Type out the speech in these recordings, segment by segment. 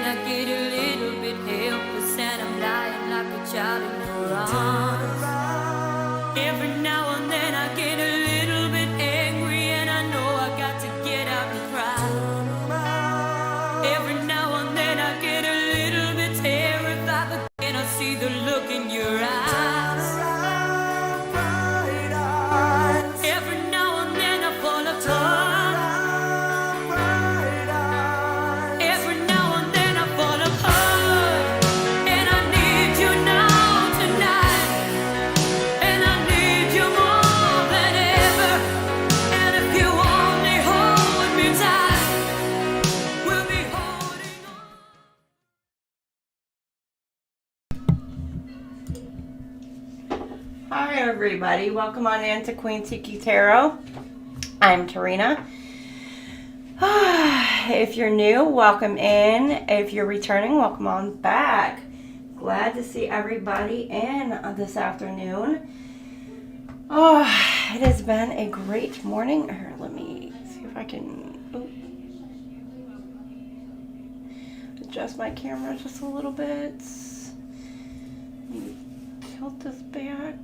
I get a little bit helpless and I'm lying like a child in your arms. Every now and then I get a little bit angry and I know I got to get out and cry. Every now and then I get a little bit terrified, but then I see the look in your eyes. Every now and then I fall apart. Every now and then I fall apart. And I need you now tonight. And I need you more than ever. And if you only hold me tight, we'll be holding on. Hi everybody, welcome on in to QueenTiki Tarot. I'm Tarina. If you're new, welcome in. If you're returning, welcome on back. Glad to see everybody in this afternoon. Oh, it has been a great morning. Here, let me see if I can adjust my camera just a little bit. Let me tilt this back.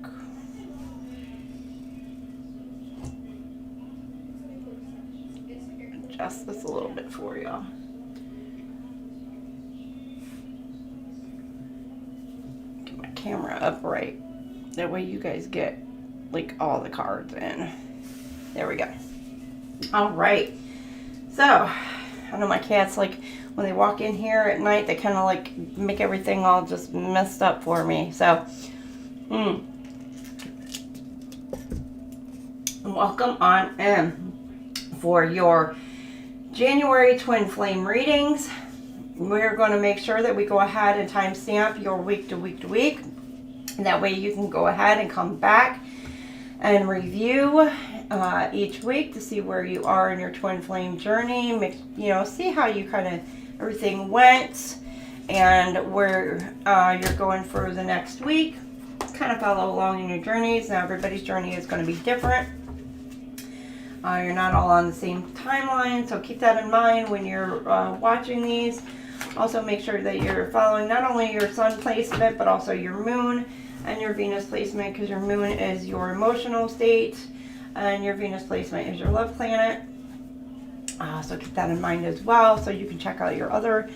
Adjust this a little bit for y'all. Get my camera upright. That way you guys get like all the cards in. There we go. All right. So, I know my cats, like when they walk in here at night, they kind of like make everything all just messed up for me. So, welcome on in for your January twin flame readings. We're going to make sure that we go ahead and timestamp your week to week to week. And that way you can go ahead and come back and review each week to see where you are in your twin flame journey. See how you kind of everything went and where you're going for the next week. Kind of follow along in your journeys. Now everybody's journey is going to be different. You're not all on the same timeline, so keep that in mind when you're watching these. Also make sure that you're following not only your sun placement, but also your moon and your Venus placement, because your moon is your emotional state and your Venus placement is your love planet. So keep that in mind as well, so you can check out your other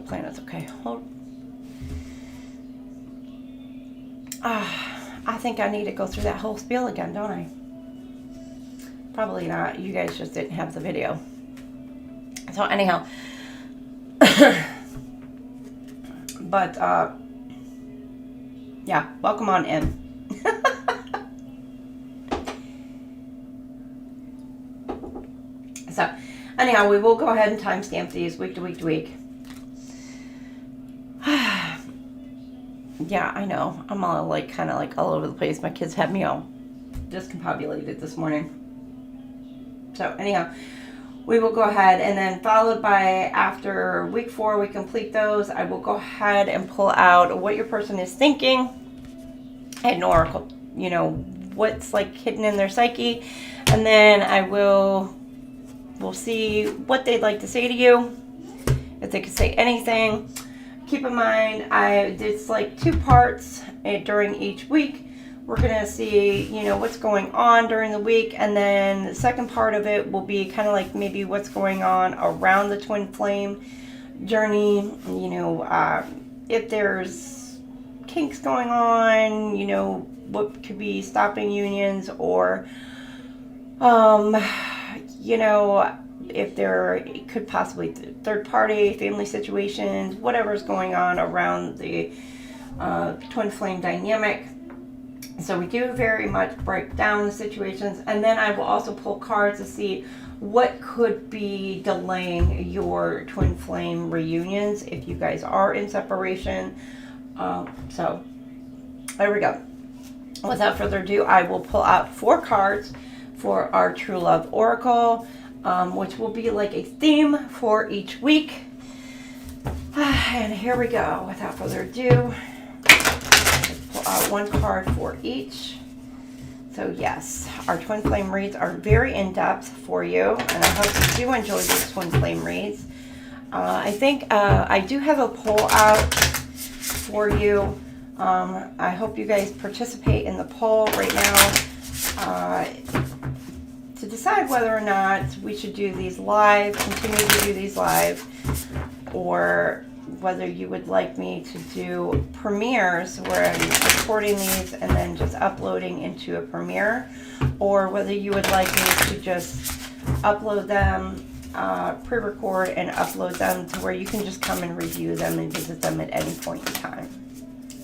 planets. Okay, I think I need to go through that whole spiel again, don't I? Probably not. You guys just didn't have the video. So anyhow, but yeah, welcome on in. So anyhow, we will go ahead and timestamp these week to week to week. Yeah, I know. I'm all like kind of like all over the place. My kids had me all discombobulated this morning. So anyhow, we will go ahead and then followed by after week 4, we complete those. I will go ahead and pull out what your person is thinking and oracle, what's like hidden in their psyche. And then we'll see what they'd like to say to you. If they could say anything. Keep in mind, it's like 2 parts during each week. We're going to see, what's going on during the week. And then the second part of it will be kind of like maybe what's going on around the twin flame journey. If there's kinks going on, what could be stopping unions, or, if there could possibly third party, family situations, whatever's going on around the twin flame dynamic. So we do very much break down the situations, and then I will also pull cards to see what could be delaying your twin flame reunions if you guys are in separation. So there we go. Without further ado, I will pull out 4 cards for our True Love Oracle, which will be like a theme for each week. And here we go. Without further ado, let's pull out 1 card for each. So yes, our twin flame reads are very in-depth for you, and I hope you do enjoy these twin flame reads. I think I do have a poll out for you. I hope you guys participate in the poll right now to decide whether or not we should do these live, continue to do these live, or whether you would like me to do premieres where I'm recording these and then just uploading into a premiere, or whether you would like me to just upload them, pre-record and upload them to where you can just come and review them and visit them at any point in time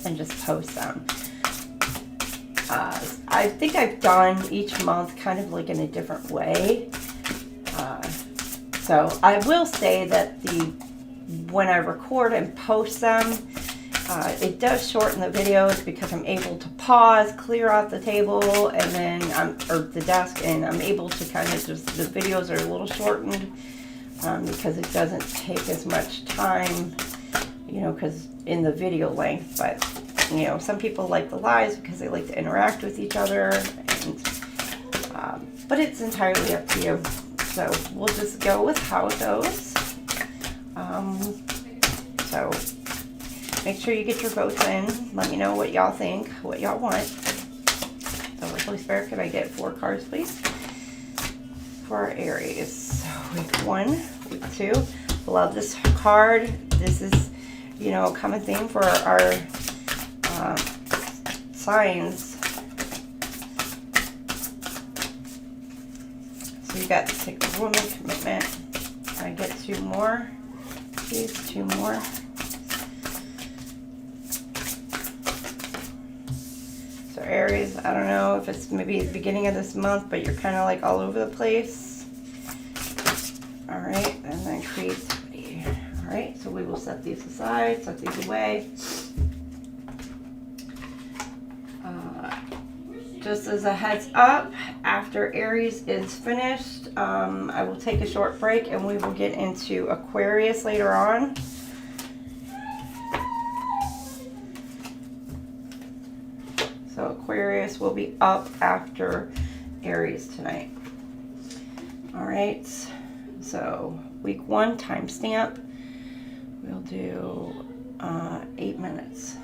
and just post them. I think I've done each month kind of like in a different way. So I will say that when I record and post them, it does shorten the videos because I'm able to pause, clear out the table, and then or the desk, and I'm able to kind of just, the videos are a little shortened because it doesn't take as much time, you know, because in the video length. But you know, some people like the lives because they like to interact with each other, and but it's entirely up to you. So we'll just go with how it goes. So make sure you get your votes in. Let me know what y'all think, what y'all want. So Holy Spirit, can I get 4 cards, please? For Aries. Week 1, week 2. Love this card. This is, you know, a common theme for our signs. So you got Sacred Woman, Commitment. Can I get 2 more? Please, 2 more. So Aries, I don't know if it's maybe the beginning of this month, but you're kind of like all over the place. All right, and then creativity. All right, so we will set these aside, set these away. Just as a heads up, after Aries is finished, I will take a short break and we will get into Aquarius later on. So Aquarius will be up after Aries tonight. All right, so week 1 timestamp, we'll do 8 minutes.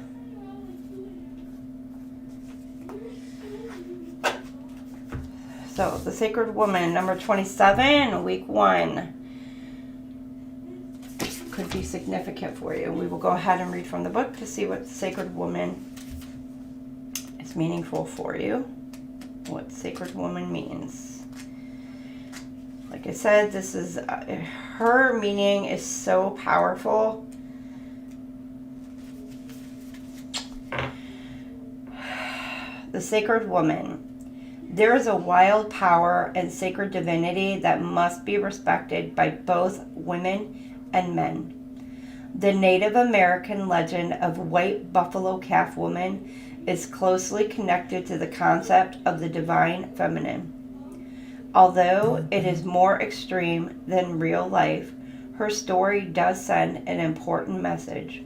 So the Sacred Woman, number 27, week 1, could be significant for you. We will go ahead and read from the book to see what the Sacred Woman is meaningful for you, what Sacred Woman means. Like I said, this is, her meaning is so powerful. The Sacred Woman. There is a wild power and sacred divinity that must be respected by both women and men. The Native American legend of White Buffalo Calf Woman is closely connected to the concept of the divine feminine. Although it is more extreme than real life, her story does send an important message.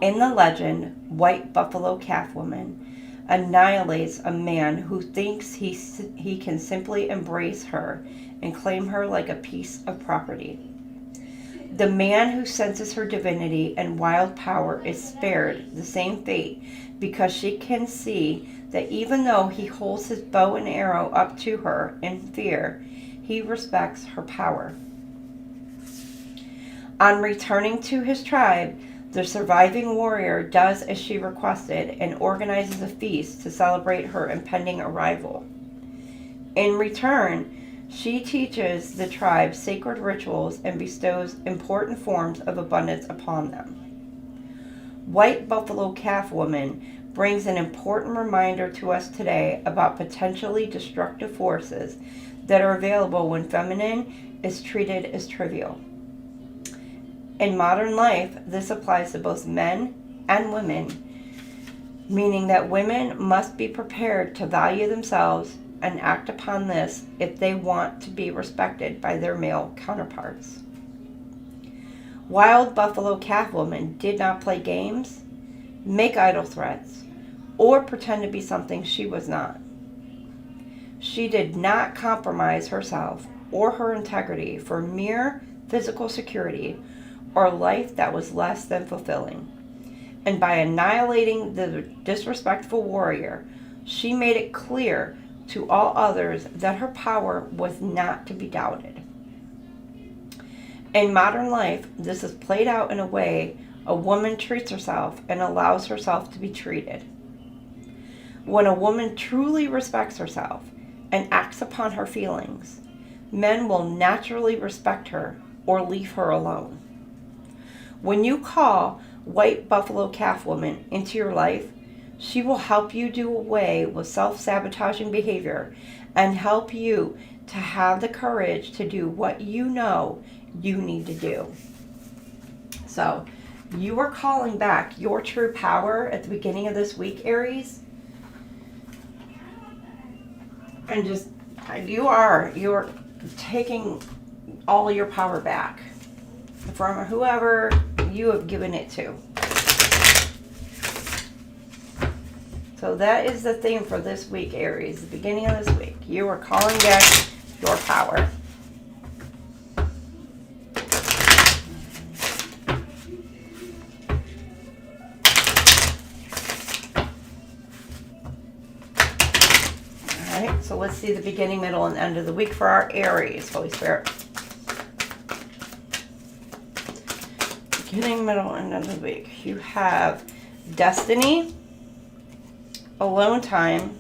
In the legend, White Buffalo Calf Woman annihilates a man who thinks he can simply embrace her and claim her like a piece of property. The man who senses her divinity and wild power is spared the same fate because she can see that even though he holds his bow and arrow up to her in fear, he respects her power. On returning to his tribe, the surviving warrior does as she requested and organizes a feast to celebrate her impending arrival. In return, she teaches the tribe sacred rituals and bestows important forms of abundance upon them. White Buffalo Calf Woman brings an important reminder to us today about potentially destructive forces that are available when feminine is treated as trivial. In modern life, this applies to both men and women, meaning that women must be prepared to value themselves and act upon this if they want to be respected by their male counterparts. Wild Buffalo Calf Woman did not play games, make idle threats, or pretend to be something she was not. She did not compromise herself or her integrity for mere physical security or a life that was less than fulfilling. And by annihilating the disrespectful warrior, she made it clear to all others that her power was not to be doubted. In modern life, this is played out in a way a woman treats herself and allows herself to be treated. When a woman truly respects herself and acts upon her feelings, men will naturally respect her or leave her alone. When you call White Buffalo Calf Woman into your life, she will help you do away with self-sabotaging behavior and help you to have the courage to do what you know you need to do. So, you are calling back your true power at the beginning of this week, Aries. And just, you're taking all your power back from whoever you have given it to. So that is the theme for this week, Aries. The beginning of this week, you are calling back your power. Alright, so let's see the beginning, middle, and end of the week for our Aries, Holy Spirit. Beginning, middle, and end of the week. You have Destiny, Alone Time.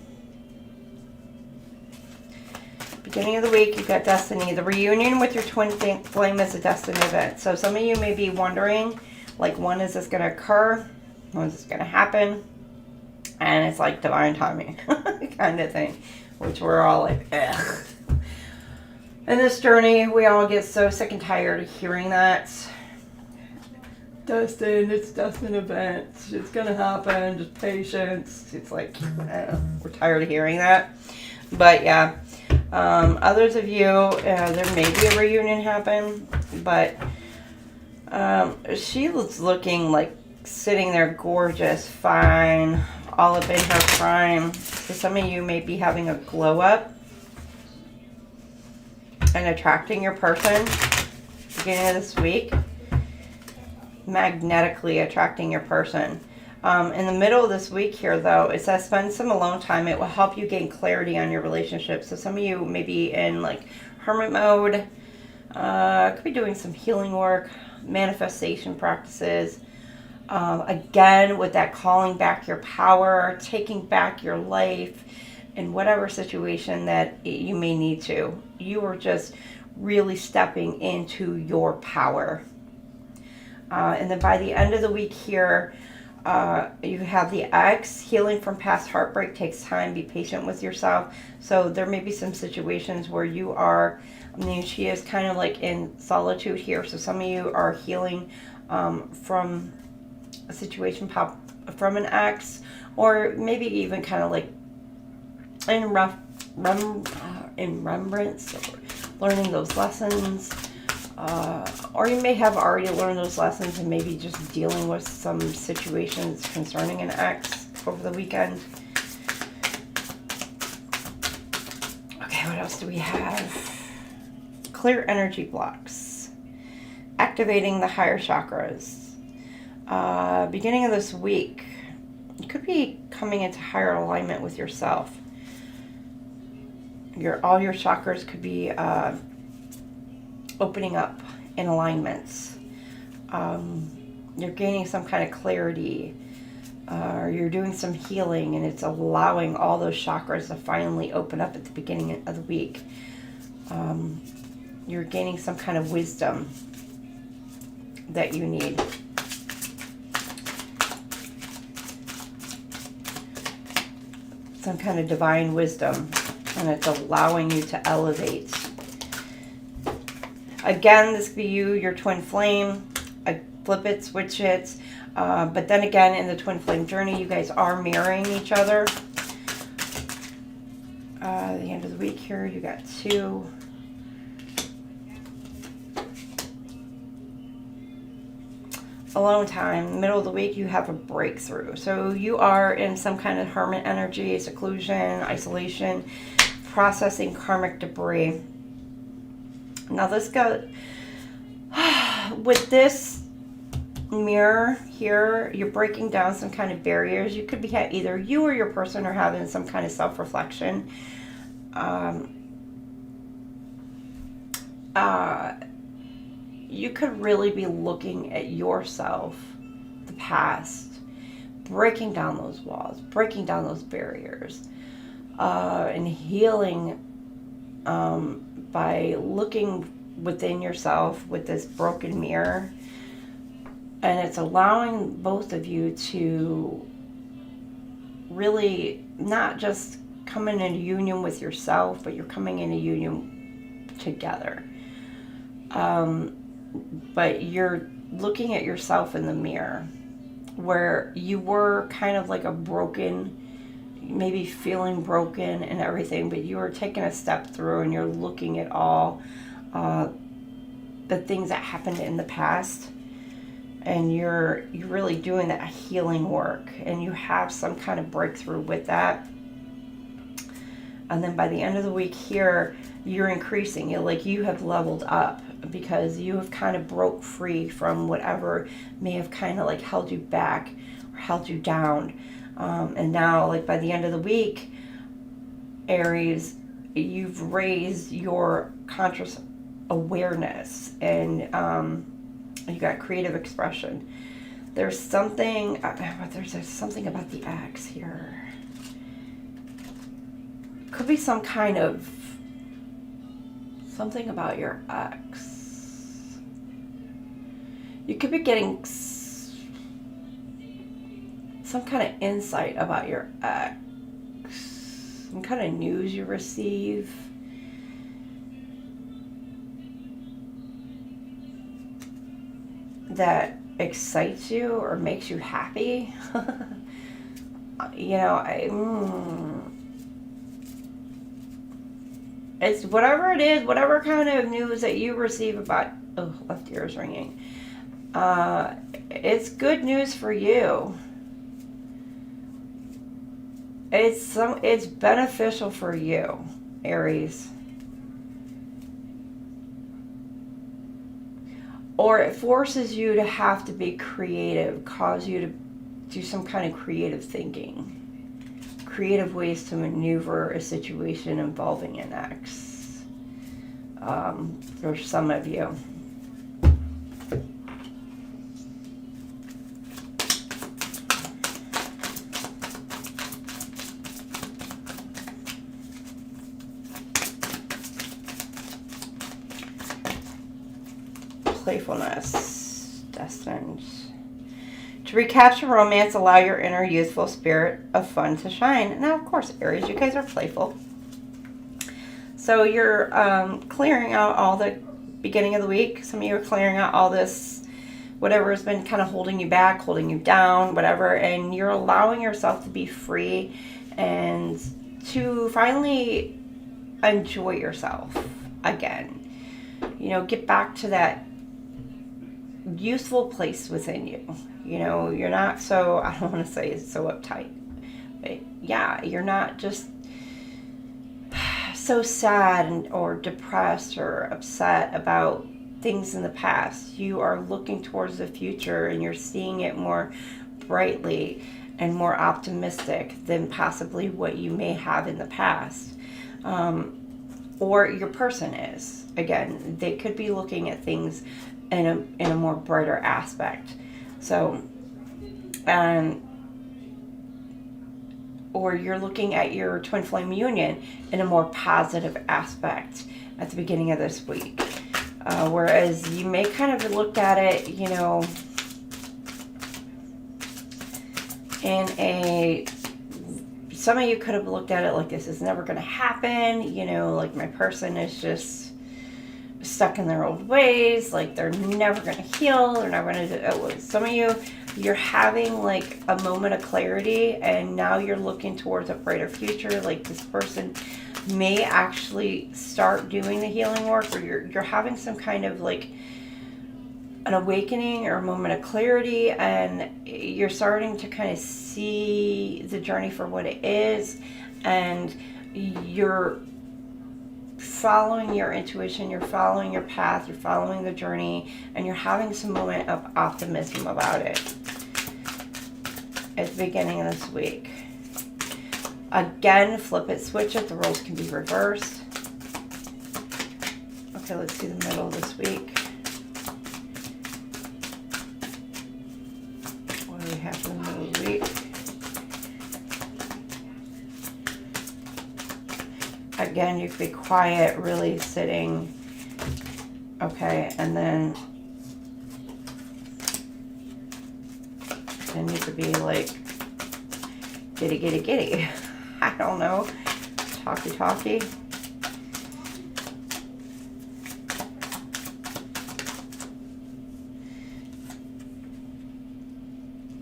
Beginning of the week, you've got Destiny. The reunion with your twin flame is a Destiny event. So some of you may be wondering, like, when is this going to occur? When is this going to happen? And it's like divine timing kind of thing, which we're all like, ugh. In this journey, we all get so sick and tired of hearing that. Destined, it's destined events. It's going to happen. Just patience. It's like, we're tired of hearing that. But yeah, others of you, there may be a reunion happen, but she was looking like sitting there gorgeous, fine, all up in her prime. So some of you may be having a glow up and attracting your person beginning of this week. Magnetically attracting your person. In the middle of this week here, though, it says spend some alone time. It will help you gain clarity on your relationship. So some of you may be in like hermit mode, could be doing some healing work, manifestation practices. Again, with that calling back your power, taking back your life in whatever situation that you may need to. You are just really stepping into your power. And then by the end of the week here, you have the X. Healing from past heartbreak takes time. Be patient with yourself. So there may be some situations where you are, she is kind of like in solitude here. So some of you are healing from a situation from an X, or maybe even kind of like in remembrance, learning those lessons. Or you may have already learned those lessons and maybe just dealing with some situations concerning an ex over the weekend. Okay, what else do we have? Clear energy blocks. Activating the higher chakras. Beginning of this week, you could be coming into higher alignment with yourself. All your chakras could be opening up in alignments. You're gaining some kind of clarity, or you're doing some healing, and it's allowing all those chakras to finally open up at the beginning of the week. You're gaining some kind of wisdom that you need. Some kind of divine wisdom, and it's allowing you to elevate. Again, this could be you, your twin flame. Flip it, switch it. But then again, in the twin flame journey, you guys are mirroring each other. The end of the week here, you got 2. alone time, middle of the week, you have a breakthrough. So you are in some kind of hermit energy, seclusion, isolation, processing karmic debris. Now this goes with this mirror here, you're breaking down some kind of barriers. You could be either you or your person are having some kind of self-reflection. You could really be looking at yourself, the past, breaking down those walls, breaking down those barriers, and healing by looking within yourself with this broken mirror. And it's allowing both of you to really not just come in a union with yourself, but you're coming in a union together. But you're looking at yourself in the mirror, where you were kind of like a broken, maybe feeling broken and everything, but you are taking a step through and you're looking at all the things that happened in the past, and you're really doing that healing work, and you have some kind of breakthrough with that. And then by the end of the week here, you're increasing. You have leveled up, because you have kind of broke free from whatever may have kind of like held you back or held you down. And now, like by the end of the week, Aries, you've raised your conscious awareness, and you got creative expression. There's something about the X here. Could be some kind of something about your ex. You could be getting some kind of insight about your ex, some kind of news you receive. That excites you or makes you happy. It's whatever it is, whatever kind of news that you receive about, left ear is ringing. It's good news for you. It's beneficial for you, Aries. Or it forces you to have to be creative, cause you to do some kind of creative thinking. Creative ways to maneuver a situation involving an ex. For some of you. Playfulness, destined. To recapture romance, allow your inner youthful spirit of fun to shine. Now, of course, Aries, you guys are playful. So you're clearing out all the beginning of the week. Some of you are clearing out all this, whatever has been kind of holding you back, holding you down, whatever. And you're allowing yourself to be free and to finally enjoy yourself again. Get back to that useful place within you. You're not so, I don't want to say it's so uptight, but yeah, you're not just so sad or depressed or upset about things in the past. You are looking towards the future, and you're seeing it more brightly and more optimistic than possibly what you may have in the past. Or your person is. Again, they could be looking at things in a more brighter aspect. So, or you're looking at your twin flame union in a more positive aspect at the beginning of this week. Whereas you may kind of have looked at it, some of you could have looked at it like this is never going to happen, like my person is just stuck in their old ways, like they're never going to heal, they're never going to do. Some of you, you're having like a moment of clarity, and now you're looking towards a brighter future. Like this person may actually start doing the healing work, or you're having some kind of like an awakening or a moment of clarity, and you're starting to kind of see the journey for what it is, and you're following your intuition, you're following your path, you're following the journey, and you're having some moment of optimism about it at the beginning of this week. Again, flip it, switch it, the roles can be reversed. Okay, let's see the middle of this week. What do we have in the middle of the week? Again, you could be quiet, really sitting. Okay, and then you could be like giddy, giddy, giddy. I don't know. Talky, talky.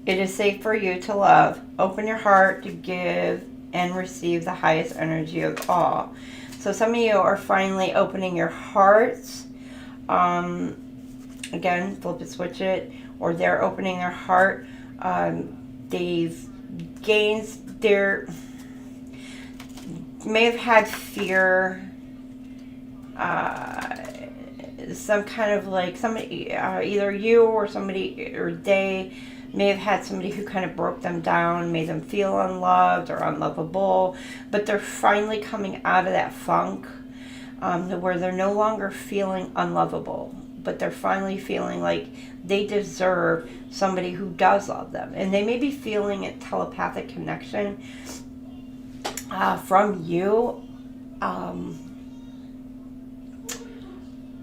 It is safe for you to love. Open your heart to give and receive the highest energy of all. So some of you are finally opening your hearts. Again, flip it, switch it. Or they're opening their heart. They've gained their... may have had fear. Some kind of like somebody, either you or somebody, or they may have had somebody who kind of broke them down, made them feel unloved or unlovable, but they're finally coming out of that funk where they're no longer feeling unlovable, but they're finally feeling like they deserve somebody who does love them. And they may be feeling a telepathic connection from you,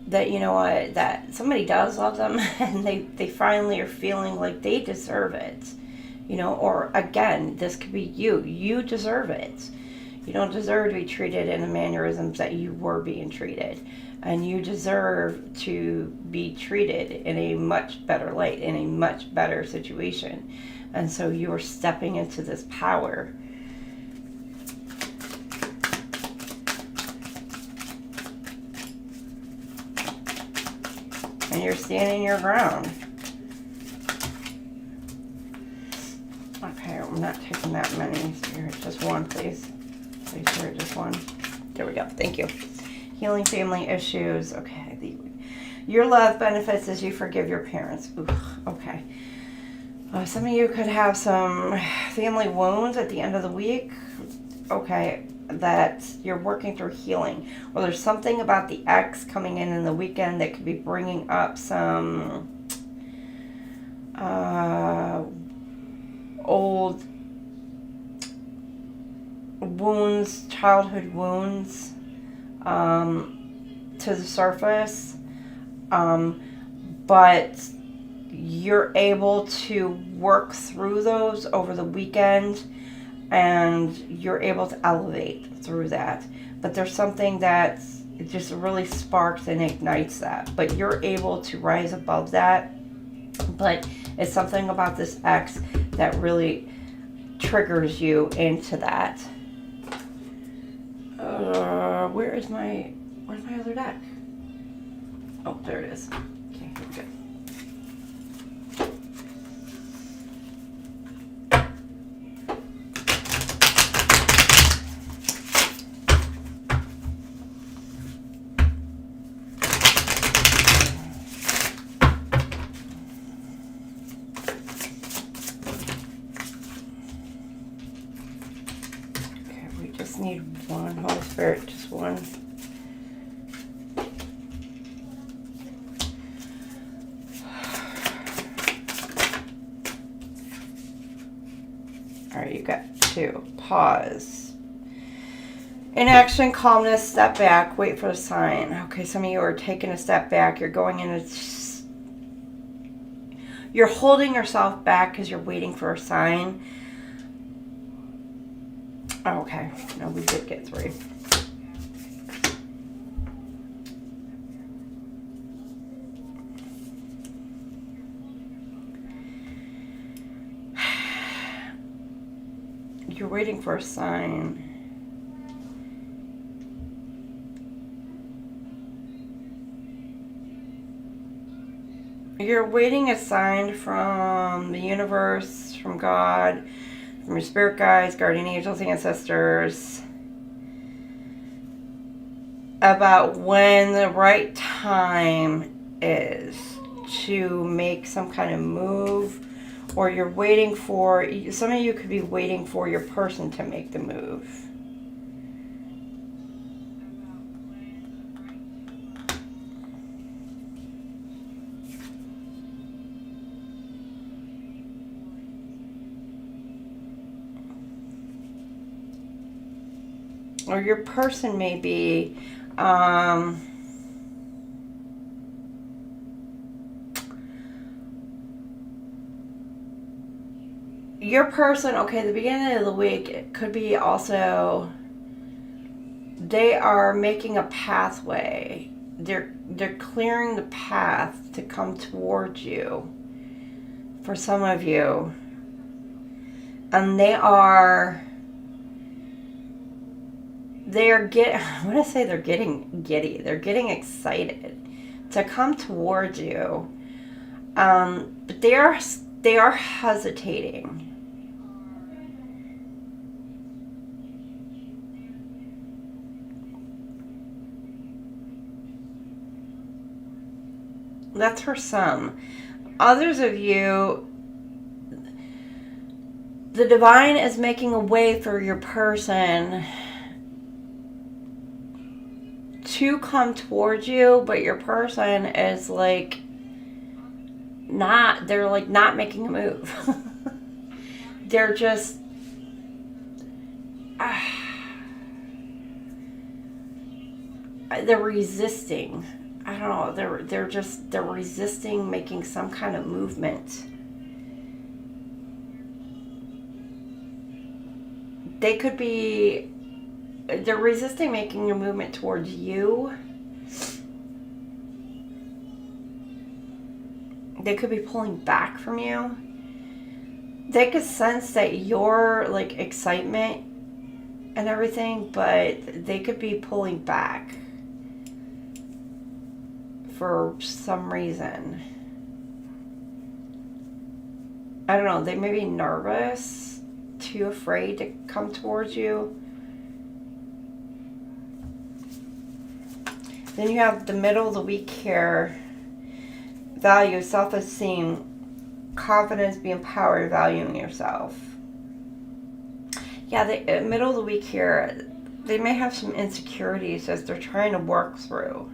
that, you know what, that somebody does love them, and they finally are feeling like they deserve it, you know. Or again, this could be you deserve it. You don't deserve to be treated in the mannerisms that you were being treated, and you deserve to be treated in a much better light, in a much better situation. And so you are stepping into this power. And you're standing your ground. Okay, I'm not taking that many. So here, just one, please. Please, here, just one. There we go. Thank you. Healing family issues. Okay. Your love benefits as you forgive your parents. Oof, okay. Some of you could have some family wounds at the end of the week. Okay. That you're working through healing, or there's something about the ex coming in the weekend that could be bringing up some old wounds, childhood wounds, to the surface, but you're able to work through those over the weekend. And you're able to elevate through that. But there's something that it just really sparks and ignites that. But you're able to rise above that. But it's something about this ex that really triggers you into that. Where's my other deck? Oh, there it is. Okay, good. Need one, Holy Spirit, just one. All right, you got two. Pause. Inaction, calmness, step back, wait for a sign. Okay, some of you are taking a step back. You're going in you're holding yourself back because you're waiting for a sign. Oh, okay. No, we did get three. You're waiting for a sign. You're waiting a sign from the universe, from God, from your spirit guides, guardian angels, ancestors, about when the right time is to make some kind of move, or you're waiting for, some of you could be waiting for your person to make the move. Or your person may be your person, okay, the beginning of the week, it could be also, they are making a pathway. They're clearing the path to come towards you for some of you. And they are getting, I want to say they're getting giddy. They're getting excited to come towards you. But they are hesitating. That's for some. Others of you, the divine is making a way for your person to come towards you, but your person is like not, they're like not making a move. They're just they're resisting. I don't know, they're resisting making some kind of movement. They could be, they're resisting making a movement towards you. They could be pulling back from you. They could sense that you're like excitement and everything, but they could be pulling back for some reason. I don't know, they may be nervous, too afraid to come towards you. Then you have the middle of the week here. Value, self-esteem, confidence, be empowered, valuing yourself. Yeah, the middle of the week here, they may have some insecurities as they're trying to work through.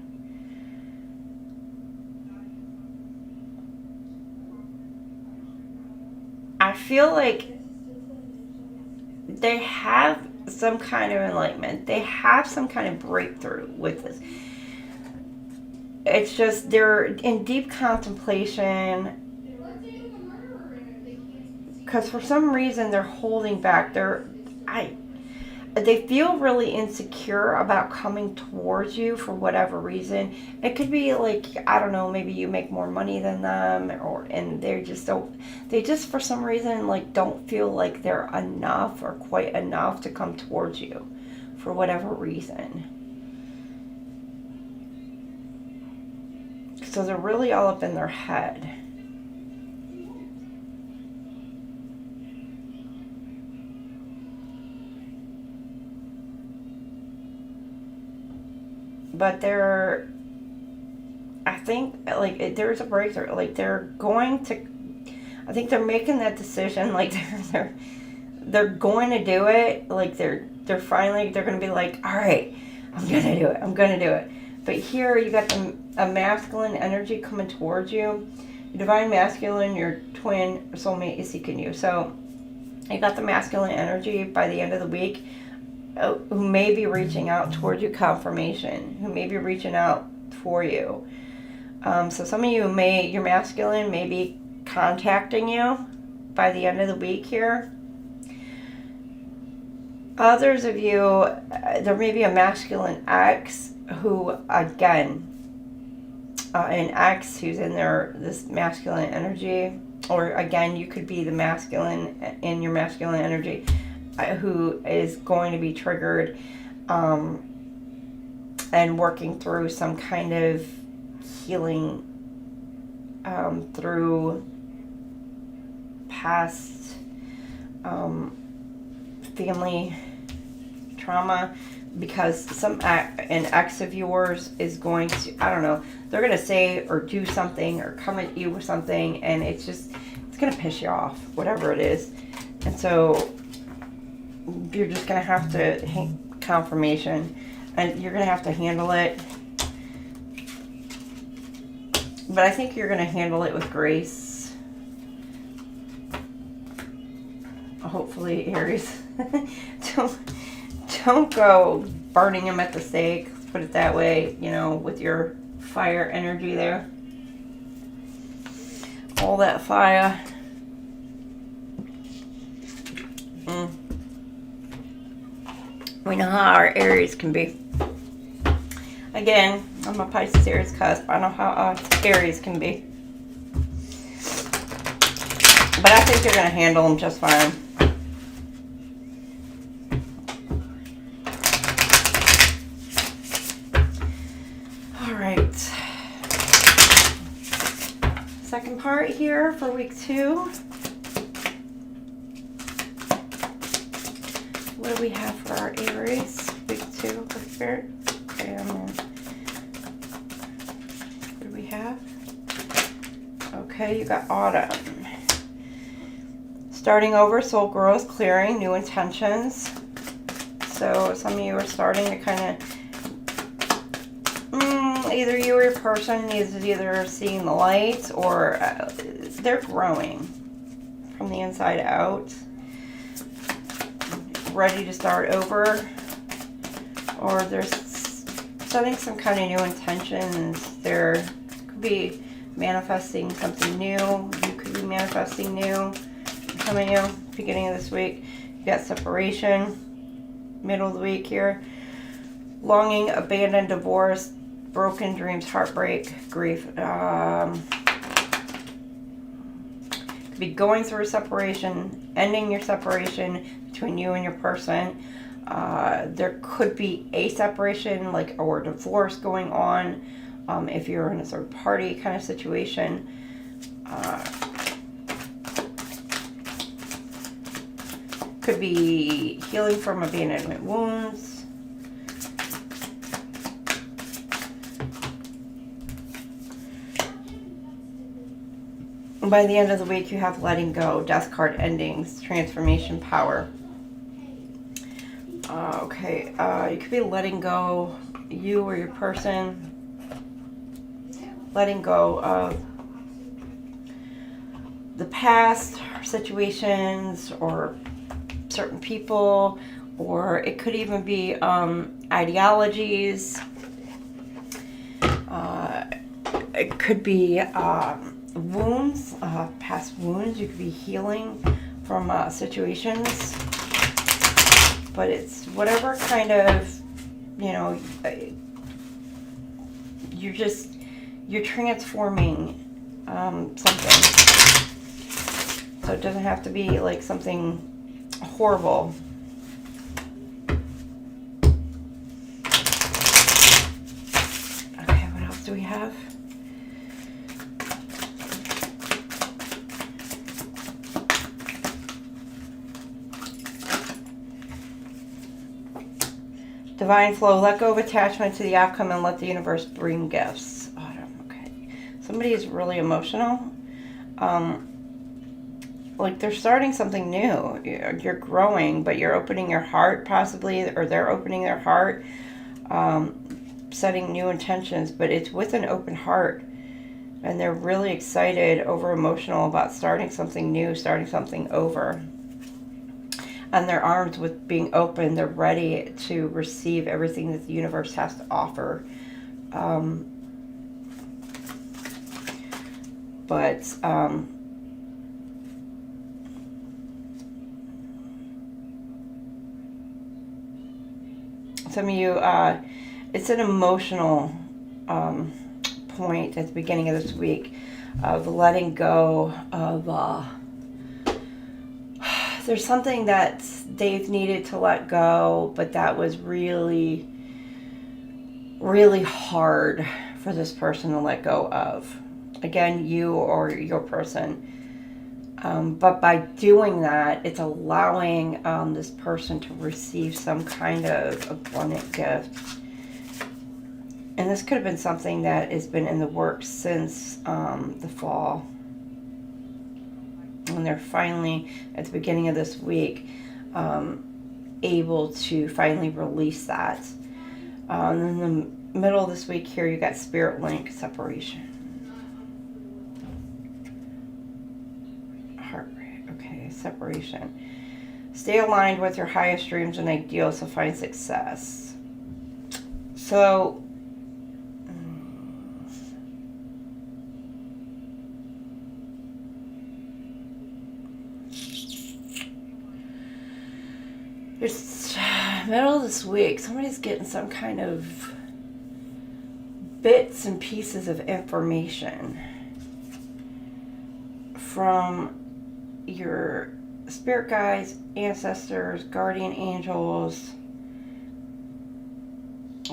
I feel like they have some kind of enlightenment. They have some kind of breakthrough with this. It's just they're in deep contemplation because for some reason they're holding back. They feel really insecure about coming towards you for whatever reason. It could be like, I don't know, maybe you make more money than them, and they just for some reason like don't feel like they're enough or quite enough to come towards you for whatever reason. So they're really all up in their head. But I think, like, there's a breakthrough. Like, I think they're making that decision. Like, they're going to do it. Like, they're going to be like, all right, I'm going to do it. But here you got a masculine energy coming towards you. Your divine masculine, your twin soulmate is seeking you. So you got the masculine energy by the end of the week, who may be reaching out toward you, confirmation, who may be reaching out for you. So some of you your masculine may be contacting you by the end of the week here. Others of you, there may be a masculine ex who, again, an ex who's in this masculine energy, or again, you could be the masculine in your masculine energy, who is going to be triggered and working through some kind of healing through past family trauma, because an ex of yours is going to, I don't know, they're going to say or do something or come at you with something, and it's going to piss you off, whatever it is. And so you're just going to have to confirmation, and you're going to have to handle it. But I think you're going to handle it with grace. Hopefully, Aries. Don't go burning them at the stake, let's put it that way, you know, with your fire energy there. All that fire. We know how our Aries can be. Again, I'm a Pisces Aries cusp. I know how Aries can be. But I think you're going to handle them just fine. Alright. Second part here for week 2. What do we have for our Aries? Week 2 for Spirit. Okay, what do we have? Okay, you got autumn. Starting over, soul growth, clearing, new intentions. So some of you are starting to kind of, either you or your person is either seeing the light, or they're growing from the inside out, ready to start over, or they're setting some kind of new intentions. There could be manifesting something new. You could be manifesting new. Some of you, beginning of this week, you got separation, middle of the week here, longing, abandon, divorce, broken dreams, heartbreak, grief. Could be going through a separation, ending your separation between you and your person. There could be a separation, like, or divorce going on, if you're in a third party kind of situation. Could be healing from abandonment wounds. By the end of the week, you have letting go, death card, endings, transformation, power. Okay, you could be letting go, you or your person, letting go of the past situations or certain people, or it could even be ideologies. It could be wounds, past wounds. You could be healing from situations, but it's whatever kind of, you know, you're transforming something. So it doesn't have to be like something horrible. Okay, what else do we have? Divine flow, let go of attachment to the outcome and let the universe bring gifts. Autumn, okay. Somebody is really emotional. Like they're starting something new. You're growing, but you're opening your heart possibly, or they're opening their heart, setting new intentions, but it's with an open heart. And they're really excited, over emotional about starting something new, starting something over. And their arms with being open, they're ready to receive everything that the universe has to offer. Some of you, it's an emotional point at the beginning of this week of letting go of, there's something that they've needed to let go, but that was really, really hard for this person to let go of. Again, you or your person. But by doing that, it's allowing this person to receive some kind of abundant gift. And this could have been something that has been in the works since the fall. And they're finally, at the beginning of this week, able to finally release that. In the middle of this week here, you got Spirit Link separation. Heart rate. Okay, separation. Stay aligned with your highest dreams and ideals to find success. So, it's middle of this week, somebody's getting some kind of bits and pieces of information from your spirit guides, ancestors, guardian angels,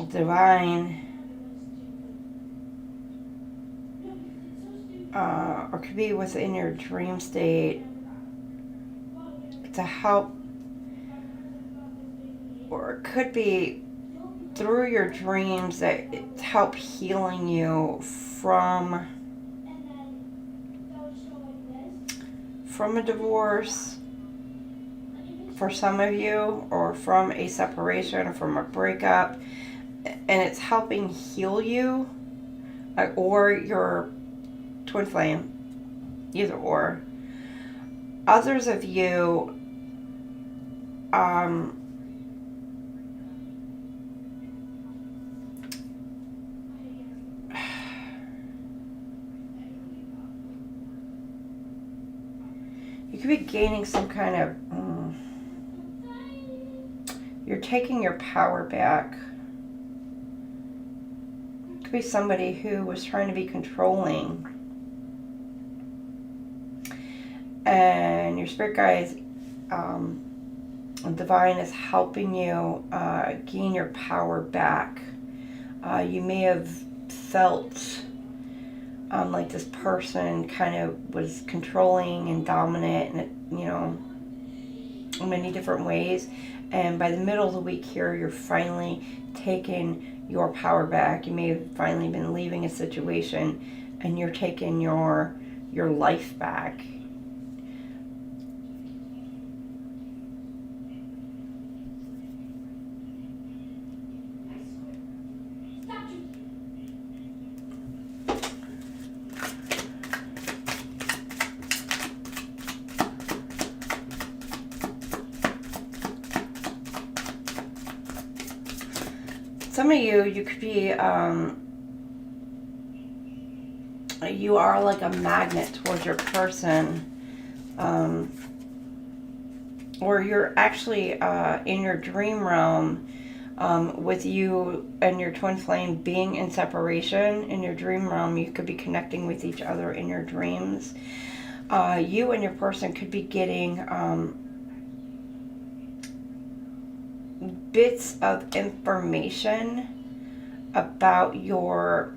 divine, or could be within your dream state to help, or it could be through your dreams that it's help healing you from a divorce for some of you, or from a separation, or from a breakup, and it's helping heal you, or your twin flame, either or. Others of you you could be gaining some kind of you're taking your power back. It could be somebody who was trying to be controlling, and your spirit guides, divine, is helping you gain your power back. You may have felt like this person kind of was controlling and dominant, and in many different ways. And by the middle of the week here, you're finally taking your power back. You may have finally been leaving a situation, and you're taking your life back. Some of you could be, you are like a magnet towards your person, or you're actually in your dream realm, with you and your twin flame being in separation. In your dream realm, you could be connecting with each other in your dreams. You and your person could be getting bits of information about your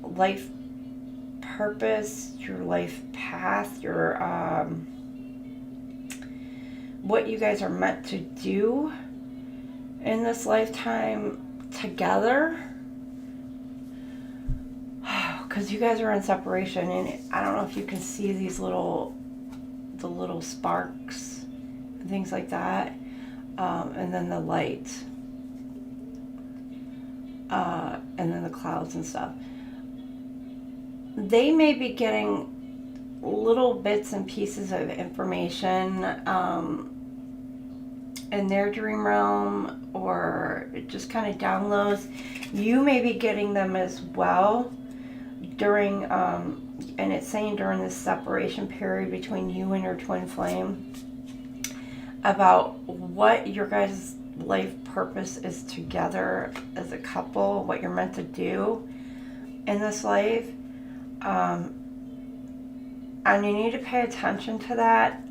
life purpose, your life path, your what you guys are meant to do in this lifetime together. Because you guys are in separation, and I don't know if you can see these the little sparks and things like that. And then the light, and then the clouds and stuff. They may be getting little bits and pieces of information in their dream realm, or just kind of downloads. You may be getting them as well during, and it's saying during this separation period between you and your twin flame, about what your guys' life purpose is together as a couple, what you're meant to do in this life. And you need to pay attention to that,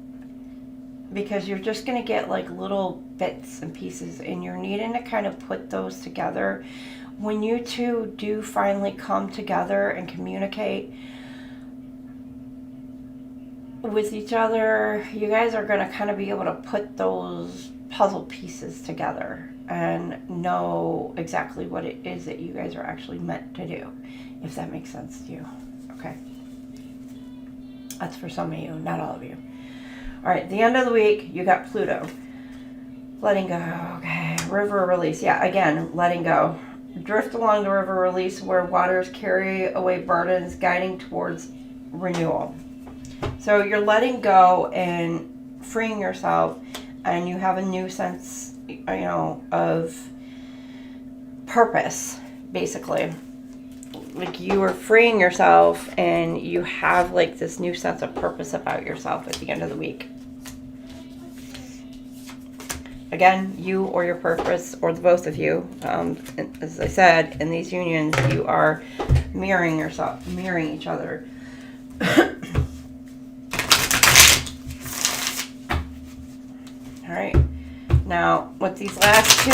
because you're just going to get like little bits and pieces, and you're needing to kind of put those together when you two do finally come together and communicate with each other, you guys are going to kind of be able to put those puzzle pieces together and know exactly what it is that you guys are actually meant to do, if that makes sense to you. Okay. That's for some of you, not all of you. All right, the end of the week, you got Pluto. Letting go. Okay, river release. Yeah, again, letting go. Drift along the river release where waters carry away burdens, guiding towards renewal. So you're letting go and freeing yourself, and you have a new sense, you know, of purpose, basically. Like you are freeing yourself and you have like this new sense of purpose about yourself at the end of the week. Again, you or your purpose, or the both of you, as I said, in these unions, you are mirroring yourself, mirroring each other. All right. Now, with these last two,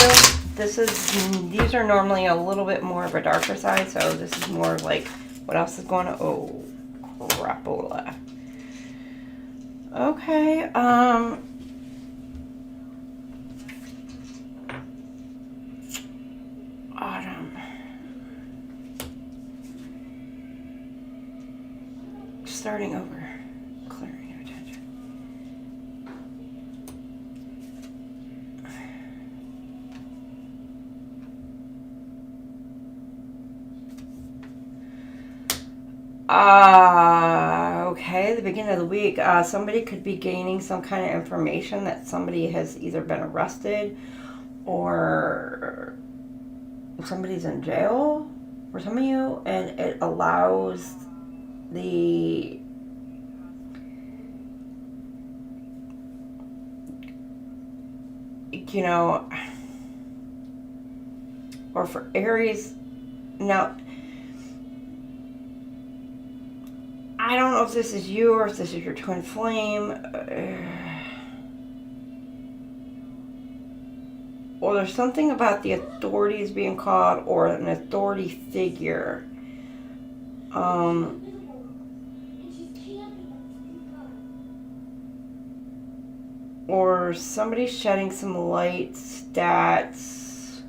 these are normally a little bit more of a darker side, so this is more like what else is going on? Oh, crapola. Okay. Autumn. Starting over. Clearing your attention. Okay, the beginning of the week, somebody could be gaining some kind of information that somebody has either been arrested or somebody's in jail for some of you, and it allows the or for Aries. Now, I don't know if this is you or if this is your twin flame. Or there's something about the authorities being called or an authority figure. Or somebody shedding some light that's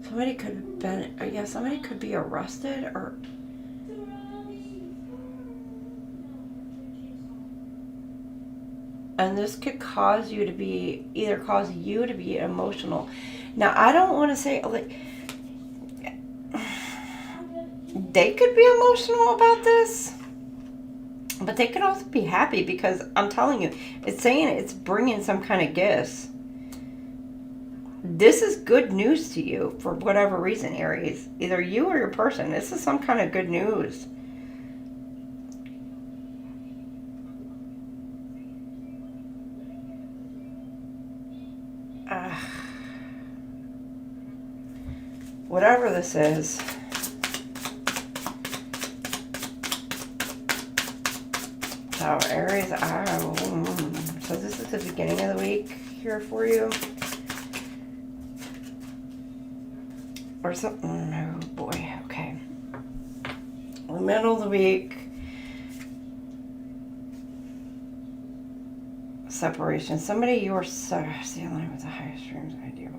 somebody could have been, somebody could be arrested, or and this could cause you to be emotional. Now, I don't want to say like they could be emotional about this, but they could also be happy, because I'm telling you, it's saying it's bringing some kind of gifts. This is good news to you for whatever reason, Aries. Either you or your person. This is some kind of good news. Whatever this is. So Aries, so this is the beginning of the week here for you. Or something. Oh boy, okay. The middle of the week. Separation. Somebody you are line with the highest dreams, ideal.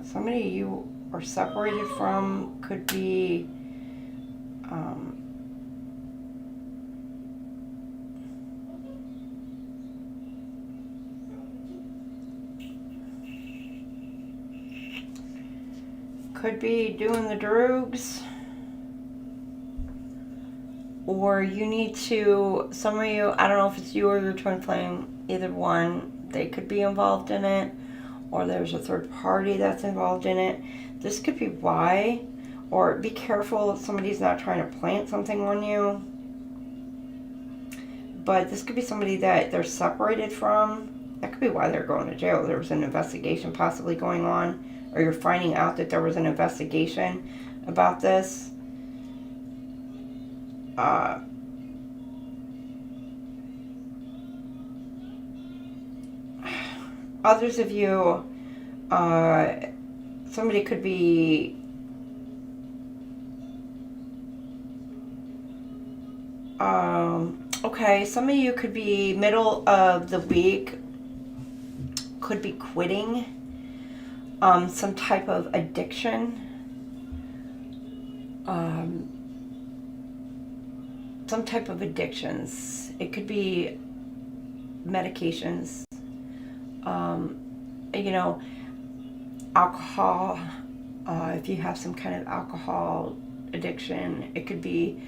Somebody you are separated from could be doing the drugs, or you need to, some of you, I don't know if it's you or your twin flame, either one, they could be involved in it, or there's a third party that's involved in it. This could be why, or be careful if somebody's not trying to plant something on you. But this could be somebody that they're separated from. That could be why they're going to jail. There was an investigation possibly going on, or you're finding out that there was an investigation about this. Others of you, somebody could be okay, some of you could be middle of the week, could be quitting some type of addiction, some type of addictions. It could be medications, you know, alcohol, if you have some kind of alcohol addiction. It could be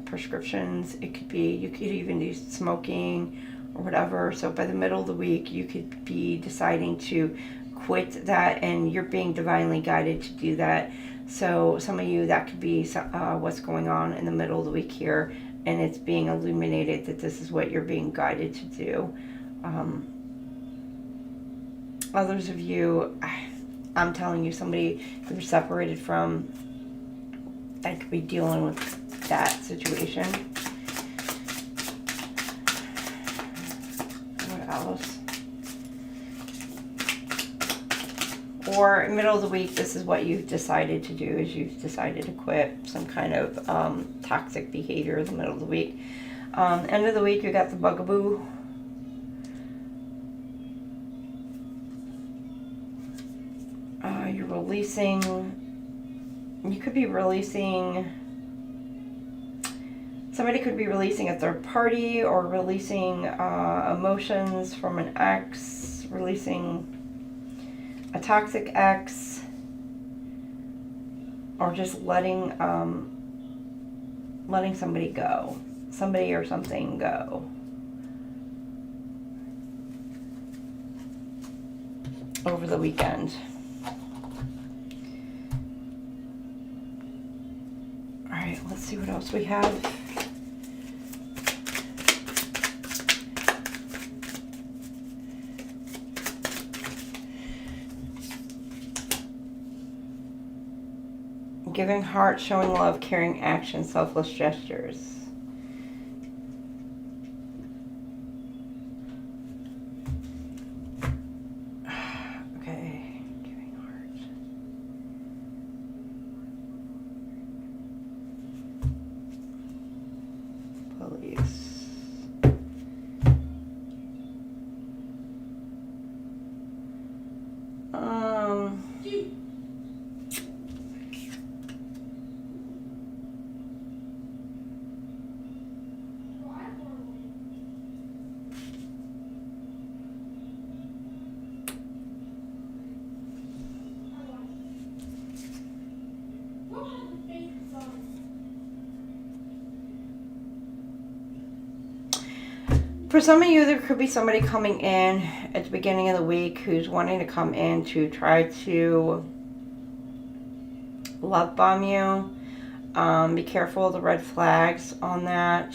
prescriptions. It could be, you could even do smoking or whatever. So by the middle of the week, you could be deciding to quit that, and you're being divinely guided to do that. So some of you, that could be what's going on in the middle of the week here, and it's being illuminated that this is what you're being guided to do. Others of you, I'm telling you, somebody you're separated from, that could be dealing with that situation. What else? Or middle of the week, this is what you've decided to do, is you've decided to quit some kind of toxic behavior in the middle of the week. End of the week, you got the bugaboo. You're releasing, you could be releasing, somebody could be releasing a third party, or releasing emotions from an ex, releasing a toxic ex, or just letting somebody go, somebody or something go. Over the weekend. Alright, let's see what else we have. Giving heart, showing love, caring action, selfless gestures. Okay, giving heart. Police. For some of you, there could be somebody coming in at the beginning of the week who's wanting to come in to try to love bomb you. Be careful of the red flags on that.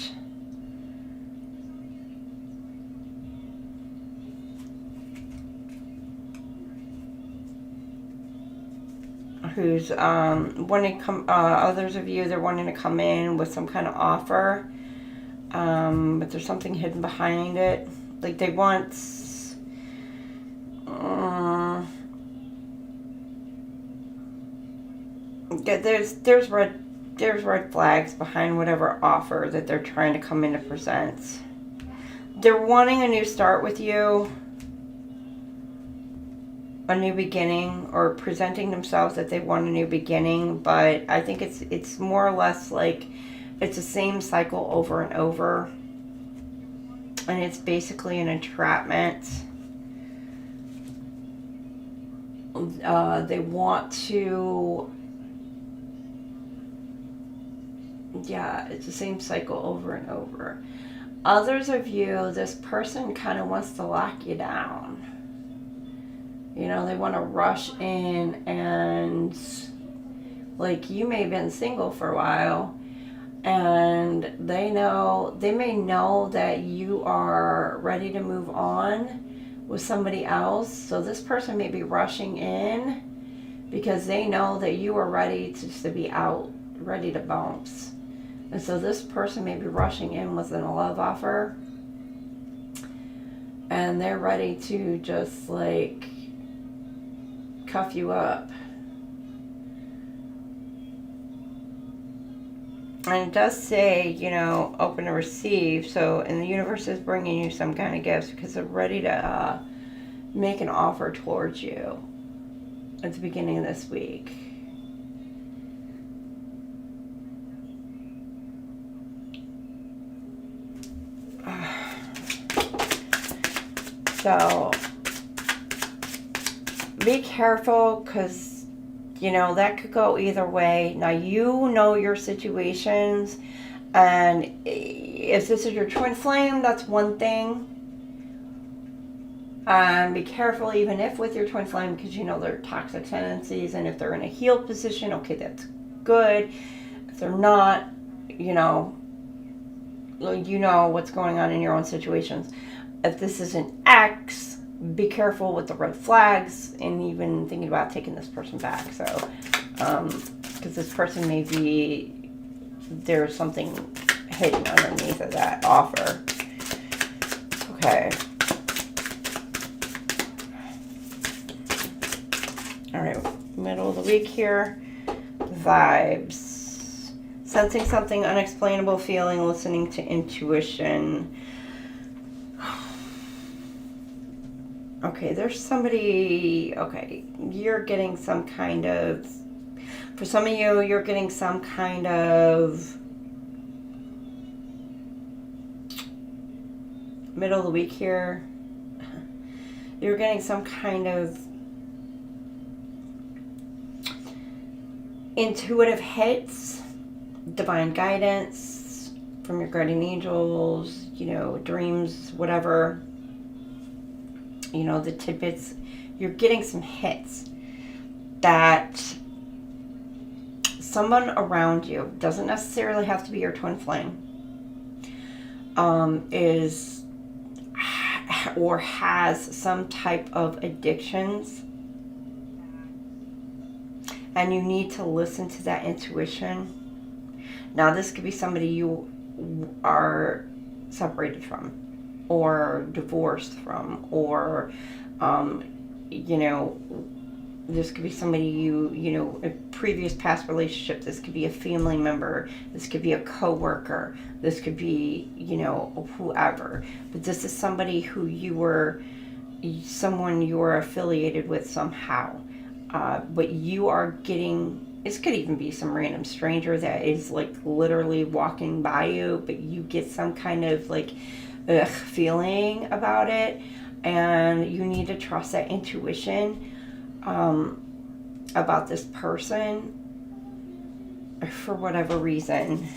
Who's wanting to come, others of you, they're wanting to come in with some kind of offer. But there's something hidden behind it. Like they want, there's red flags behind whatever offer that they're trying to come in to present. They're wanting a new start with you, a new beginning, or presenting themselves that they want a new beginning. But I think it's more or less like it's the same cycle over and over, and it's basically an entrapment. They want to, yeah, it's the same cycle over and over. Others of you, this person kind of wants to lock you down. You know, they want to rush in, and like you may have been single for a while, and they may know that you are ready to move on with somebody else. So this person may be rushing in because they know that you are ready to be out, ready to bounce. And so this person may be rushing in with a love offer. and they're ready to just like cuff you up. And it does say, you know, open to receive. So, and the universe is bringing you some kind of gifts because they're ready to make an offer towards you at the beginning of this week. So, be careful because, you know, that could go either way. Now, you know your situations, and if this is your twin flame, that's one thing. Be careful even if with your twin flame, because you know their toxic tendencies, and if they're in a healed position, okay, that's good. If they're not, you know what's going on in your own situations. If this is an ex, be careful with the red flags and even thinking about taking this person back. So, because this person may be, there's something hidden underneath of that offer. Okay. All right, middle of the week here. Vibes. Sensing something unexplainable, feeling, listening to intuition. Okay, there's somebody, okay, you're getting some kind of, for some of you, you're getting some kind of middle of the week here. You're getting some kind of intuitive hits, divine guidance from your guardian angels, you know, dreams, whatever. You know, the tidbits, you're getting some hits that someone around you, doesn't necessarily have to be your twin flame, is or has some type of addictions, and you need to listen to that intuition. Now, this could be somebody you are separated from, or divorced from, or, you know, this could be somebody you know, a previous past relationship. This could be a family member. This could be a coworker. This could be, you know, whoever. But this is somebody who someone you were affiliated with somehow. But you are getting, this could even be some random stranger that is like literally walking by you, but you get some kind of like feeling about it, and you need to trust that intuition about this person for whatever reason.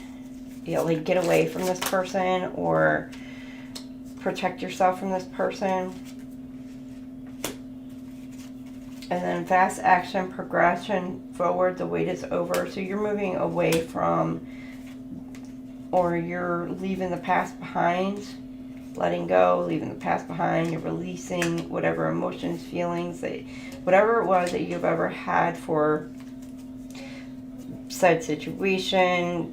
You know, like get away from this person or protect yourself from this person. And then fast action, progression forward, the wait is over. So you're moving away from, or you're leaving the past behind, letting go, leaving the past behind. You're releasing whatever emotions, feelings, whatever it was that you've ever had for said situation,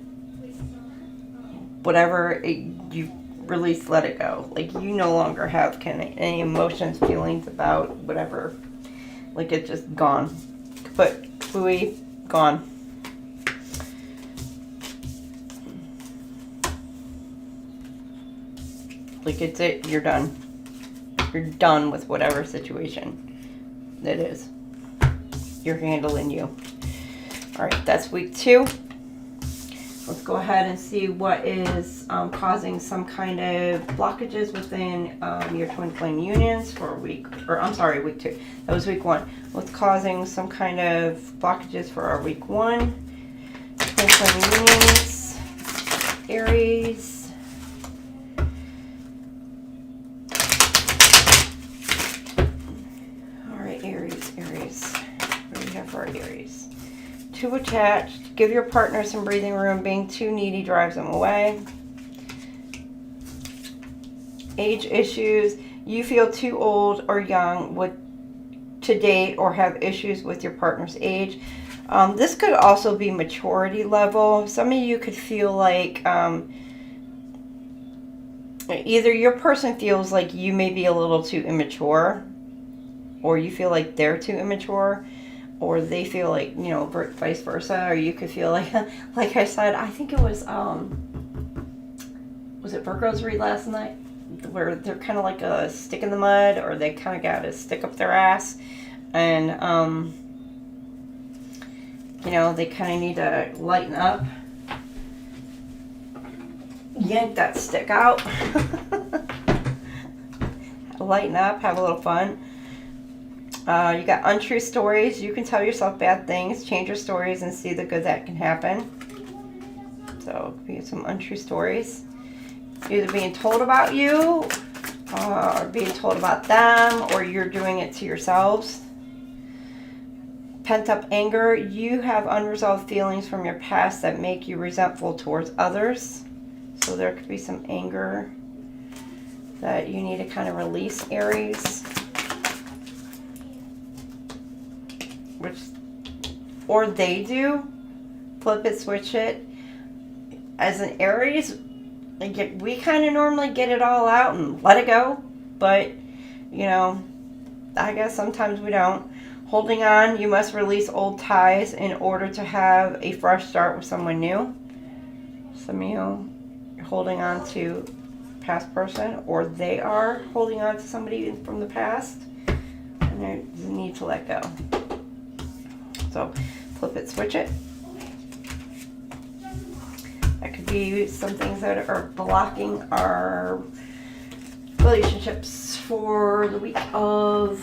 whatever you release, let it go. Like you no longer have any emotions, feelings about whatever. Like it's just gone. But fooey, gone. Like it's it, you're done. You're done with whatever situation it is. You're handling you. Alright, that's week 2. Let's go ahead and see what is causing some kind of blockages within your twin flame unions for week 2. That was week 1. What's causing some kind of blockages for our week 1? Twin flame unions, Aries. Alright, Aries. What do we have for our Aries? Too attached. Give your partner some breathing room. Being too needy drives them away. Age issues. You feel too old or young to date or have issues with your partner's age. This could also be maturity level. Some of you could feel like Either your person feels like you may be a little too immature, or you feel like they're too immature, or they feel like, you know, vice versa, or you could feel like I said, I think it was it Virgo's read last night, where they're kind of like a stick in the mud, or they kind of got a stick up their ass, and you know, they kind of need to lighten up, yank that stick out, lighten up, have a little fun. You got untrue stories. You can tell yourself bad things, change your stories, and see the good that can happen. So, we get some untrue stories. Either being told about you, or being told about them, or you're doing it to yourselves. Pent-up anger. You have unresolved feelings from your past that make you resentful towards others. So there could be some anger that you need to kind of release, Aries. Or they do. Flip it, switch it. As an Aries, we kind of normally get it all out and let it go. But, you know, I guess sometimes we don't. Holding on, you must release old ties in order to have a fresh start with someone new. Some of you are holding on to a past person, or they are holding on to somebody from the past, and there's a need to let go. So, flip it, switch it. That could be some things that are blocking our relationships for the week of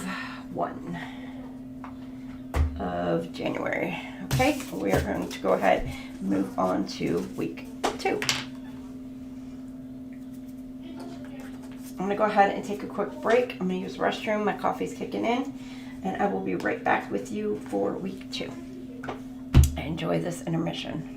January. Okay, we are going to go ahead and move on to week 2. I'm going to go ahead and take a quick break. I'm going to use the restroom. My coffee's kicking in. And I will be right back with you for week 2. Enjoy this intermission.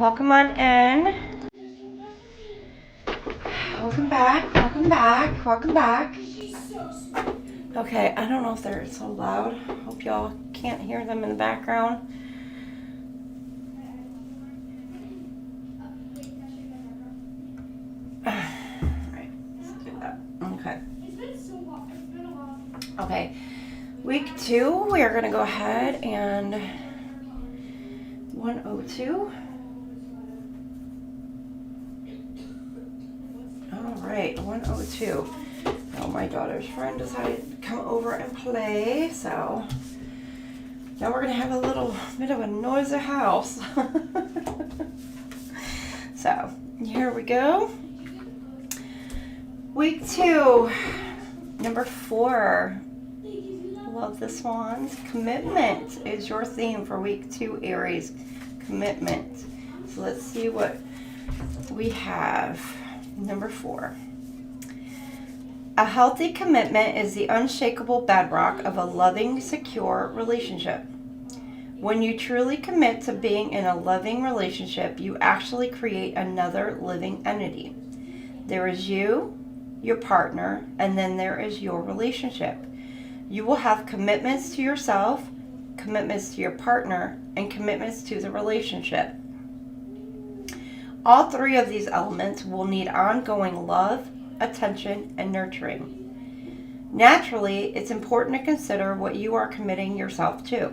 welcome on in. Welcome back, welcome back, welcome back. Okay, I don't know if they're so loud. Hope y'all can't hear them in the background. Alright, let's do that. Okay. Okay, week 2, we are going to go ahead and 102. Alright, 102. Now my daughter's friend decided to come over and play, so now we're going to have a little bit of a noisy house. So, here we go. Week 2, number 4. Love this one. Commitment is your theme for week 2, Aries. Commitment. So let's see what we have. Number 4. A healthy commitment is the unshakable bedrock of a loving, secure relationship. When you truly commit to being in a loving relationship, you actually create another living entity. There is you, your partner, and then there is your relationship. You will have commitments to yourself, commitments to your partner, and commitments to the relationship. All 3 of these elements will need ongoing love, attention, and nurturing. Naturally, it's important to consider what you are committing yourself to,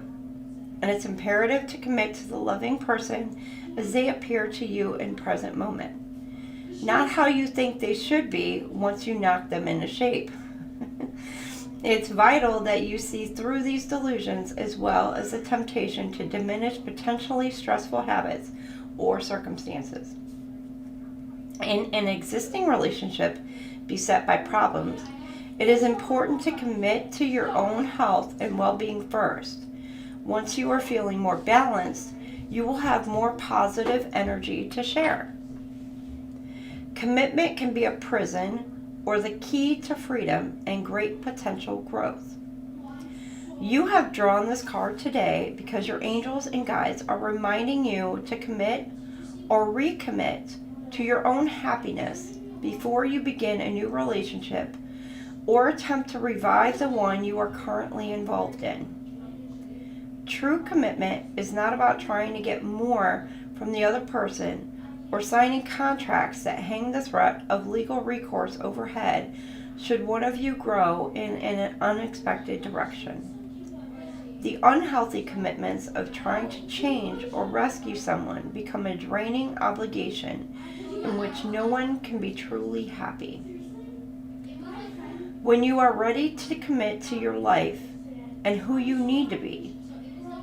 and it's imperative to commit to the loving person as they appear to you in present moment, not how you think they should be once you knock them into shape. It's vital that you see through these delusions as well as the temptation to diminish potentially stressful habits or circumstances. In an existing relationship beset by problems, it is important to commit to your own health and well-being first. Once you are feeling more balanced, you will have more positive energy to share. Commitment can be a prison or the key to freedom and great potential growth. You have drawn this card today because your angels and guides are reminding you to commit or recommit to your own happiness before you begin a new relationship or attempt to revive the one you are currently involved in. True commitment is not about trying to get more from the other person or signing contracts that hang the threat of legal recourse overhead should one of you grow in an unexpected direction. The unhealthy commitments of trying to change or rescue someone become a draining obligation in which no one can be truly happy. When you are ready to commit to your life and who you need to be,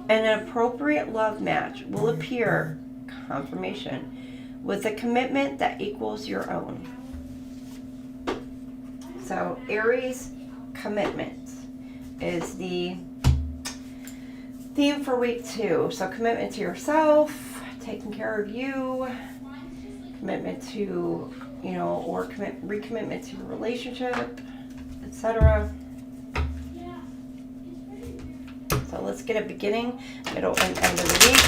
an appropriate love match will appear, confirmation, with a commitment that equals your own. So Aries, commitment is the theme for week 2. So commitment to yourself, taking care of you, commitment to, or recommitment to your relationship, etc. So let's get a beginning, middle, and end of the week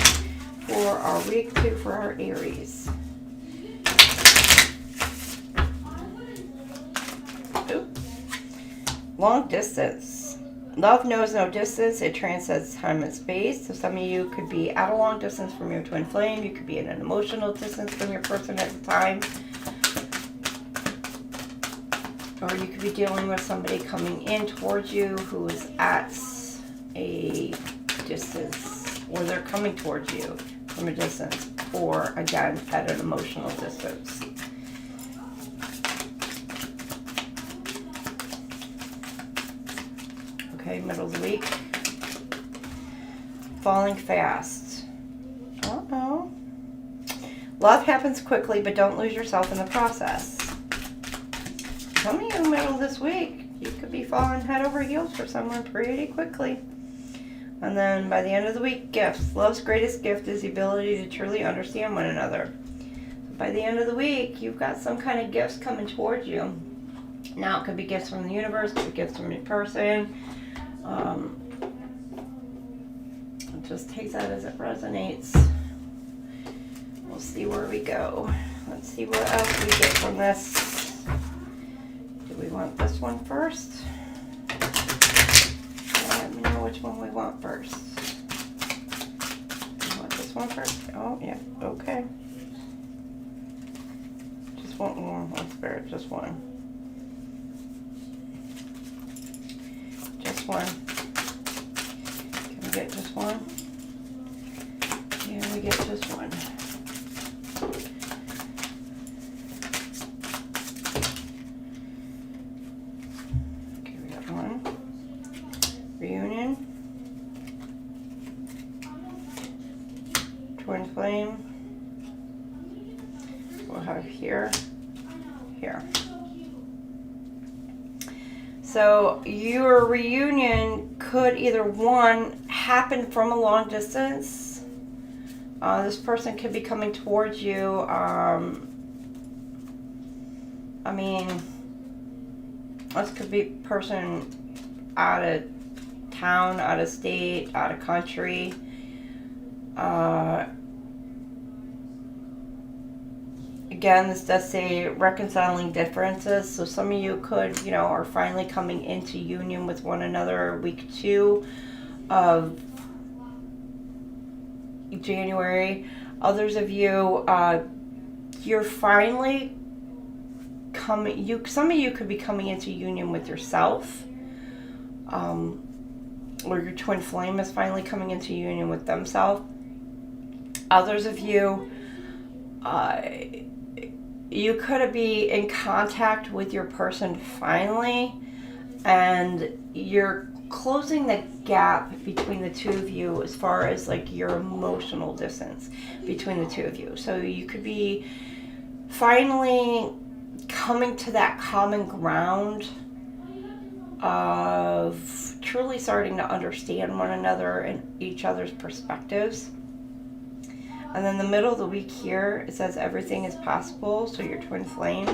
for our week 2 for our Aries. Long distance. Love knows no distance. It transcends time and space. So some of you could be at a long distance from your twin flame. You could be at an emotional distance from your person at the time. Or you could be dealing with somebody coming in towards you who is at a distance. Or they're coming towards you from a distance. Or, again, at an emotional distance. Okay, middle of the week. Falling fast. Uh-oh. Love happens quickly, but don't lose yourself in the process. Some of you, middle of this week, you could be falling head over heels for someone pretty quickly. And then by the end of the week, gifts. Love's greatest gift is the ability to truly understand one another. By the end of the week, you've got some kind of gifts coming towards you. Now, it could be gifts from the universe, it could be gifts from your person. Just take that as it resonates. we'll see where we go. Let's see what else we get from this. Do we want this one first? Let me know which one we want first. You want this one first? Oh, yeah, okay. Just want one. Let's spare it, just one. Just one. Can we get just one? Yeah, we get just one. Okay, we got one. Reunion. Twinflame. We'll have here. Here. So your reunion could either one happen from a long distance. This person could be coming towards you. I mean, this could be a person out of town, out of state, out of country. Again, this does say reconciling differences. So some of you could, you know, are finally coming into union with one another week 2 of January. Others of you, you're finally coming, some of you could be coming into union with yourself. Or your twin flame is finally coming into union with themselves. Others of you, you could be in contact with your person finally, and you're closing the gap between the two of you as far as like your emotional distance between the two of you. So you could be finally coming to that common ground of truly starting to understand one another and each other's perspectives. And then the middle of the week here, it says everything is possible. So your twin flame,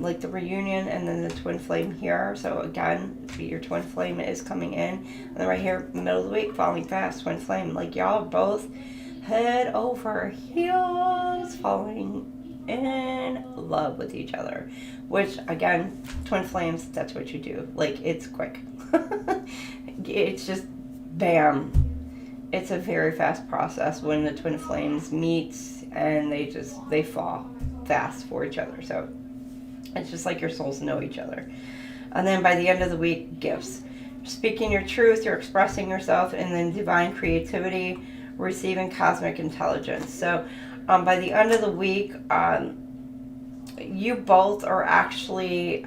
like the reunion, and then the twin flame here. So again, your twin flame is coming in. And then right here, middle of the week, falling fast, twin flame. Like y'all both head over heels, falling in love with each other. Which again, twin flames, that's what you do. Like it's quick. It's just bam. It's a very fast process when the twin flames meet, and they fall fast for each other. So it's just like your souls know each other. And then by the end of the week, gifts. Speaking your truth, you're expressing yourself, and then divine creativity, receiving cosmic intelligence. So by the end of the week, you both are actually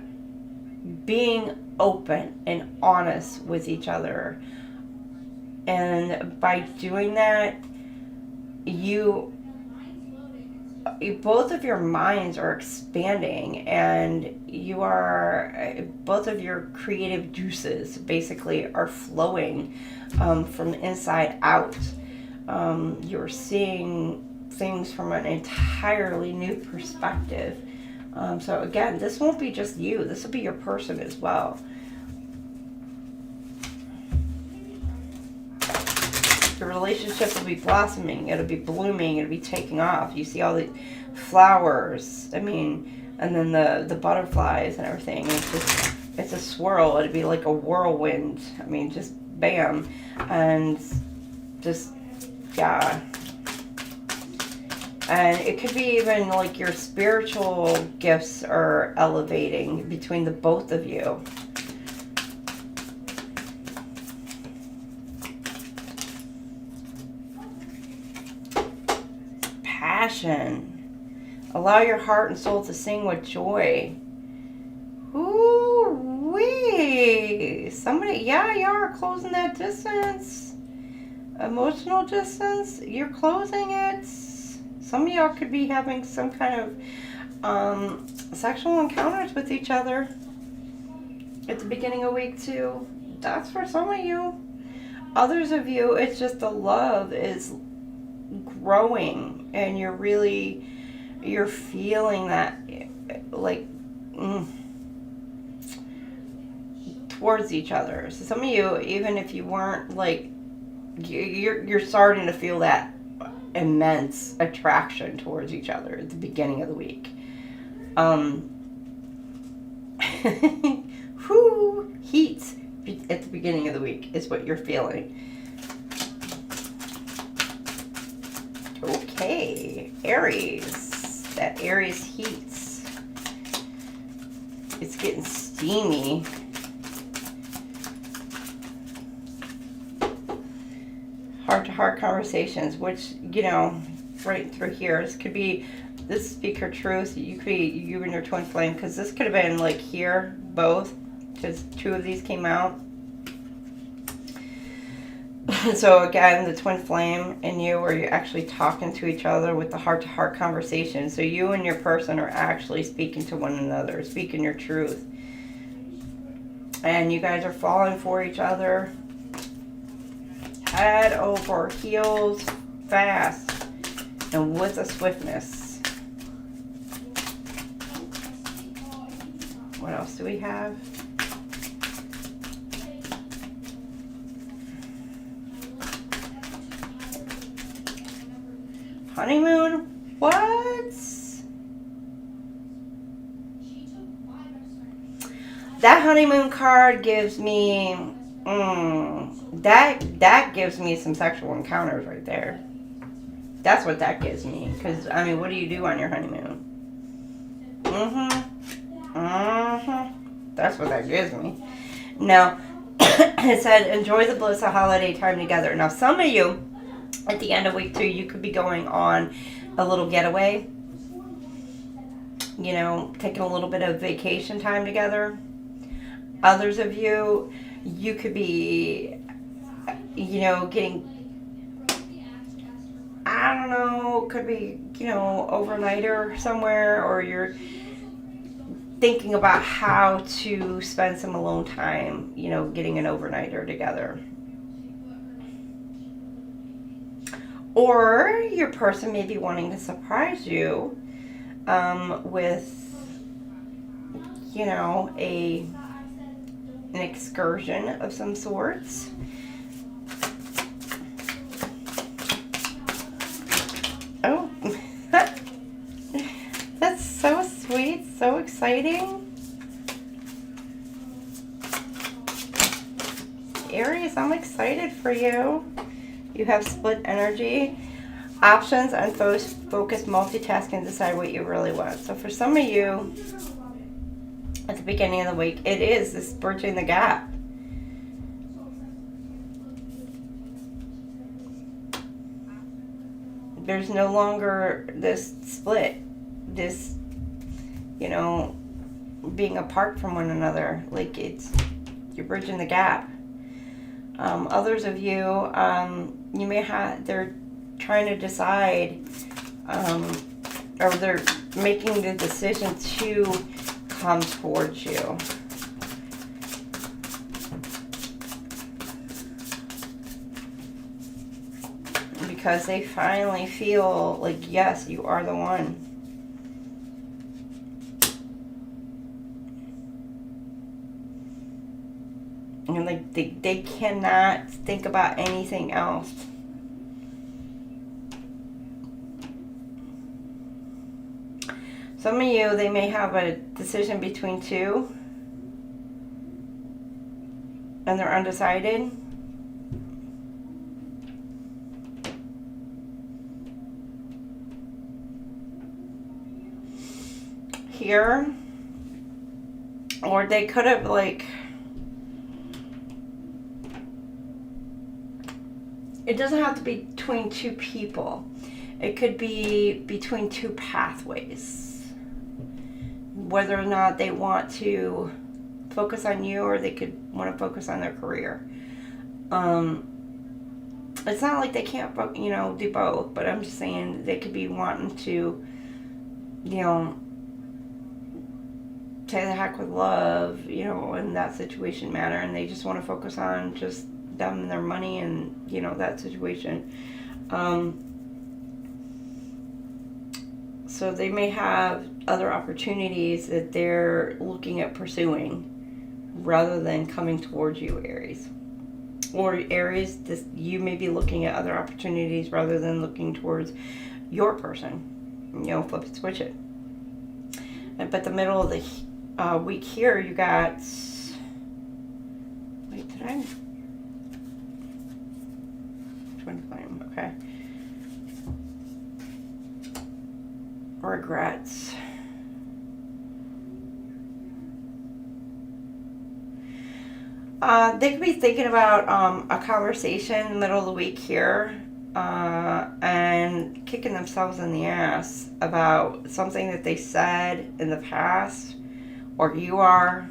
being open and honest with each other. And by doing that, both of your minds are expanding, and you are, both of your creative juices basically are flowing from the inside out. You're seeing things from an entirely new perspective. So again, this won't be just you. This will be your person as well. The relationship will be blossoming. It'll be blooming. It'll be taking off. You see all the flowers. I mean, and then the butterflies and everything. It's a swirl. It'll be like a whirlwind. I mean, just bam. And just, yeah. And it could be even like your spiritual gifts are elevating between the both of you. Passion. Allow your heart and soul to sing with joy. Ooh-wee. Somebody, yeah, you are closing that distance. Emotional distance. You're closing it. Some of y'all could be having some kind of sexual encounters with each other at the beginning of week 2. That's for some of you. Others of you, it's just the love is growing, and you're feeling that like towards each other. So some of you, even if you weren't like, you're starting to feel that immense attraction towards each other at the beginning of the week. Heat at the beginning of the week is what you're feeling. Okay, Aries. That Aries heat. It's getting steamy. Heart-to-heart conversations, which, you know, right through here, this could be, this speak your truth. You could be you and your twin flame, because this could have been like here, both, because 2 of these came out. So again, the twin flame and you are actually talking to each other with the heart-to-heart conversation. So you and your person are actually speaking to one another, speaking your truth. And you guys are falling for each other. Head over heels, fast, and with a swiftness. What else do we have? Honeymoon? What? That honeymoon card gives me that gives me some sexual encounters right there. That's what that gives me. Because, I mean, what do you do on your honeymoon? That's what that gives me. Now, it said, enjoy the bliss of holiday time together. Now, some of you, at the end of week 2, you could be going on a little getaway. You know, taking a little bit of vacation time together. Others of you, you could be, you know, getting, I don't know, could be, you know, overnighter somewhere, or you're thinking about how to spend some alone time, you know, getting an overnighter together. Or your person may be wanting to surprise you with, you know, an excursion of some sorts. Oh, that's so sweet, so exciting. Aries, I'm excited for you. You have split energy. Options, unfocused, multitasking, decide what you really want. So for some of you, at the beginning of the week, it is this bridging the gap. There's no longer this split, this, you know, being apart from one another. Like, you're bridging the gap. Others of you, you may have, they're trying to decide, or they're making the decision to come towards you. Because they finally feel like, yes, you are the one. And like they cannot think about anything else. Some of you, they may have a decision between 2 and they're undecided. Here, or they could have, like, it doesn't have to be between 2 people. It could be between 2 pathways. Whether or not they want to focus on you, or they could want to focus on their career. It's not like they can't, you know, do both, but I'm just saying they could be wanting to, you know, take the heck with love, you know, in that situation matter, and they just want to focus on just them and their money and, you know, that situation. So they may have other opportunities that they're looking at pursuing rather than coming towards you, Aries. Or Aries, this, you may be looking at other opportunities rather than looking towards your person. You know, flip it, switch it. But the middle of the week here, you got... Wait, did I... Twinflame, okay. Regrets. They could be thinking about a conversation in the middle of the week here and kicking themselves in the ass about something that they said in the past, or you are.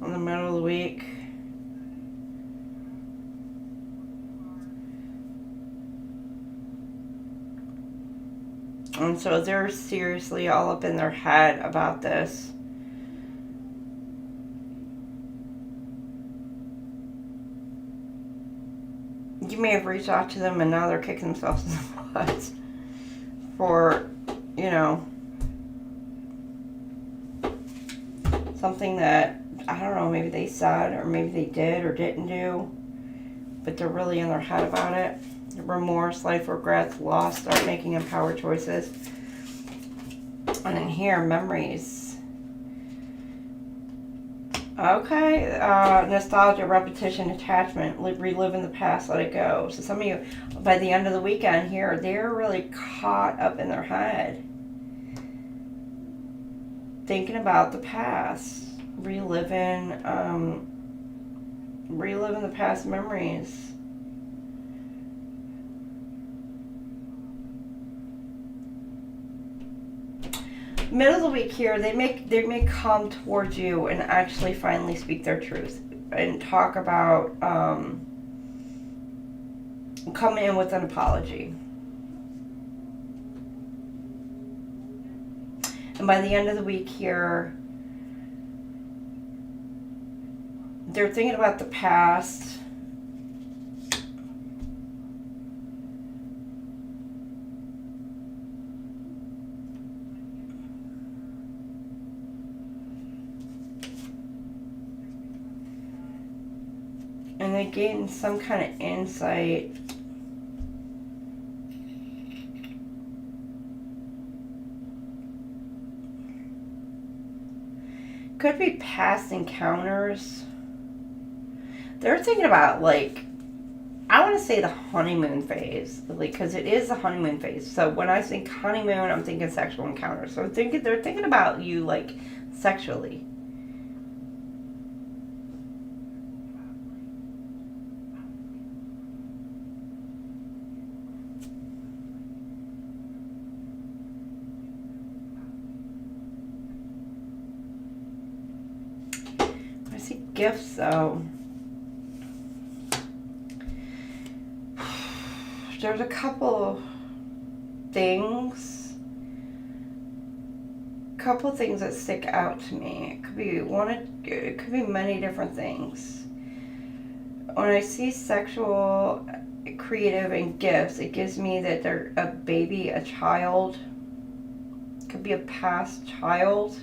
In the middle of the week. And so they're seriously all up in their head about this. You may have reached out to them and now they're kicking themselves in the butt for, you know, something that, I don't know, maybe they said or maybe they did or didn't do, but they're really in their head about it. Remorse, life regrets, loss, start making empowered choices. And then here, memories. Okay, nostalgia, repetition, attachment, reliving the past, let it go. So some of you, by the end of the weekend here, they're really caught up in their head. Thinking about the past, reliving the past memories. Middle of the week here, they may come towards you and actually finally speak their truth and talk about come in with an apology. And by the end of the week here, they're thinking about the past. And they gain some kind of insight. Could be past encounters. They're thinking about, like, I want to say the honeymoon phase, like, because it is the honeymoon phase. So when I think honeymoon, I'm thinking sexual encounters. So they're thinking about you, like, sexually. I see gifts, though. There's a couple things that stick out to me. It could be it could be many different things. When I see sexual, creative, and gifts, it gives me that they're a baby, a child. It could be a past child.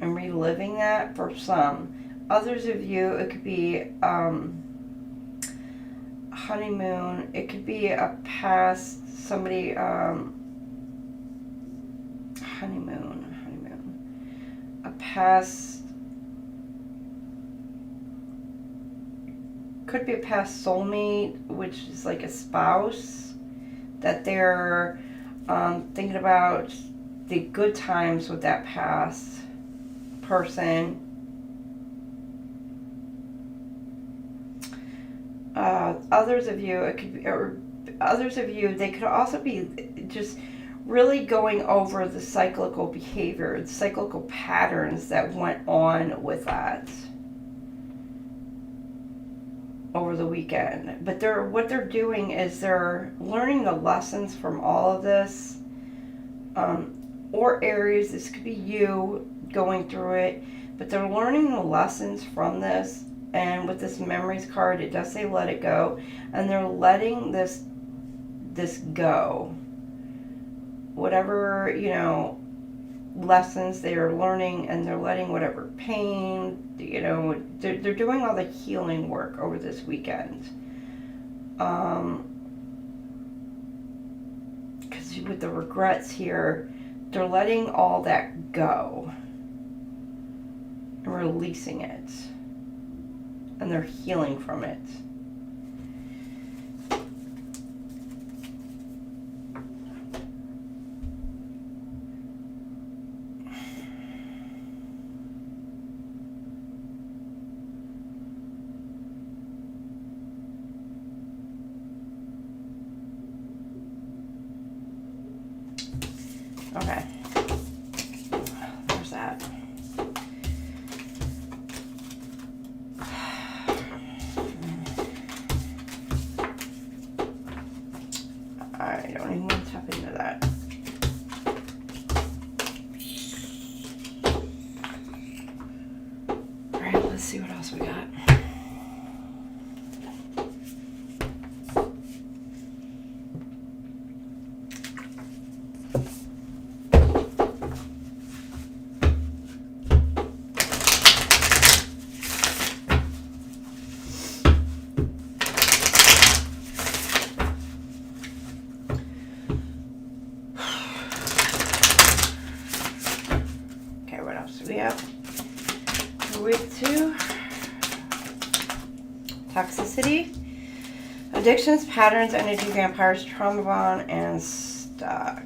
And reliving that for some. Others of you, it could be honeymoon. It could be a past somebody honeymoon. A past, could be a past soulmate, which is like a spouse that they're thinking about the good times with that past person. Others of you, it could be, or others of you, they could also be just really going over the cyclical behavior, the cyclical patterns that went on with that over the weekend. But what they're doing is they're learning the lessons from all of this. Or Aries, this could be you going through it, but they're learning the lessons from this. And with this memories card, it does say let it go. And they're letting this this go. Whatever, you know, lessons they are learning, and they're letting whatever pain, you know, they're doing all the healing work over this weekend. Because with the regrets here, they're letting all that go and releasing it, and they're healing from it. Okay, there's that. I don't even want to tap into that. All right, let's see what else we got. Week 2, toxicity, addictions, patterns, energy, vampires, trauma bond, and stuck.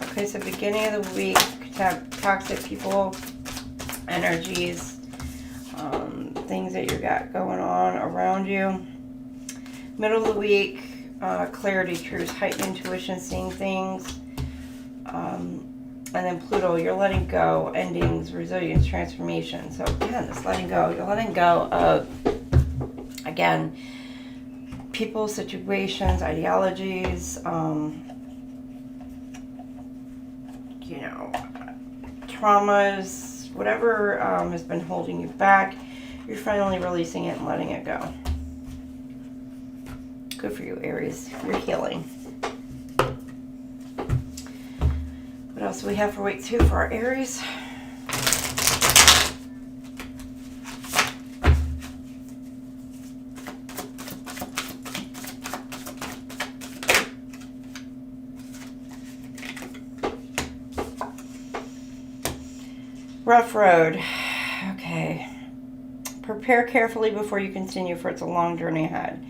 Okay, so beginning of the week, toxic people, energies, things that you got going on around you. Middle of the week, clarity, truth, heightened intuition, seeing things. And then Pluto, you're letting go, endings, resilience, transformation. So again, this letting go, you're letting go of, again, people, situations, ideologies, you know, traumas, whatever has been holding you back, you're finally releasing it and letting it go. Good for you, Aries. You're healing. What else do we have for week 2 for our Aries? Rough road. Okay. Prepare carefully before you continue, for it's a long journey ahead.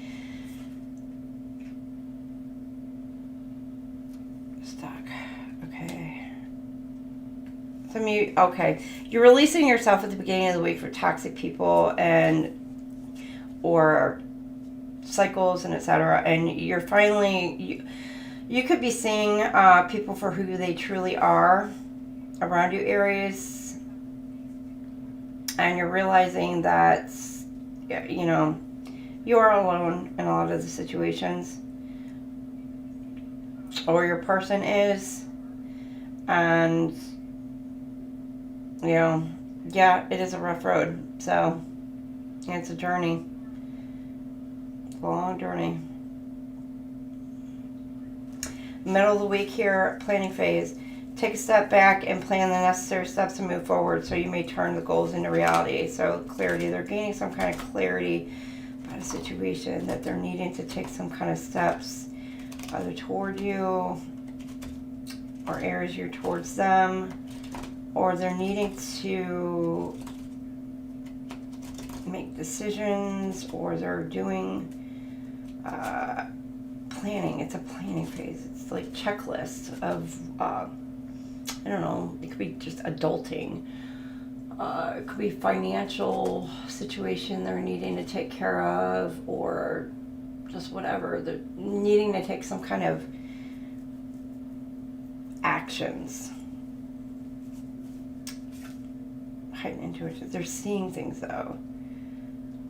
Okay, you're releasing yourself at the beginning of the week for toxic people and or cycles and etc. And you're finally you could be seeing people for who they truly are around you, Aries, and you're realizing that you know you are alone in a lot of the situations, or your person is, and you know, yeah, it is a rough road. So, it's a journey. It's a long journey. Middle of the week here, planning phase. Take a step back and plan the necessary steps to move forward so you may turn the goals into reality. So, clarity. They're gaining some kind of clarity about a situation that they're needing to take some kind of steps either toward you or Aries, you're towards them. Or they're needing to make decisions, or they're doing planning. It's a planning phase. It's like checklist of, I don't know, it could be just adulting. It could be financial situation they're needing to take care of, or just whatever. They're needing to take some kind of actions. Heightened intuition. They're seeing things though.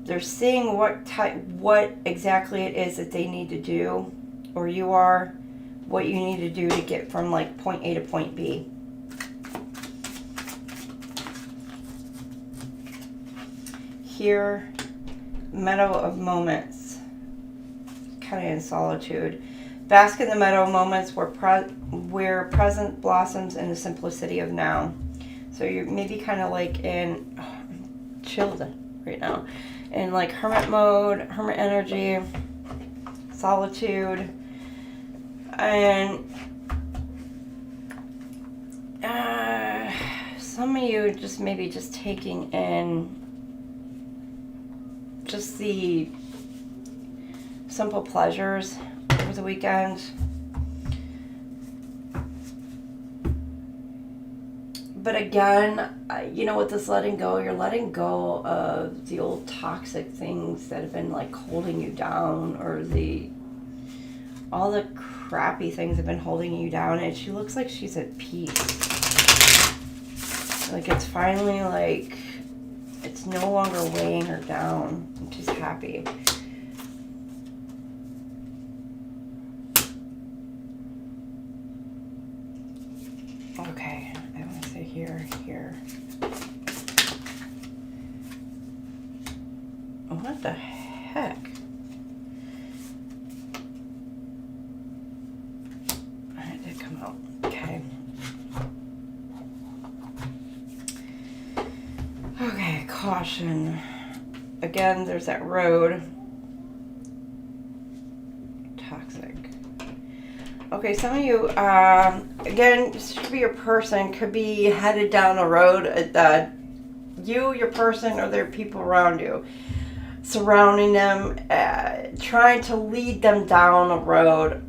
They're seeing what exactly it is that they need to do, or you are, what you need to do to get from like point A to point B. Here, meadow of moments, kind of in solitude. Bask in the meadow moments where present blossoms in the simplicity of now. So you're maybe kind of like in chilled right now, in like hermit mode, hermit energy, solitude, and some of you just maybe just taking in just the simple pleasures over the weekend. But again, you know, with this letting go, you're letting go of the old toxic things that have been like holding you down, or all the crappy things have been holding you down, and she looks like she's at peace. Like it's finally like, it's no longer weighing her down, and she's happy. Okay, I want to say here. What the heck? It did come out. Okay. Okay, caution. Again, there's that road. Toxic. Okay, some of you, again, this could be your person, could be headed down a road that you, your person, or there are people around you, surrounding them, trying to lead them down a road,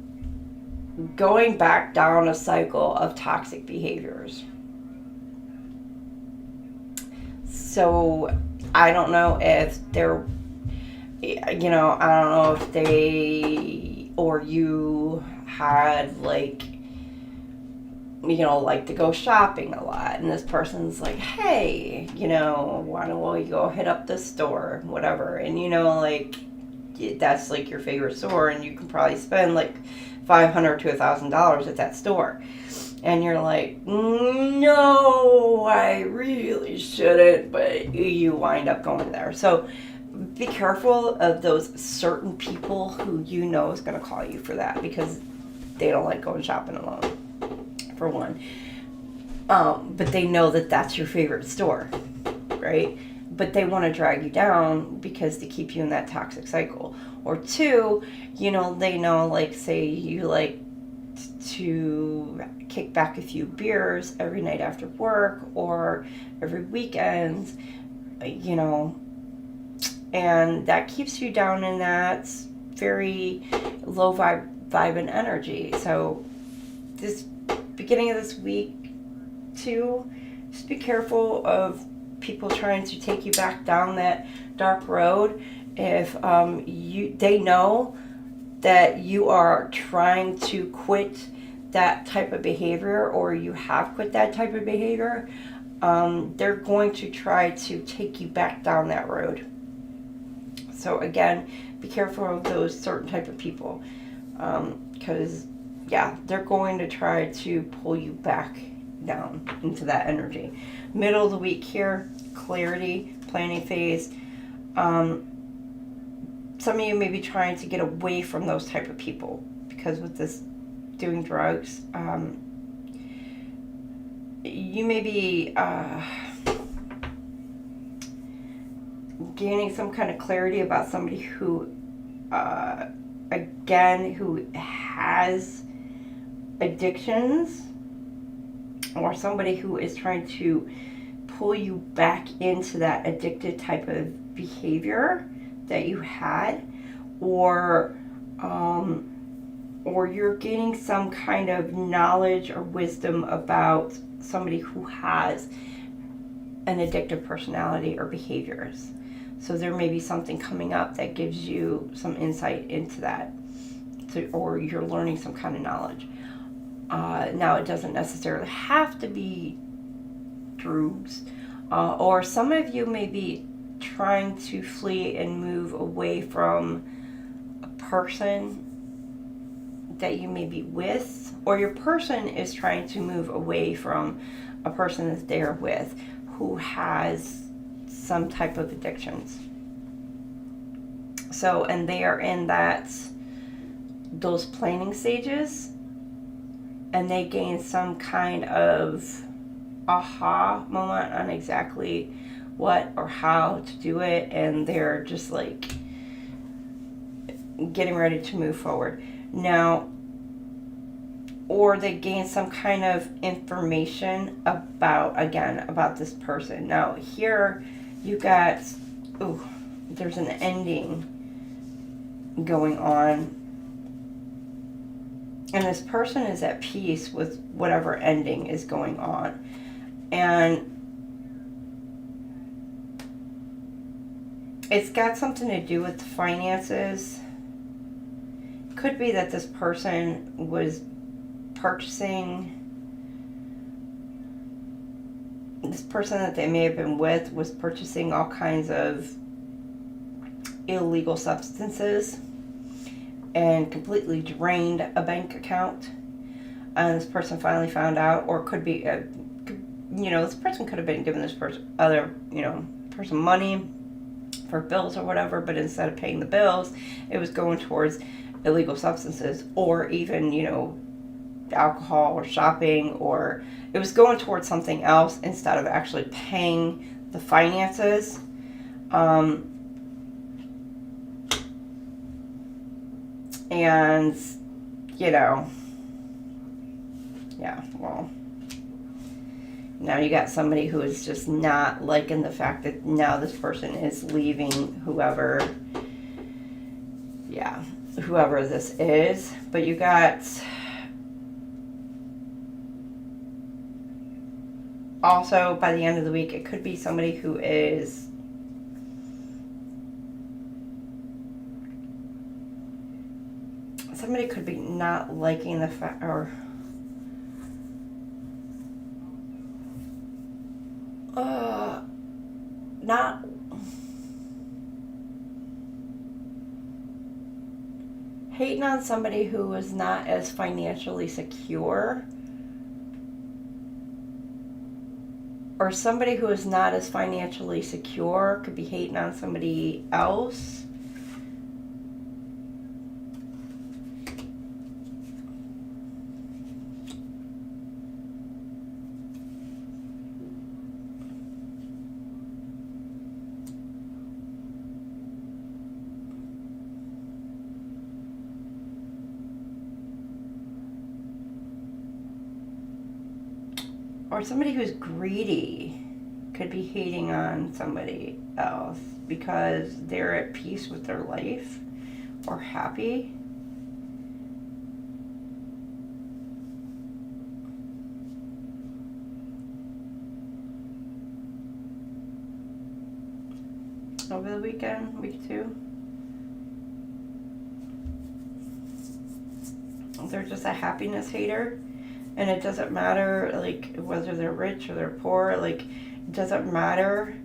going back down a cycle of toxic behaviors. So I don't know if they're, you know, I don't know if they or you had like, you know, like to go shopping a lot, and this person's like, hey, you know, why don't we go hit up this store, whatever, and you know, like that's like your favorite store, and you can probably spend like $500 to $1,000 at that store, and you're like, no, I really shouldn't, but you wind up going there. So be careful of those certain people who you know is going to call you for that, because they don't like going shopping alone, for one. But they know that that's your favorite store, right? But they want to drag you down because they keep you in that toxic cycle. Or two, you know, they know, like, say you like to kick back a few beers every night after work or every weekend, you know, and that keeps you down in that very low vibe and energy. So this beginning of this week too, just be careful of people trying to take you back down that dark road. If they know that you are trying to quit that type of behavior, or you have quit that type of behavior, they're going to try to take you back down that road. So again, be careful of those certain type of people, because yeah, they're going to try to pull you back down into that energy. Middle of the week here, clarity, planning phase. Some of you may be trying to get away from those type of people, because with this doing drugs, you may be gaining some kind of clarity about somebody who, again, who has addictions, or somebody who is trying to pull you back into that addicted type of behavior that you had, or you're gaining some kind of knowledge or wisdom about somebody who has an addictive personality or behaviors. So there may be something coming up that gives you some insight into that, or you're learning some kind of knowledge. Now, it doesn't necessarily have to be drugs, or some of you may be trying to flee and move away from a person that you may be with, or your person is trying to move away from a person that they're with who has some type of addictions. So, and they are in that those planning stages, and they gain some kind of aha moment on exactly what or how to do it, and they're just like getting ready to move forward. Now, or they gain some kind of information about this person. Now here you got, there's an ending going on, and this person is at peace with whatever ending is going on. And it's got something to do with the finances. Could be that this person was purchasing, this person that they may have been with was purchasing all kinds of illegal substances and completely drained a bank account. And this person finally found out, or could be, this person could have been giving this person person money for bills or whatever, but instead of paying the bills, it was going towards illegal substances, or even, alcohol or shopping, or it was going towards something else instead of actually paying the finances. And, now you got somebody who is just not liking the fact that now this person is leaving whoever this is. But you got also, by the end of the week, it could be somebody who is somebody could be not liking the fact, or not hating on somebody who is not as financially secure, or somebody who is not as financially secure could be hating on somebody else. Or somebody who's greedy could be hating on somebody else because they're at peace with their life or happy. Over the weekend, week 2. They're just a happiness hater. And it doesn't matter, like, whether they're rich or they're poor, like, it doesn't matter,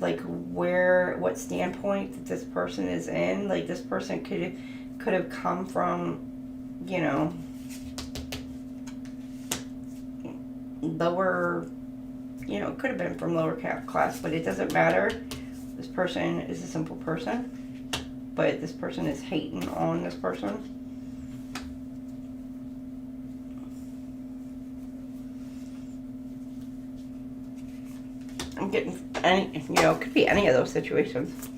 like, what standpoint that this person is in. Like, this person could have come from, lower, could have been from lower class, but it doesn't matter. This person is a simple person, but this person is hating on this person. I'm getting it could be any of those situations.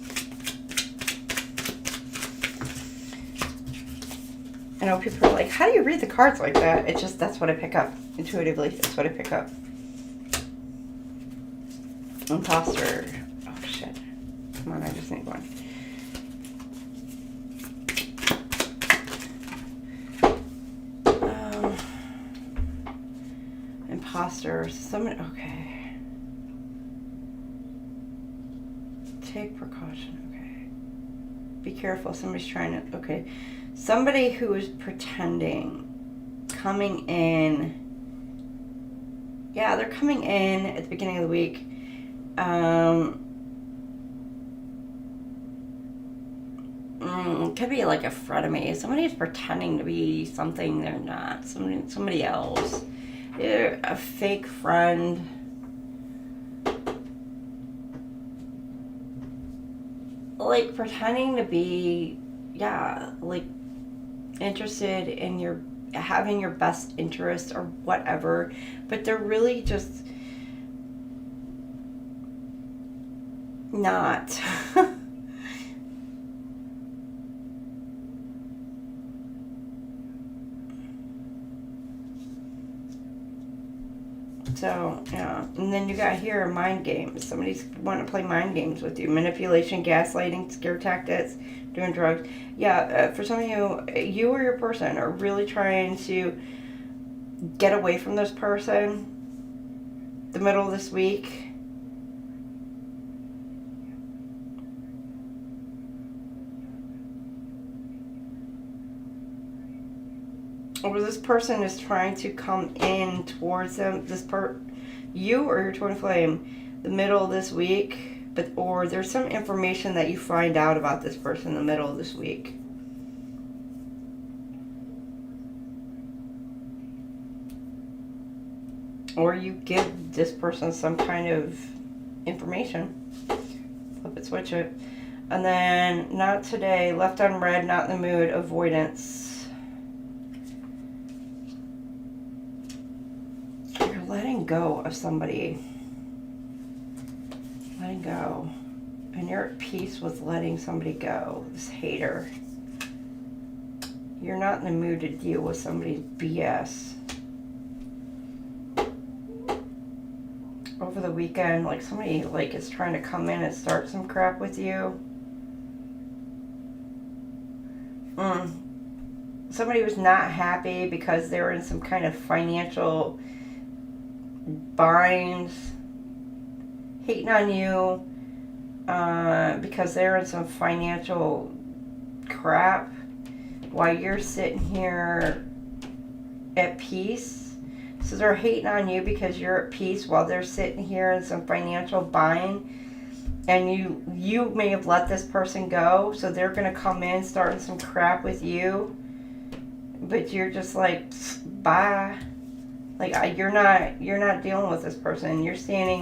I know people are like, how do you read the cards like that? It's just, that's what I pick up. Intuitively, that's what I pick up. Imposter. Oh, shit. Come on, I just need one. Imposter. Someone, okay. Take precaution, okay. Be careful, somebody's trying to, okay. Somebody who is pretending, coming in, they're coming in at the beginning of the week. Could be like a frenemy. Somebody is pretending to be something they're not. Somebody else. They're a fake friend. Like pretending to be, like interested in your having your best interest or whatever, but they're really just not. So, yeah. And then you got here mind games. Somebody's want to play mind games with you. Manipulation, gaslighting, scare tactics, doing drugs. Yeah, for some of you, you or your person are really trying to get away from this person the middle of this week. Or this person is trying to come in towards them, you or your twin flame, the middle of this week, or there's some information that you find out about this person in the middle of this week. Or you give this person some kind of information. Flip it, switch it. And then, not today, left on red, not in the mood, avoidance. Letting go of somebody. Letting go. And you're at peace with letting somebody go. This hater. You're not in the mood to deal with somebody's BS. Over the weekend, like somebody is trying to come in and start some crap with you. Somebody was not happy because they were in some kind of financial binds, hating on you because they're in some financial crap while you're sitting here at peace. So they're hating on you because you're at peace while they're sitting here in some financial bind, and you may have let this person go, so they're going to come in starting some crap with you, but you're just like, bye. Like, you're not dealing with this person. You're standing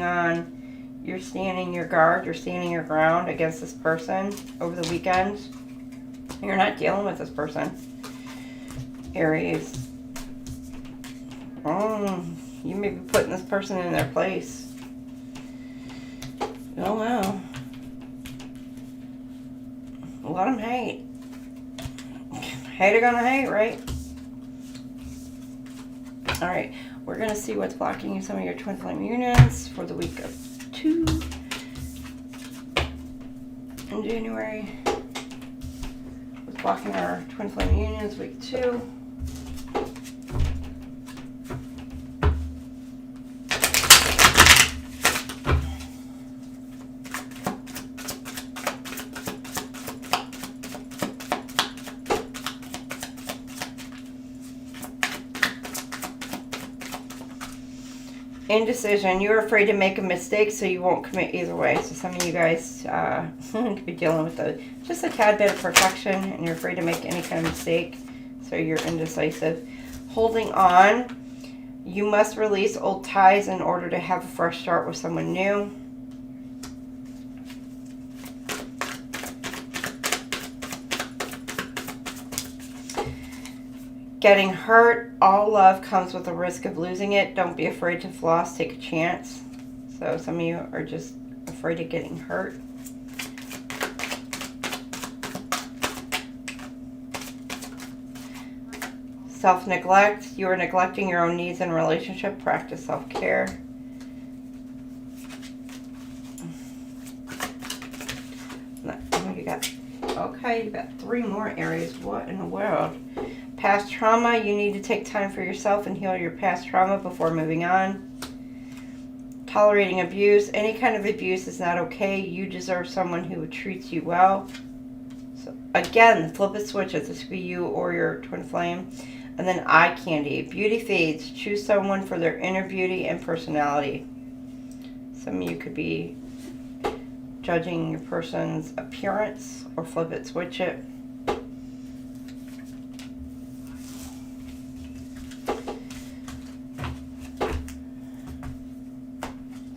your guard, you're standing your ground against this person over the weekend. You're not dealing with this person. Aries. You may be putting this person in their place. I don't know. Let them hate. Hater gonna hate, right? Alright, we're going to see what's blocking some of your twin flame unions for the week of 2 in January. What's blocking our twin flame unions week 2. Indecision. You're afraid to make a mistake, so you won't commit either way. So some of you guys could be dealing with just a tad bit of perfection, and you're afraid to make any kind of mistake, so you're indecisive. Holding on. You must release old ties in order to have a fresh start with someone new. Getting hurt. All love comes with a risk of losing it. Don't be afraid to floss. Take a chance. So some of you are just afraid of getting hurt. Self-neglect. You are neglecting your own needs in a relationship. Practice self-care. You got, okay, you got 3 more areas. What in the world? Past trauma. You need to take time for yourself and heal your past trauma before moving on. Tolerating abuse. Any kind of abuse is not okay. You deserve someone who treats you well. So again, flip it, switch it. This could be you or your twin flame. And then eye candy. Beauty fades. Choose someone for their inner beauty and personality. Some of you could be judging your person's appearance, or flip it, switch it.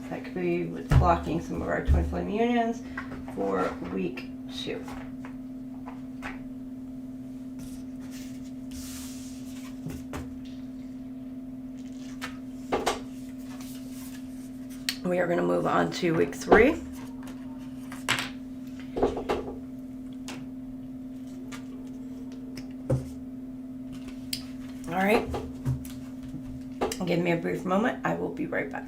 That could be what's blocking some of our twin flame unions for week 2. We are going to move on to week 3. All right. Give me a brief moment. I will be right back.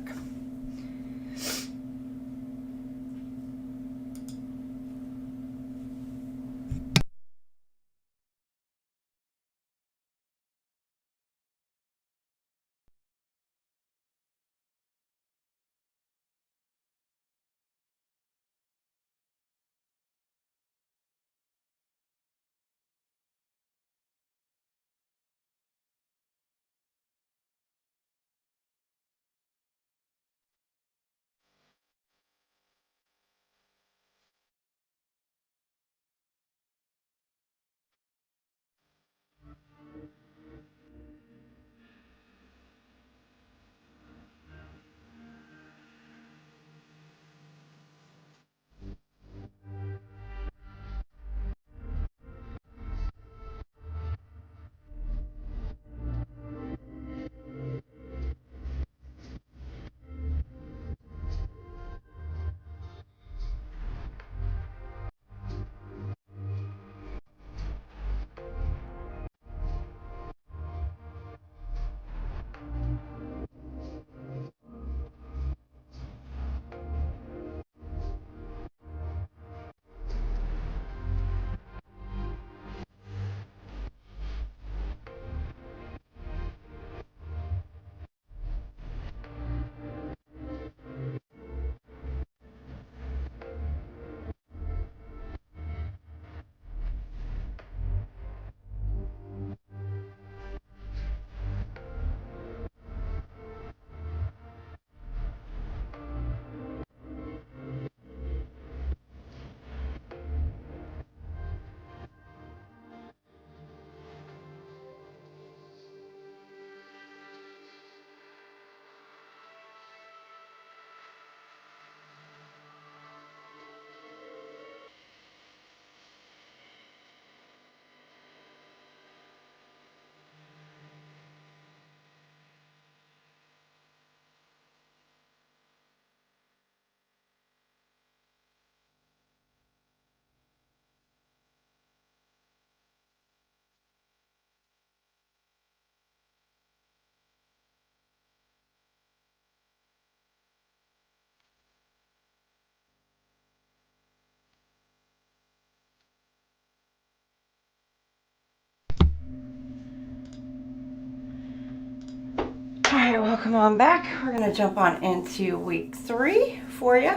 All right, welcome on back. We're going to jump on into week 3 for you.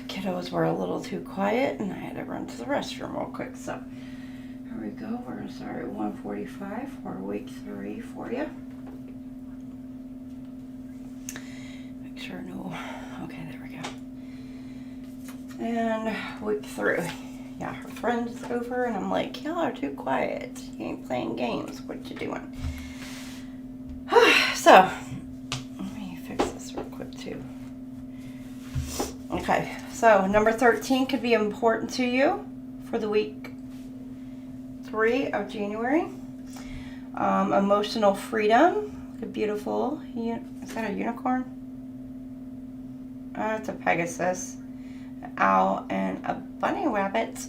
Kiddos were a little too quiet and I had to run to the restroom real quick. So here we go. We're going to start at 1:45 for week 3 for you. Make sure no. Okay, there we go. And week 3. Yeah, her friend's over and I'm like, y'all are too quiet. You ain't playing games. What you doing? So, let me fix this real quick too. Okay, so number 13 could be important to you for the week 3 of January. Emotional freedom. Look at beautiful. Is that a unicorn? It's a Pegasus, an owl, and a bunny rabbit.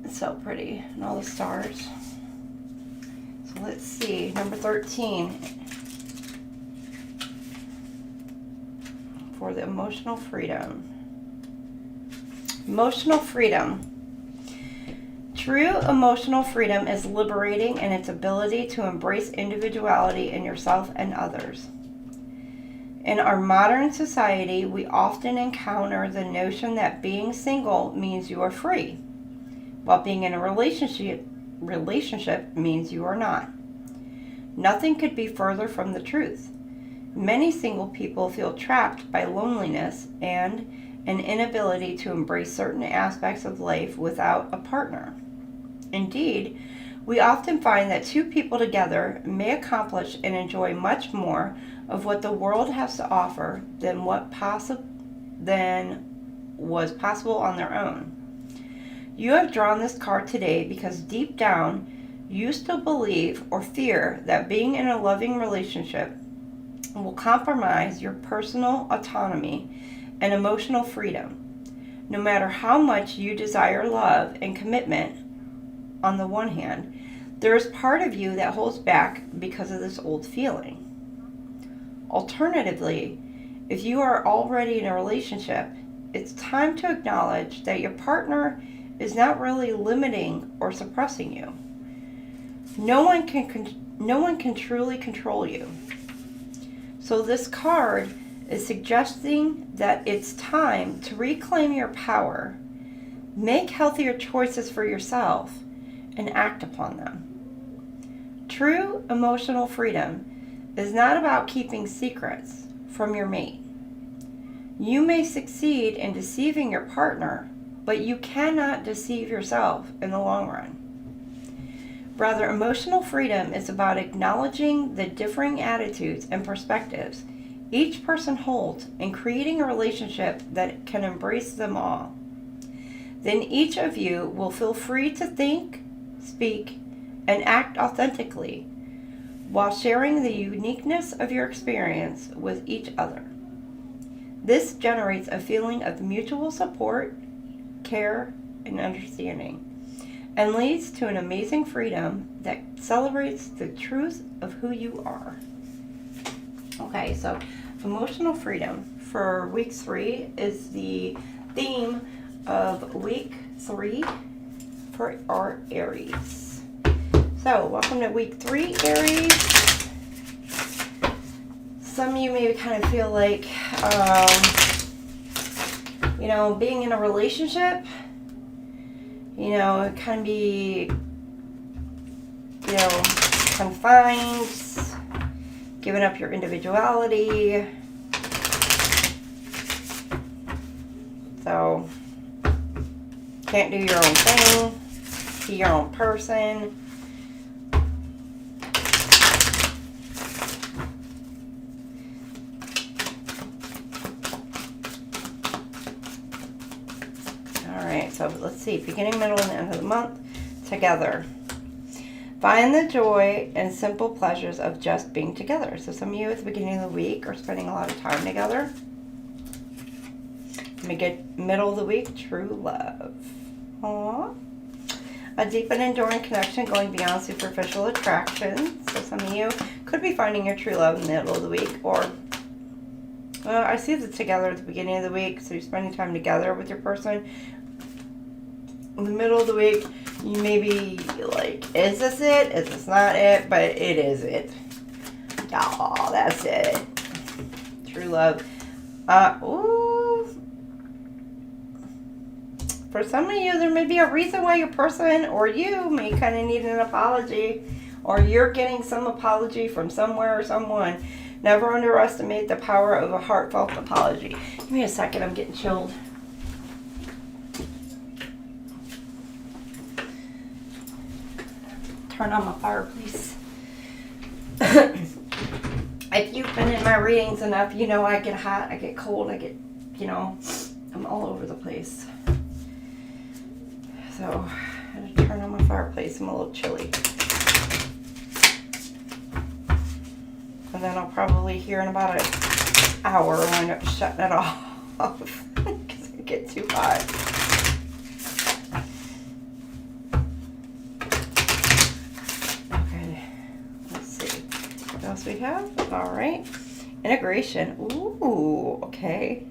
It's so pretty, and all the stars. So let's see, number 13 for the emotional freedom. Emotional freedom. True emotional freedom is liberating in its ability to embrace individuality in yourself and others. In our modern society, we often encounter the notion that being single means you are free, while being in a relationship means you are not. Nothing could be further from the truth. Many single people feel trapped by loneliness and an inability to embrace certain aspects of life without a partner. Indeed, we often find that two people together may accomplish and enjoy much more of what the world has to offer than was possible on their own. You have drawn this card today because deep down, you still believe or fear that being in a loving relationship will compromise your personal autonomy and emotional freedom. No matter how much you desire love and commitment, on the one hand, there is part of you that holds back because of this old feeling. Alternatively, if you are already in a relationship, it's time to acknowledge that your partner is not really limiting or suppressing you. No one can truly control you. So this card is suggesting that it's time to reclaim your power, make healthier choices for yourself, and act upon them. True emotional freedom is not about keeping secrets from your mate. You may succeed in deceiving your partner, but you cannot deceive yourself in the long run. Rather, emotional freedom is about acknowledging the differing attitudes and perspectives each person holds and creating a relationship that can embrace them all. Then each of you will feel free to think, speak, and act authentically while sharing the uniqueness of your experience with each other. This generates a feeling of mutual support, care, and understanding, and leads to an amazing freedom that celebrates the truth of who you are. Okay, so emotional freedom for week 3 is the theme of week 3 for our Aries. So, welcome to week 3, Aries. Some of you maybe kind of feel like, being in a relationship, it can be, confined, giving up your individuality. So, can't do your own thing, be your own person. Alright, so let's see, beginning, middle, and end of the month together. Find the joy and simple pleasures of just being together. So some of you at the beginning of the week are spending a lot of time together. Let me get middle of the week, true love. Aww. A deep and enduring connection going beyond superficial attraction. So some of you could be finding your true love in the middle of the week, or I see the together at the beginning of the week, so you're spending time together with your person. In the middle of the week, you may be like, is this it? Is this not it? But it is it. Oh, that's it. True love. Ooh. For some of you, there may be a reason why your person or you may kind of need an apology, or you're getting some apology from somewhere or someone. Never underestimate the power of a heartfelt apology. Give me a second, I'm getting chilled. Turn on my fireplace. If you've been in my readings enough, you know I get hot, I get cold, I get, I'm all over the place. So, I had to turn on my fireplace. I'm a little chilly. And then I'll probably hear in about an hour wind up shutting it off because it gets too hot. Okay, let's see what else we have. All right, integration. Ooh, okay.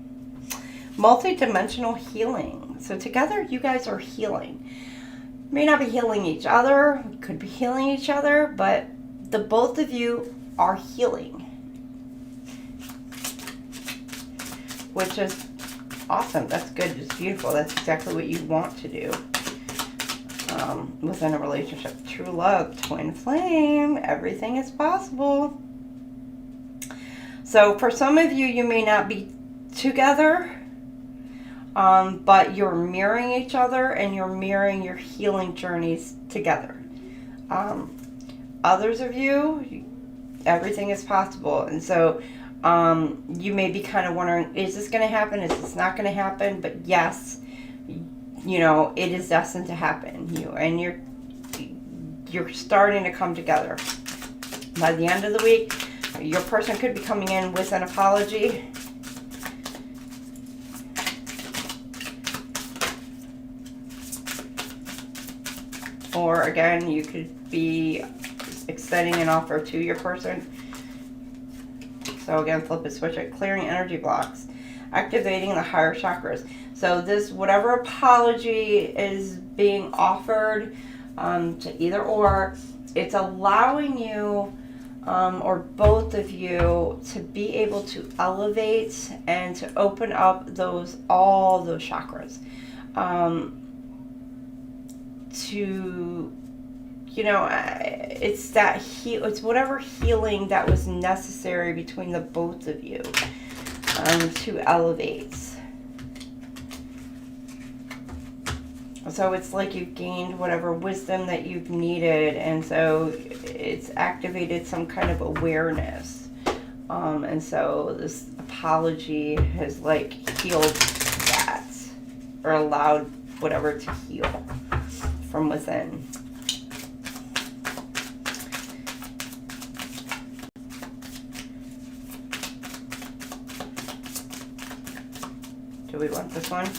Multi-dimensional healing. So together, you guys are healing. You may not be healing each other. You could be healing each other, but the both of you are healing, which is awesome. That's good. It's beautiful. That's exactly what you want to do within a relationship. True love, twin flame. Everything is possible. So for some of you, you may not be together, but you're mirroring each other and you're mirroring your healing journeys together. Others of you, everything is possible. And so you may be kind of wondering, is this going to happen? Is this not going to happen? But yes, it is destined to happen. You're starting to come together. By the end of the week, Your person could be coming in with an apology. Or again, you could be extending an offer to your person. So again, flip it, switch it. Clearing energy blocks. Activating the higher chakras. So this, whatever apology is being offered to either or, it's allowing you or both of you to be able to elevate and to open up all those chakras. To, you know, it's that it's whatever healing that was necessary between the both of you to elevate. So it's like you've gained whatever wisdom that you've needed, and so it's activated some kind of awareness. And so this apology has like healed that, or allowed whatever to heal from within. Do we want this one?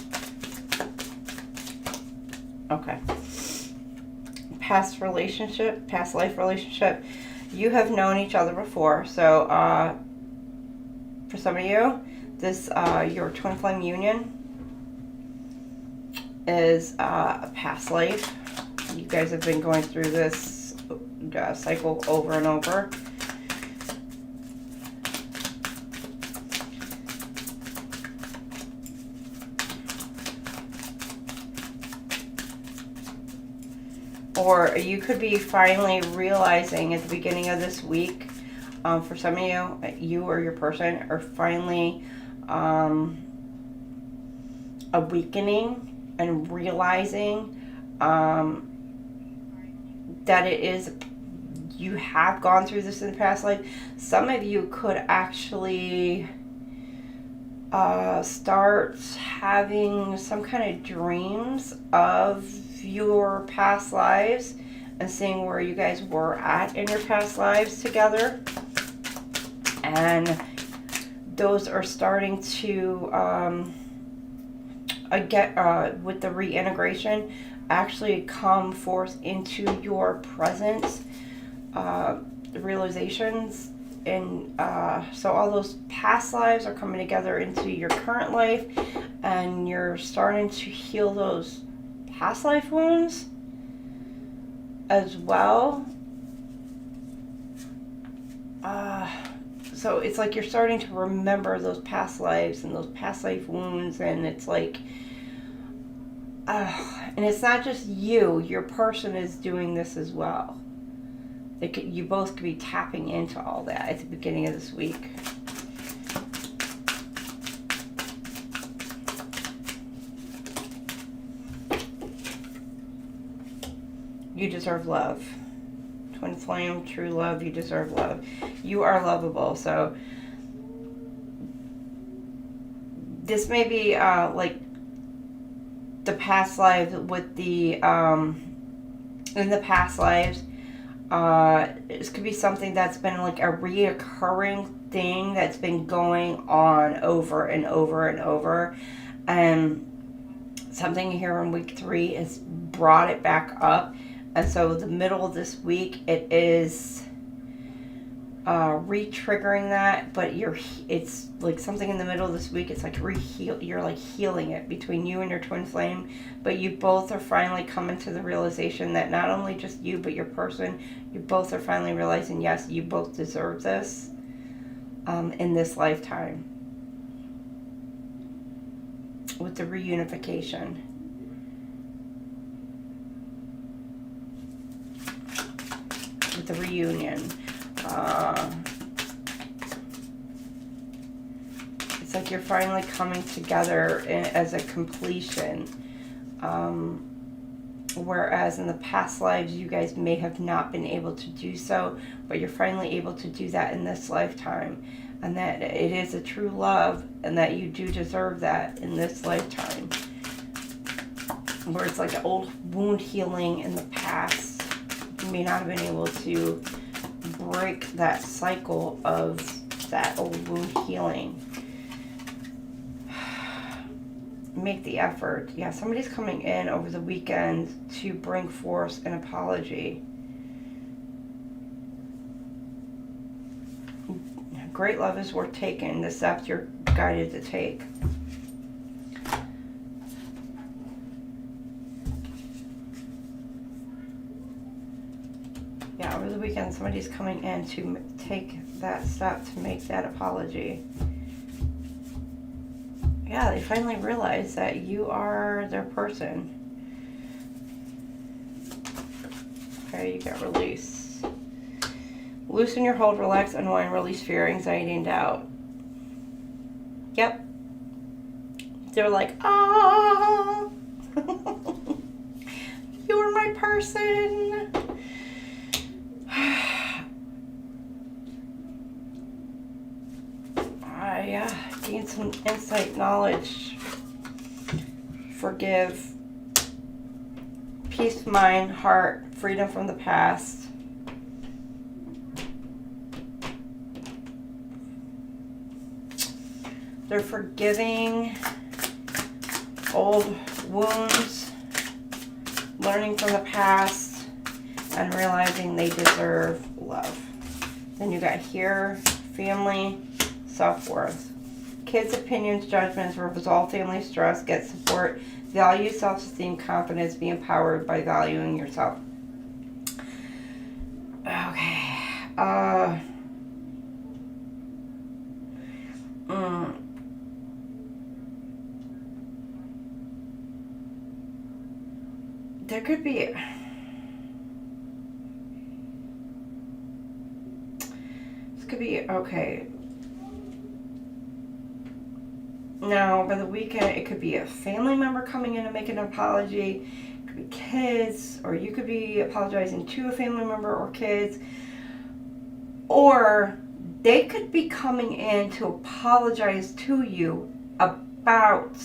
Okay. Past relationship, past life relationship. You have known each other before. So for some of you, this your twin flame union is a past life. You guys have been going through this cycle over and over. Or you could be finally realizing at the beginning of this week, for some of you, you or your person are finally awakening and realizing that it is, you have gone through this in the past life. Some of you could actually start having some kind of dreams of your past lives and seeing where you guys were at in your past lives together. And those are starting to with the reintegration, actually come forth into your present realizations. And so all those past lives are coming together into your current life, and you're starting to heal those past life wounds as well. So it's like you're starting to remember those past lives and those past life wounds, and it's like, and it's not just you, your person is doing this as well. You both could be tapping into all that at the beginning of this week. You deserve love. Twin flame, true love, you deserve love. You are lovable. So this may be like the past lives with the in the past lives. This could be something that's been like a reoccurring thing that's been going on over and over and over, and something here in week 3 has brought it back up. And so the middle of this week, it is re-triggering that, but it's like something in the middle of this week, it's like you're like healing it between you and your twin flame, but you both are finally coming to the realization that not only just you, but your person, you both are finally realizing, yes, you both deserve this in this lifetime. With the reunification. With the reunion. It's like you're finally coming together as a completion. Whereas in the past lives, you guys may have not been able to do so, but you're finally able to do that in this lifetime. And that it is a true love, and that you do deserve that in this lifetime. Where it's like old wound healing in the past. You may not have been able to break that cycle of that old wound healing. Make the effort. Yeah, somebody's coming in over the weekend to bring forth an apology. Great love is worth taking. The steps you're guided to take. Yeah, over the weekend, somebody's coming in to take that step to make that apology. Yeah, they finally realize that you are their person. Okay, you got release. Loosen your hold, relax, unwind, release fear, anxiety, and doubt. Yep. They're like, ah, you're my person. I gained some insight, knowledge, forgive, peace of mind, heart, freedom from the past. They're forgiving old wounds, learning from the past, and realizing they deserve love. Then you got here, family, self-worth. Kids' opinions, judgments, resolve family stress, get support, value, self-esteem, confidence, be empowered by valuing yourself. Okay. There could be... This could be... Okay. Now, over the weekend, it could be a family member coming in and making an apology. It could be kids, or you could be apologizing to a family member or kids. Or they could be coming in to apologize to you about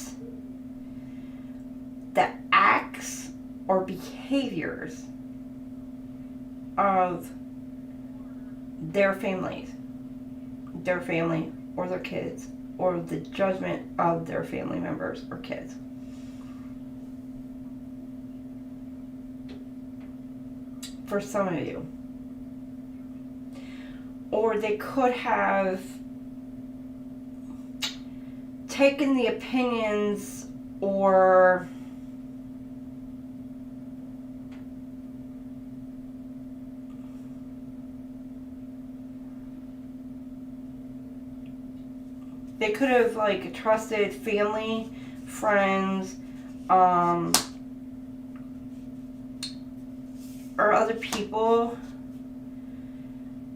the acts or behaviors of their families, their family or their kids, or the judgment of their family members or kids. For some of you. Or they could have taken the opinions or they could have like trusted family, friends, or other people,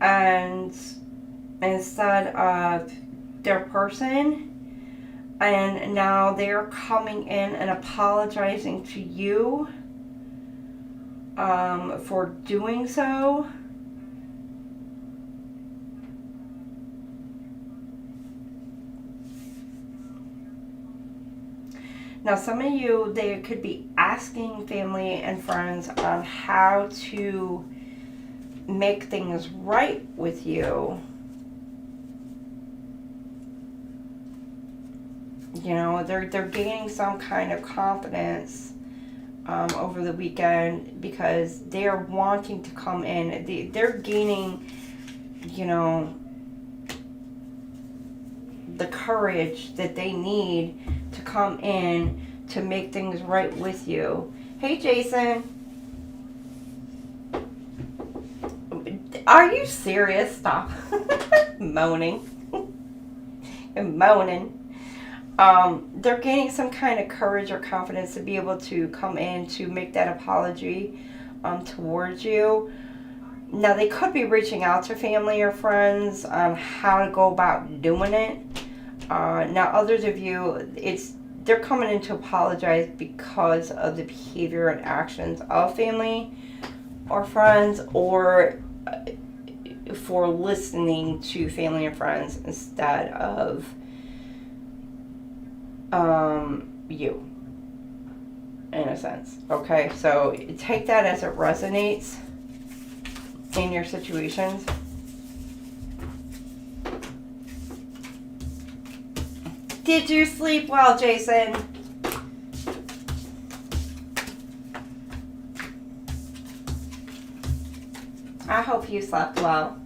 and instead of their person, and now they're coming in and apologizing to you for doing so. Now, some of you, they could be asking family and friends on how to make things right with you. You know, they're gaining some kind of confidence over the weekend because they're wanting to come in. They're gaining, you know, the courage that they need to come in to make things right with you. Hey, Jason. Are you serious? Stop moaning. You're moaning. They're gaining some kind of courage or confidence to be able to come in to make that apology towards you. Now, they could be reaching out to family or friends on how to go about doing it. Now, others of you, they're coming in to apologize because of the behavior and actions of family or friends, or for listening to family and friends instead of you, in a sense. Okay, so take that as it resonates in your situations. Did you sleep well, Jason? I hope you slept well.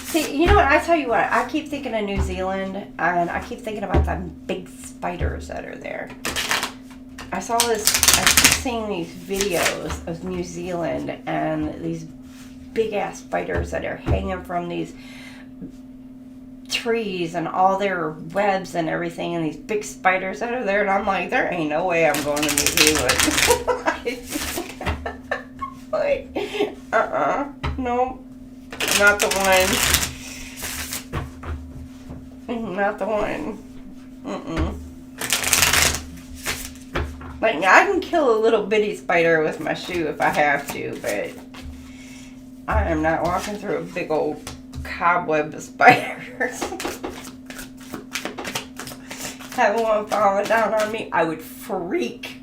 See, you know what? I tell you what, I keep thinking of New Zealand, and I keep thinking about the big spiders that are there. I keep seeing these videos of New Zealand and these big ass spiders that are hanging from these trees and all their webs and everything, and these big spiders that are there, and I'm like, there ain't no way I'm going to New Zealand. Like, no, not the one. Not the one. Like, I can kill a little bitty spider with my shoe if I have to, but I am not walking through a big old cobweb of spiders. Having one falling down on me, I would freak.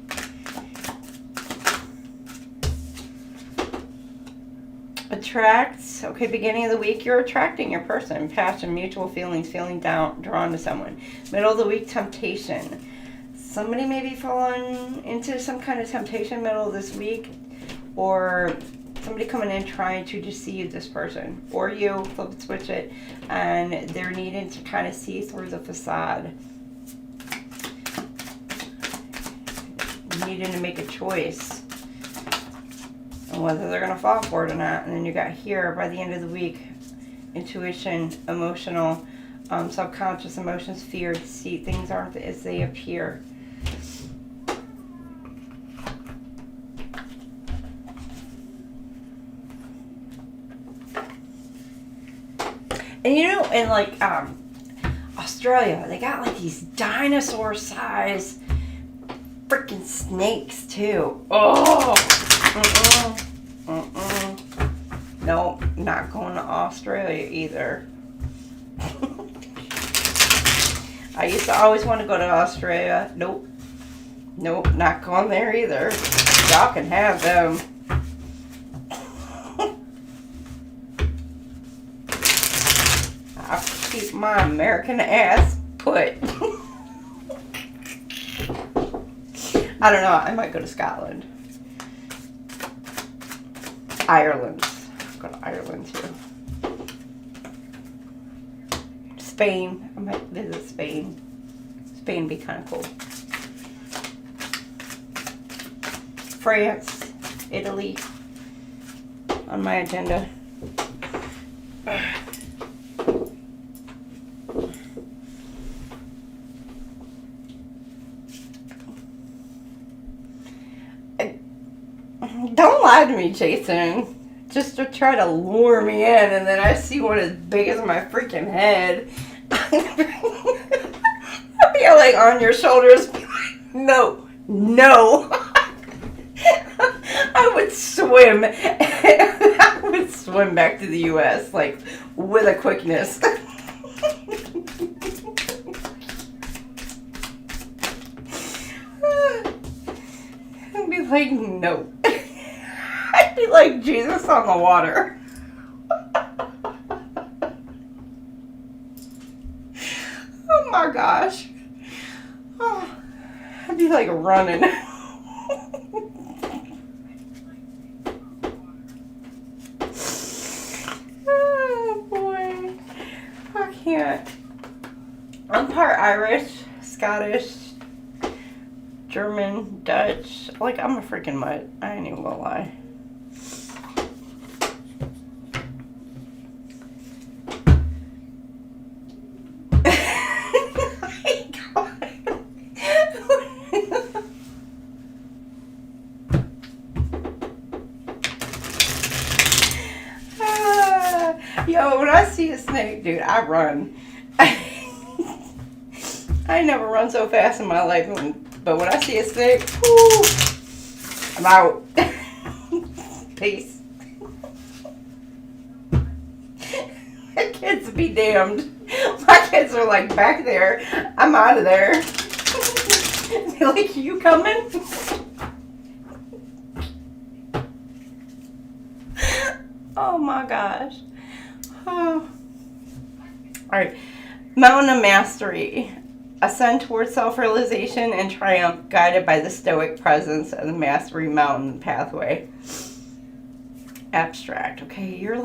Attracts. Okay, beginning of the week, you're attracting your person. Passion, mutual feelings, feeling drawn to someone. Middle of the week, temptation. Somebody may be falling into some kind of temptation middle of this week, or somebody coming in trying to deceive this person, or you flip switch it, and they're needing to kind of see through the facade, needing to make a choice on whether they're going to fall for it or not. And then you got here by the end of the week, intuition, emotional, subconscious emotions, fear, deceit. Things aren't as they appear. And you know, in like Australia, they got like these dinosaur size freaking snakes too. Oh, no, not going to Australia either. I used to always want to go to Australia. Nope, not going there either. Y'all can have them. I'll keep my American ass put. I don't know. I might go to Scotland. Ireland. I'll go to Ireland too. Spain. I might visit Spain. Spain would be kind of cool. France. Italy. On my agenda. Don't lie to me, Jason. Just to try to lure me in, and then I see one as big as my freaking head. I'd be like on your shoulders. No. I would swim. I would swim back to the U.S. like with a quickness. I'd be like, no. I'd be like Jesus on the water. Oh my gosh. Oh, I'd be like running. Oh boy. I can't. I'm part Irish, Scottish, German, Dutch. Like, I'm a freaking mutt. I ain't even gonna lie. Yo, when I see a snake, dude, I run. I never run so fast in my life, but when I see a snake, whoo, I'm out. Peace. My kids be damned. My kids are like back there. I'm out of there. Like, you coming? Oh my gosh. Oh. Alright. Mountain of Mastery. Ascend towards self-realization and triumph, guided by the stoic presence of the Mastery Mountain pathway. Abstract. Okay, you're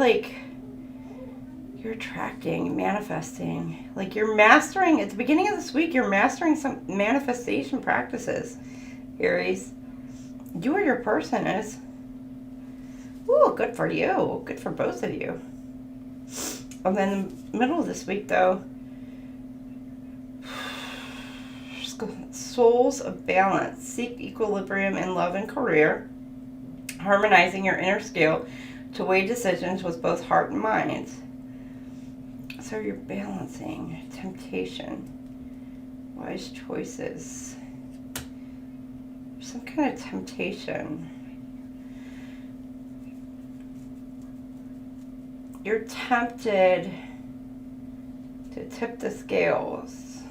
attracting, manifesting. Like, you're mastering, at the beginning of this week, you're mastering some manifestation practices, Aries. You or your person is. Ooh, good for you. Good for both of you. And then in the middle of this week, though, souls of balance. Seek equilibrium in love and career, harmonizing your inner scale to weigh decisions with both heart and mind. So you're balancing temptation, wise choices, some kind of temptation. You're tempted to tip the scales.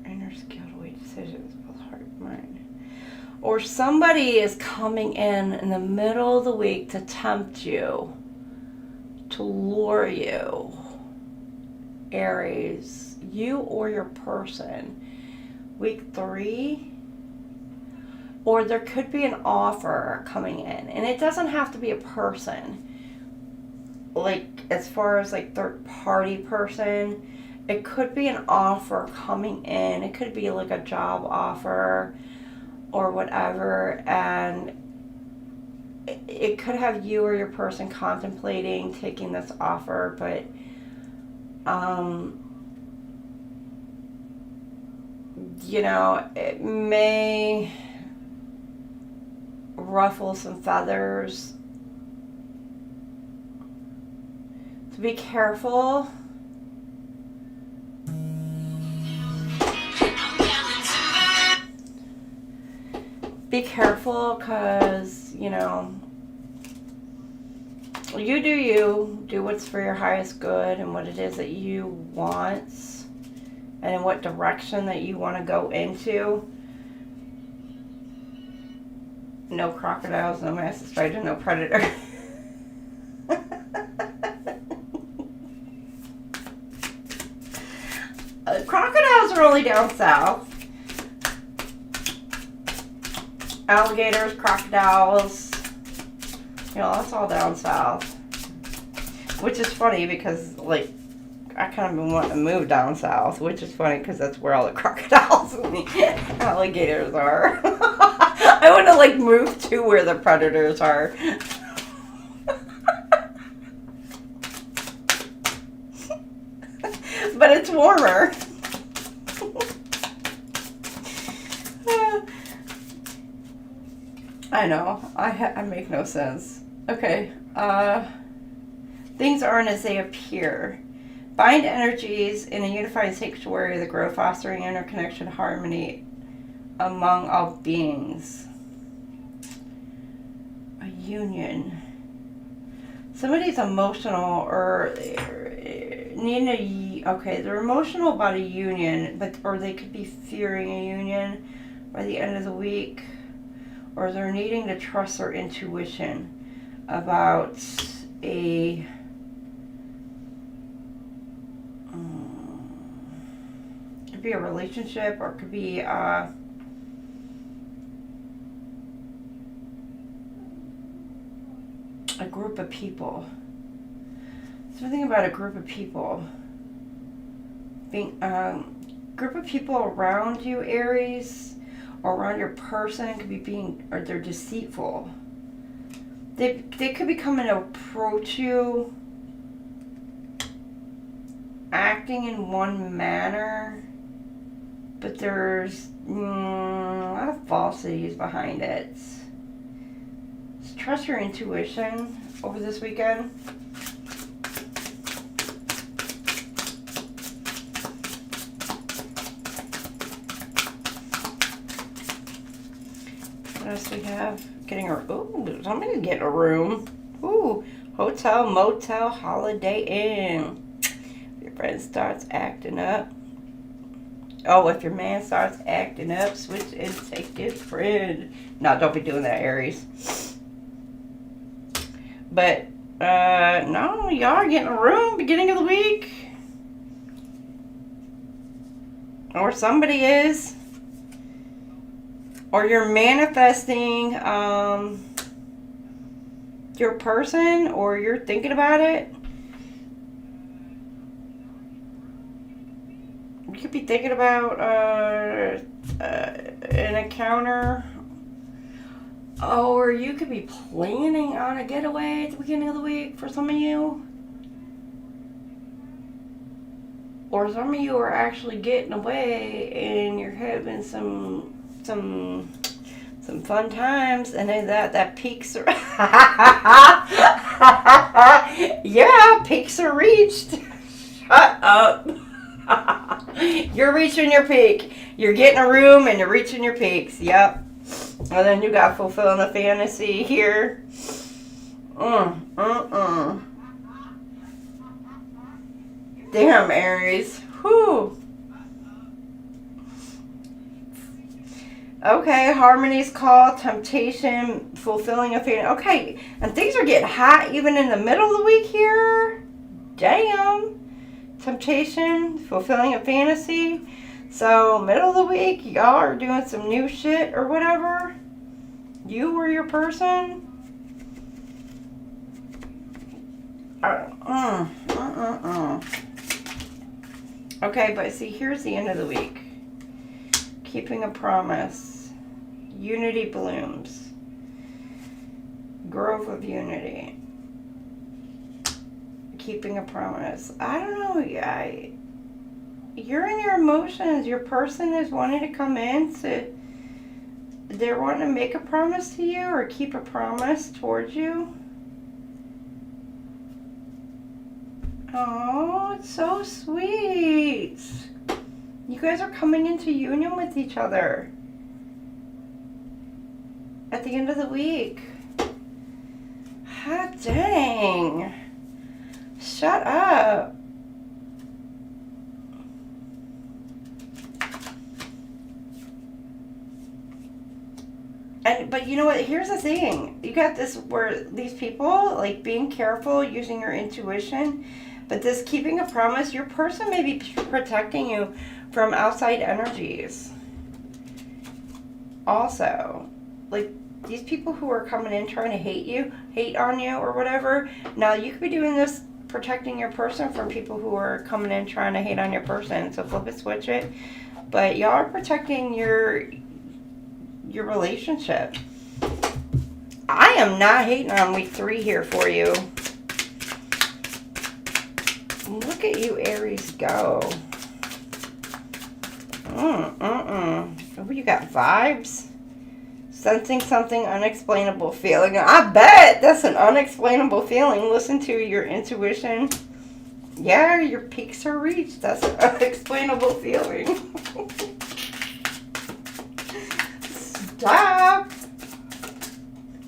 Inner skill to weigh decisions with heart and mind. Or somebody is coming in the middle of the week to tempt you, to lure you, Aries, you or your person. Week 3, or there could be an offer coming in, and it doesn't have to be a person. Like, as far as like third party person, it could be an offer coming in. It could be like a job offer or whatever, and it could have you or your person contemplating taking this offer, but you know, it may ruffle some feathers. So be careful. Be careful, because, you know, you do you. Do what's for your highest good and what it is that you want and in what direction that you want to go into. No crocodiles, no mass spider, no predator. Crocodiles are only down south. Alligators, crocodiles, you know, that's all down south. Which is funny because, like, I kind of been wanting to move down south, which is funny because that's where all the crocodiles and the alligators are. I want to, like, move to where the predators are. But it's warmer. I know. I make no sense. Okay. Things aren't as they appear. Bind energies in a unified sanctuary that grow, fostering interconnection, harmony among all beings. A union. Somebody's emotional or needing a... Okay, they're emotional about a union, or they could be fearing a union by the end of the week. Or they're needing to trust their intuition about a could be a relationship, or it could be a group of people. Something about a group of people. Being group of people around you, Aries, or around your person, could be being, or they're deceitful. They could be coming to approach you, acting in one manner, but there's a lot of falsities behind it. Just trust your intuition over this weekend. What else do we have? Getting a... Ooh, somebody's getting a room. Ooh, Hotel, motel, holiday inn. If your friend starts acting up. Oh, if your man starts acting up, switch and take his friend. No, don't be doing that, Aries. But, no, y'all are getting a room beginning of the week. Or somebody is. Or you're manifesting your person, or you're thinking about it. You could be thinking about an encounter. Or you could be planning on a getaway at the beginning of the week for some of you. Or some of you are actually getting away and you're having some fun times, and then that peaks are yeah, peaks are reached. Shut up. You're reaching your peak. You're getting a room and you're reaching your peaks. Yep. And then you got fulfilling the fantasy here. Damn, Aries. Whew. Okay, harmony's call, temptation, fulfilling a fantasy. Okay, and things are getting hot even in the middle of the week here. Damn. Temptation, fulfilling a fantasy. So, middle of the week, y'all are doing some new shit or whatever. You or your person. Okay, but see, here's the end of the week. Keeping a promise. Unity blooms. Grove of unity. Keeping a promise. I don't know. You're in your emotions. Your person is wanting to come in. They're wanting to make a promise to you or keep a promise towards you. Oh, it's so sweet. You guys are coming into union with each other at the end of the week. Hot dang. Shut up. But you know what? Here's the thing. You got this where these people, like, being careful, using your intuition, but this keeping a promise, your person may be protecting you from outside energies. Also, like, these people who are coming in trying to hate on you or whatever, now you could be doing this protecting your person from people who are coming in trying to hate on your person. So flip it, switch it. But y'all are protecting your relationship. I am not hating on week 3 here for you. Look at you, Aries, go. Oh, you got vibes? Sensing something unexplainable feeling. I bet that's an unexplainable feeling. Listen to your intuition. Yeah, your peaks are reached. That's an unexplainable feeling. Stop.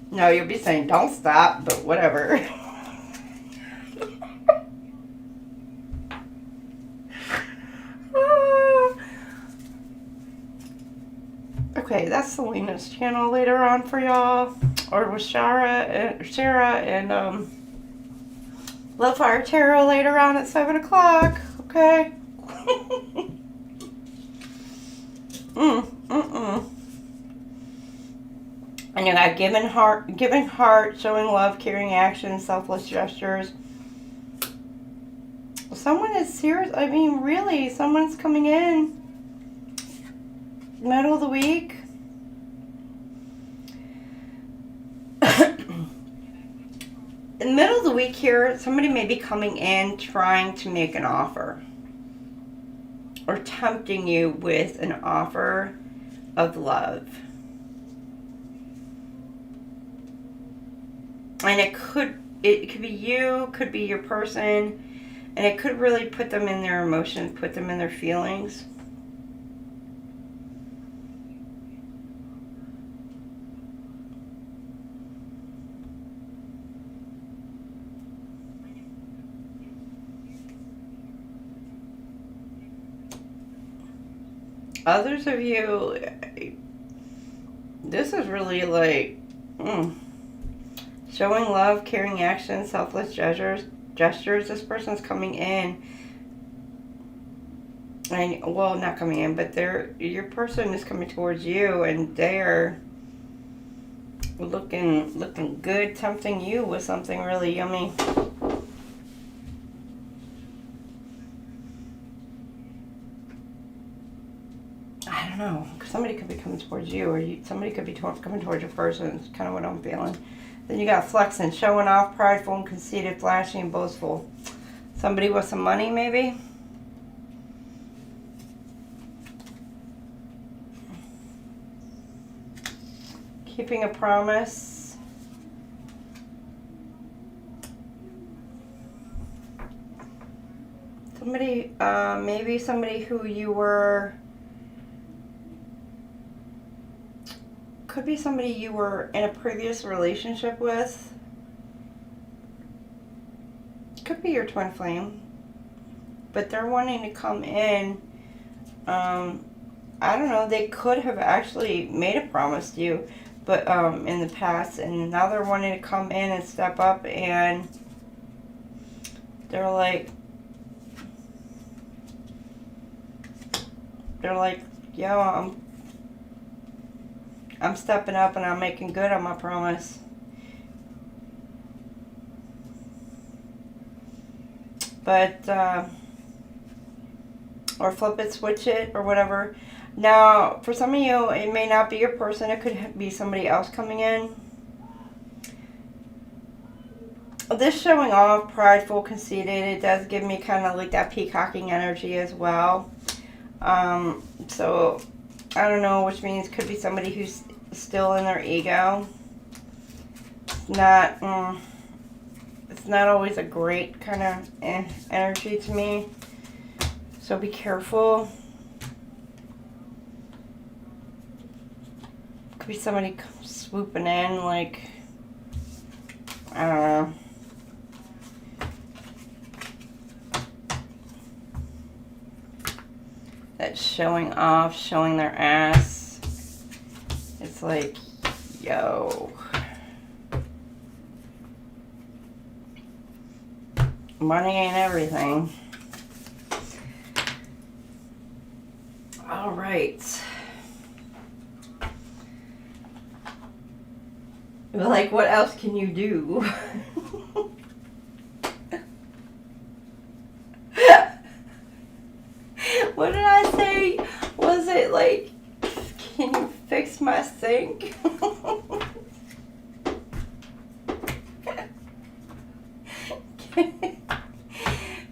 No, you'll be saying don't stop, but whatever. Okay, that's Selena's channel later on for y'all. Or with Shara and Love Fire Tarot later on at 7 o'clock. Okay. And you got giving heart, showing love, caring action, selfless gestures. Someone is serious. I mean, really, someone's coming in. Middle of the week. In the middle of the week here, somebody may be coming in trying to make an offer. Or tempting you with an offer of love. And it could be you, could be your person, and it could really put them in their emotions, put them in their feelings. Others of you, this is really like showing love, caring action, selfless gestures. This person's coming in, and well, not coming in, but your person is coming towards you, and they're looking good, tempting you with something really yummy. I don't know. Somebody could be coming towards you, or somebody could be coming towards your person. It's kind of what I'm feeling. Then you got flexing, showing off, prideful and conceited, flashy and boastful. Somebody with some money, maybe? Keeping a promise. Somebody, maybe somebody who you were... Could be somebody you were in a previous relationship with. Could be your twin flame. But they're wanting to come in. I don't know. They could have actually made a promise to you, but in the past, and now they're wanting to come in and step up, and they're like, yo, I'm stepping up and I'm making good on my promise. But, or flip it, switch it, or whatever. Now, for some of you, it may not be your person. It could be somebody else coming in. This showing off, prideful, conceited, it does give me kind of like that peacocking energy as well. So, I don't know, which means could be somebody who's still in their ego. It's not always a great kind of energy to me. So be careful. Could be somebody swooping in, like, I don't know. That's showing off, showing their ass. It's like, yo. Money ain't everything. All right. Like, what else can you do? What did I say? Was it like, can you fix my sink?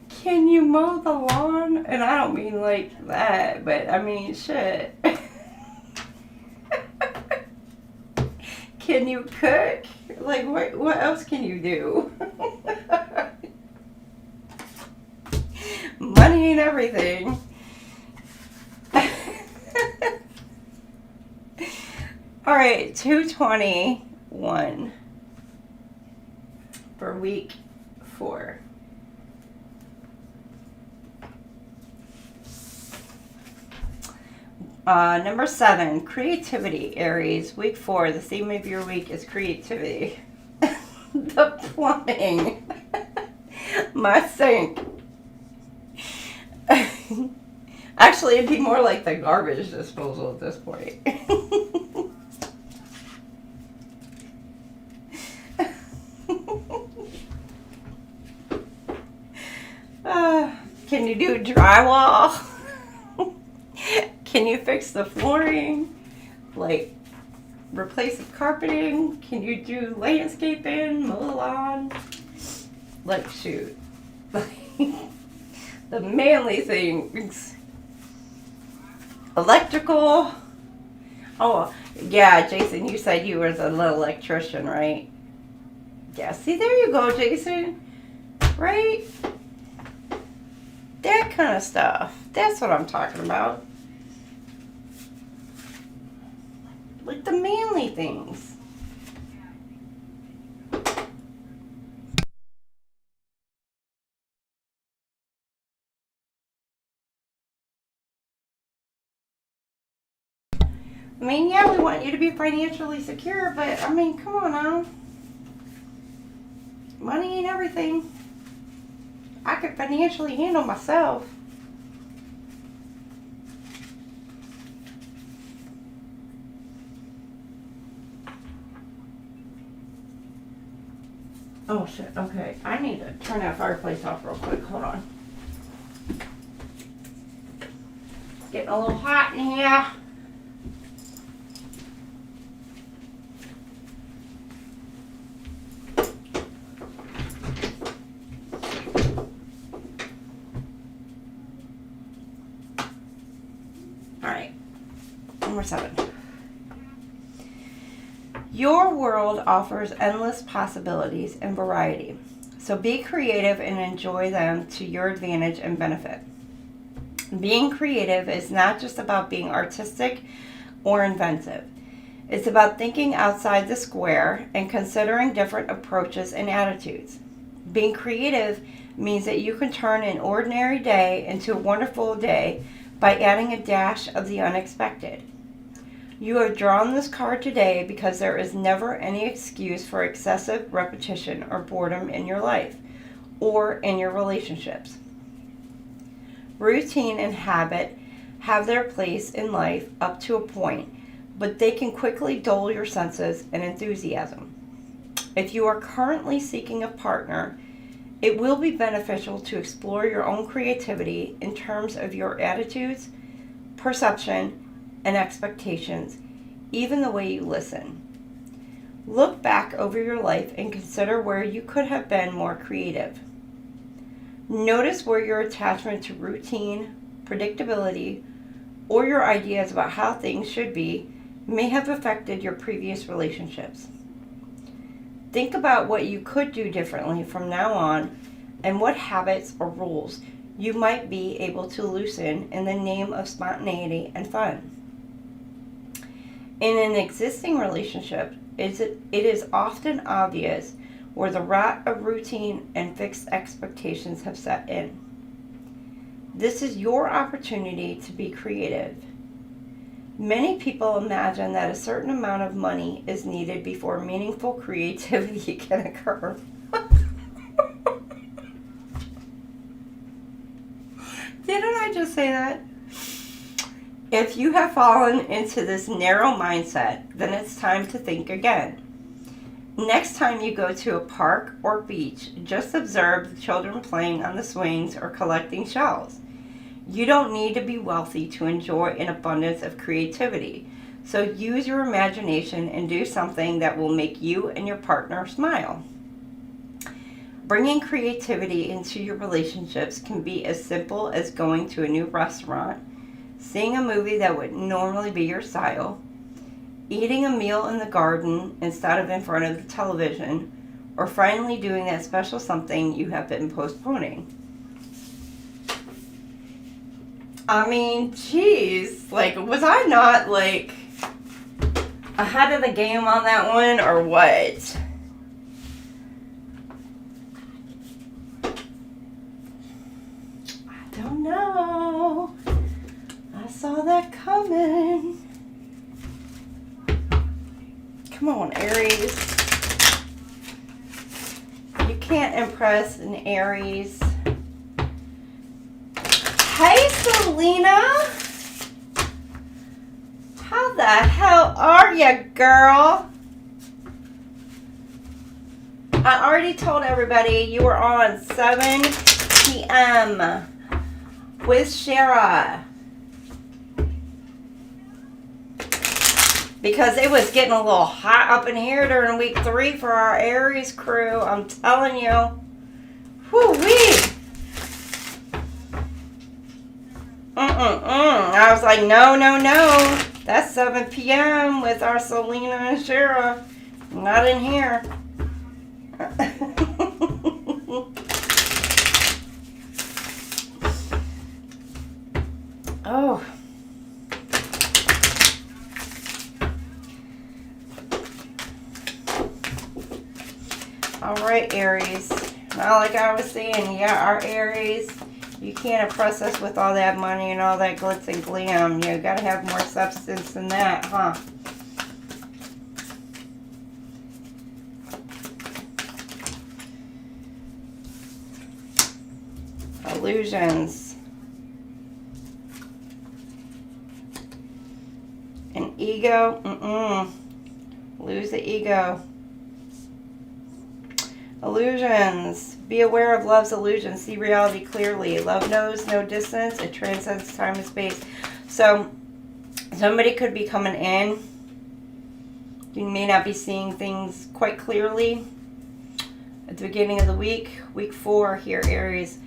Can you mow the lawn? And I don't mean like that, but I mean shit. Can you cook? Like, what else can you do? Money ain't everything. All right, 221 for week 4. Number 7, creativity, Aries. Week 4, the theme of your week is creativity. The plumbing. My sink. Actually, it'd be more like the garbage disposal at this point. Can you do drywall? Can you fix the flooring? Like, replace the carpeting? Can you do landscaping, mow the lawn? Like, shoot. The manly things. Electrical. Oh, yeah, Jason, you said you were the little electrician, right? Yeah, see, there you go, Jason. Right? That kind of stuff. That's what I'm talking about. Like the manly things. mean, yeah, we want you to be financially secure, but I mean, come on now. Money ain't everything. I could financially handle myself. Oh shit, okay. I need to turn that fireplace off real quick. Hold on. It's getting a little hot in here. Alright. Number 7. Your world offers endless possibilities and variety, so be creative and enjoy them to your advantage and benefit. Being creative is not just about being artistic or inventive. It's about thinking outside the square and considering different approaches and attitudes. Being creative means that you can turn an ordinary day into a wonderful day by adding a dash of the unexpected. You have drawn this card today because there is never any excuse for excessive repetition or boredom in your life or in your relationships. Routine and habit have their place in life up to a point, but they can quickly dull your senses and enthusiasm. If you are currently seeking a partner, it will be beneficial to explore your own creativity in terms of your attitudes, perception, and expectations, even the way you listen. Look back over your life and consider where you could have been more creative. Notice where your attachment to routine, predictability, or your ideas about how things should be may have affected your previous relationships. Think about what you could do differently from now on and what habits or rules you might be able to loosen in the name of spontaneity and fun. In an existing relationship, it is often obvious where the rut of routine and fixed expectations have set in. This is your opportunity to be creative. Many people imagine that a certain amount of money is needed before meaningful creativity can occur. Didn't I just say that? If you have fallen into this narrow mindset, then it's time to think again. Next time you go to a park or beach, just observe the children playing on the swings or collecting shells. You don't need to be wealthy to enjoy an abundance of creativity, so use your imagination and do something that will make you and your partner smile. Bringing creativity into your relationships can be as simple as going to a new restaurant, seeing a movie that would normally be your style, eating a meal in the garden instead of in front of the television, or finally doing that special something you have been postponing. I mean, geez, like, was I not, like, ahead of the game on that one, or what? I don't know. I saw that coming. Come on, Aries. You can't impress an Aries. Hey, Selena. How the hell are you, girl? I already told everybody you were on 7 p.m. with Shara. Because it was getting a little hot up in here during week 3 for our Aries crew. I'm telling you. Whoo-wee. I was like, no. That's 7 p.m. with our Selena and Shara. Not in here. Oh. All right, Aries. Now, like I was saying, yeah, our Aries, You can't impress us with all that money and all that glitz and glam. You gotta have more substance than that, huh? Illusions. An ego. Lose the ego. Illusions. Be aware of love's illusions. See reality clearly. Love knows no distance. It transcends time and space. So, somebody could be coming in. You may not be seeing things quite clearly at the beginning of the week. Week 4 here, Aries.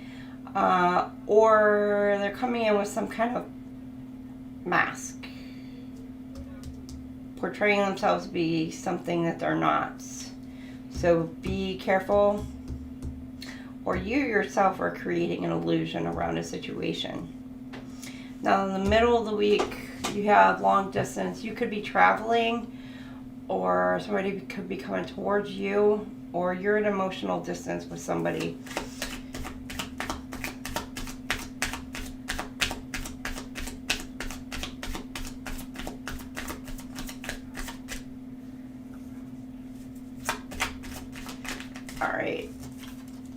Or they're coming in with some kind of mask. Portraying themselves to be something that they're not. So be careful. Or you yourself are creating an illusion around a situation. Now in the middle of the week, you have long distance. You could be traveling, or somebody could be coming towards you, or you're in emotional distance with somebody. All right,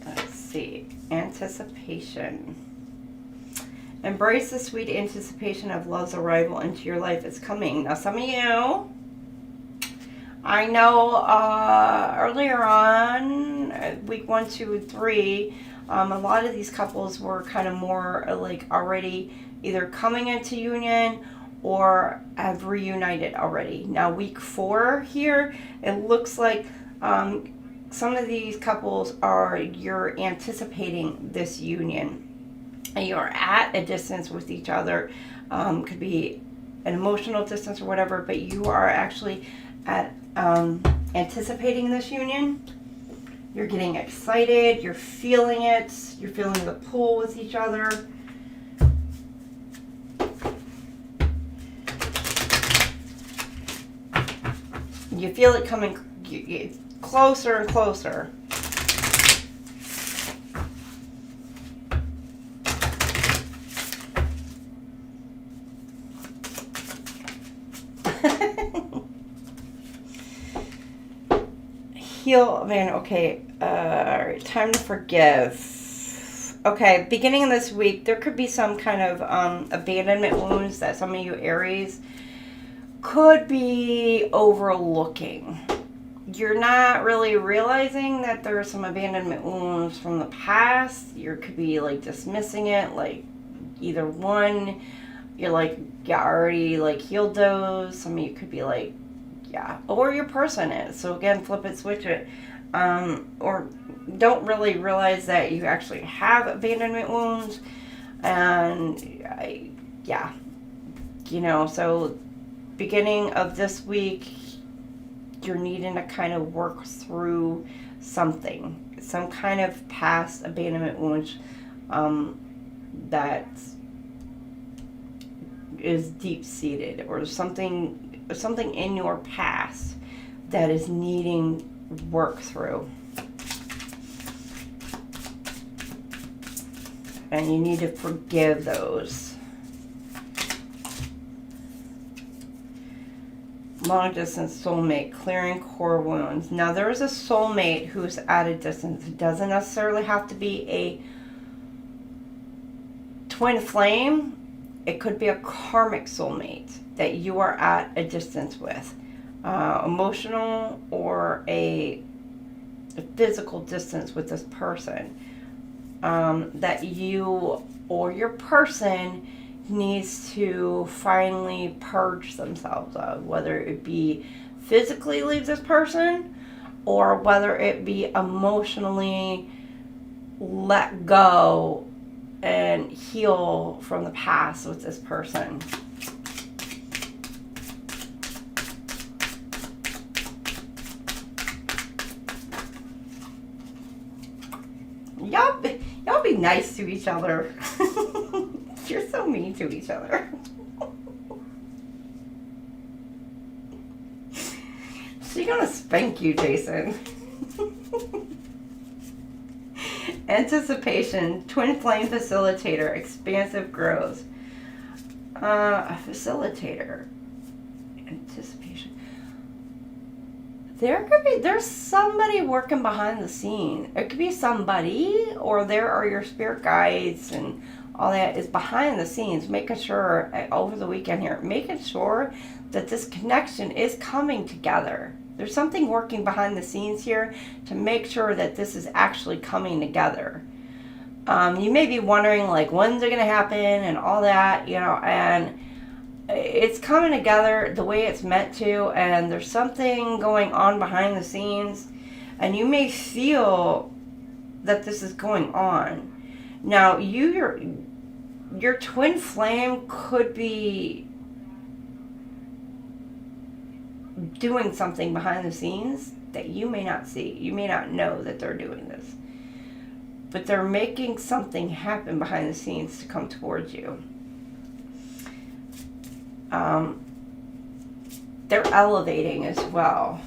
let's see. Anticipation. Embrace the sweet anticipation of love's arrival into your life. It's coming. Now, some of you, I know earlier on, week 1, 2, and 3, a lot of these couples were kind of more like already either coming into union or have reunited already. Now, week 4 here, it looks like some of these couples you're anticipating this union. And you're at a distance with each other. Could be an emotional distance or whatever, but you are actually at anticipating this union. You're getting excited. You're feeling it. You're feeling the pull with each other. You feel it coming closer and closer. Heal, man, okay. Alright, time to forgive. Okay, beginning of this week, there could be some kind of abandonment wounds that some of you Aries could be overlooking. You're not really realizing that there are some abandonment wounds from the past. You could be like dismissing it, like either one, you're like, you already like healed those. Some of you could be like, yeah, or your person is. So again, flip it, switch it. Or don't really realize that you actually have abandonment wounds. And yeah, you know, so beginning of this week, you're needing to kind of work through something, some kind of past abandonment wounds that is deep-seated, or something in your past that is needing work through. And you need to forgive those. Long distance soulmate, clearing core wounds. Now there is a soulmate who's at a distance. It doesn't necessarily have to be a twin flame. It could be a karmic soulmate that you are at a distance with. Emotional or a physical distance with this person. That you or your person needs to finally purge themselves of, whether it be physically leave this person or whether it be emotionally let go and heal from the past with this person. Y'all be nice to each other. You're so mean to each other. She's gonna spank you, Jason. Anticipation, twin flame facilitator, expansive growth. A facilitator. Anticipation. There's somebody working behind the scenes. It could be somebody, or there are your spirit guides and all that is behind the scenes, making sure over the weekend here, making sure that this connection is coming together. There's something working behind the scenes here to make sure that this is actually coming together. You may be wondering, like, when's it going to happen and all that, you know, and it's coming together the way it's meant to, and there's something going on behind the scenes, and you may feel that this is going on. Now, your twin flame could be doing something behind the scenes that you may not see. You may not know that they're doing this. But they're making something happen behind the scenes to come towards you. They're elevating as well.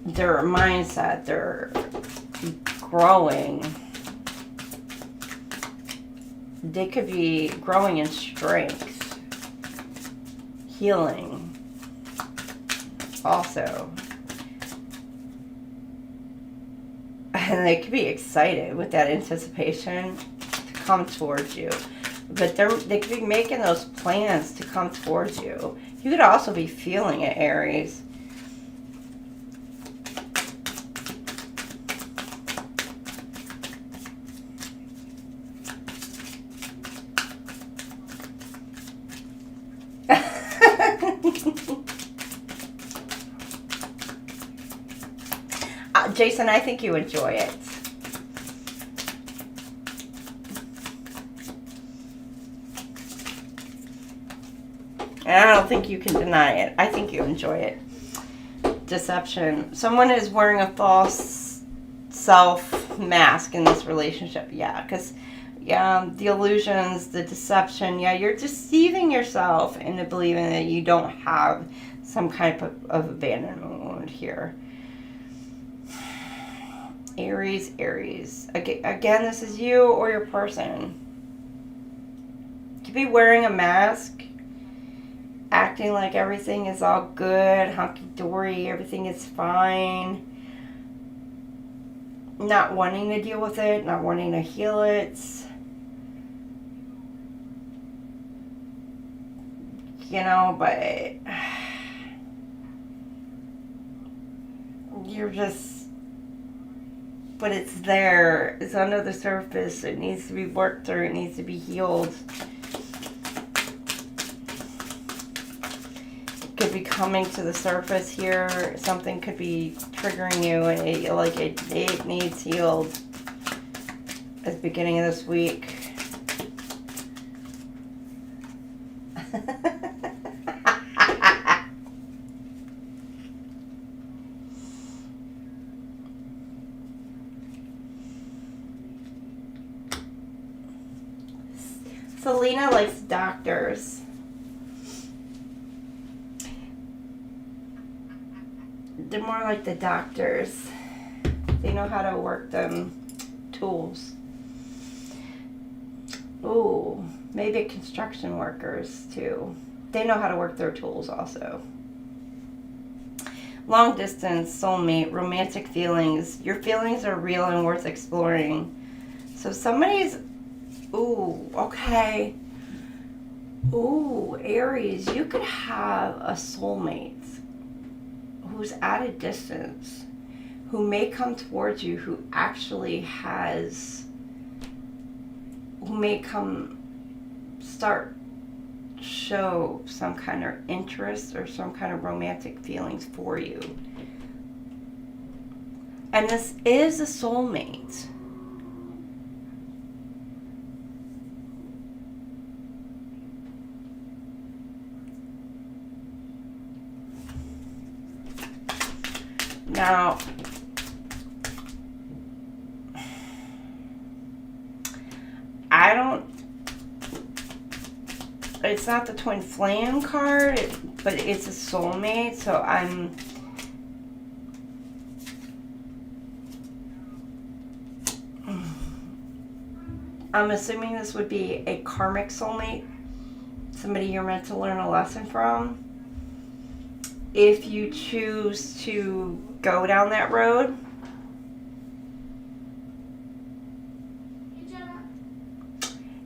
Their mindset, they're growing. They could be growing in strength, healing also. And they could be excited with that anticipation to come towards you. But they could be making those plans to come towards you. You could also be feeling it, Aries. Jason, I think you enjoy it. And I don't think you can deny it. I think you enjoy it. Deception. Someone is wearing a false self mask in this relationship. Yeah, because the illusions, the deception. Yeah, you're deceiving yourself into believing that you don't have some kind of abandonment wound here. Aries. Again, this is you or your person. You could be wearing a mask, acting like everything is all good, hunky-dory, everything is fine. Not wanting to deal with it, not wanting to heal it. You know, but you're just... But it's there. It's under the surface. It needs to be worked through. It needs to be healed. It could be coming to the surface here. Something could be triggering you. And it needs healed at the beginning of this week. Selena likes doctors. They're more like the doctors. They know how to work them tools. Ooh, maybe construction workers too. They know how to work their tools also. Long distance, soulmate, romantic feelings. Your feelings are real and worth exploring. So somebody's... Ooh, okay. Ooh, Aries, you could have a soulmate who's at a distance, who may come towards you, who actually has, who may show some kind of interest or some kind of romantic feelings for you. And this is a soulmate. Now, it's not the twin flame card, but it's a soulmate, so I'm assuming this would be a karmic soulmate, somebody you're meant to learn a lesson from. If you choose to go down that road,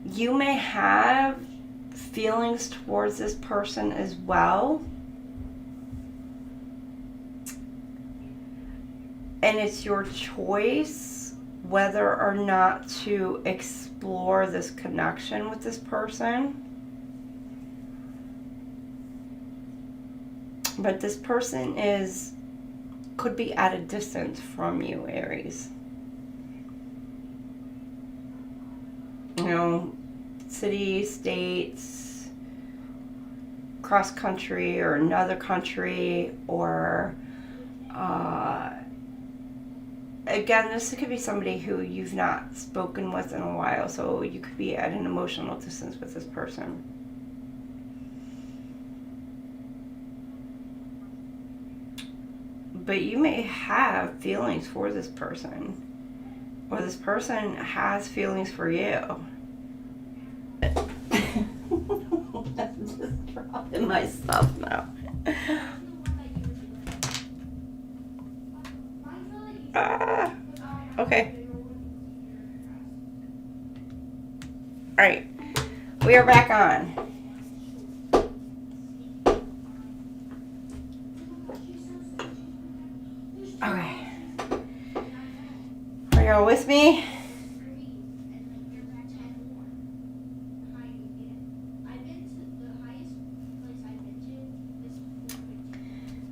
you may have feelings towards this person as well. And it's your choice whether or not to explore this connection with this person. But this person could be at a distance from you, Aries. You know, city, states, cross country or another country, or again, this could be somebody who you've not spoken with in a while, so you could be at an emotional distance with this person. But you may have feelings for this person, or this person has feelings for you. I'm just dropping myself now. Okay. Alright. We are back on. Okay. Are y'all with me?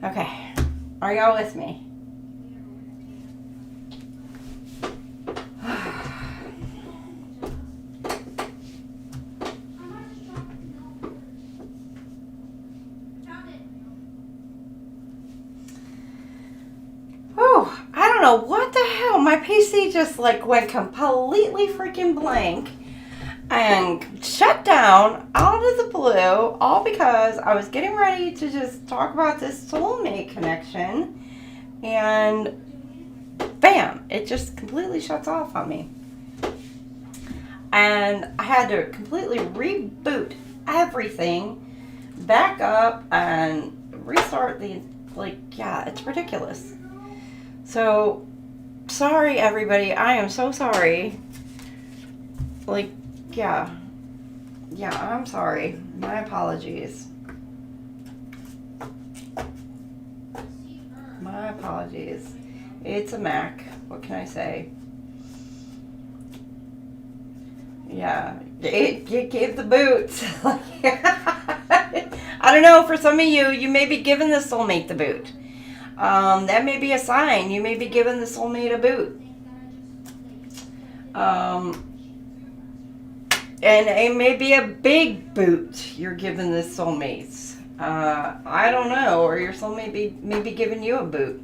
Okay. Are y'all with me? What the hell? My PC just like went completely freaking blank and shut down out of the blue, all because I was getting ready to just talk about this soulmate connection, and bam, it just completely shuts off on me. And I had to completely reboot everything, back up and restart yeah, it's ridiculous. So, sorry everybody, I am so sorry. Yeah, I'm sorry. My apologies. My apologies. It's a Mac. What can I say? Yeah, it gave the boot. I don't know, for some of you may be giving the soulmate the boot. That may be a sign. You may be giving the soulmate a boot. And it may be a big boot you're giving the soulmates. I don't know. Or your soulmate may be giving you a boot.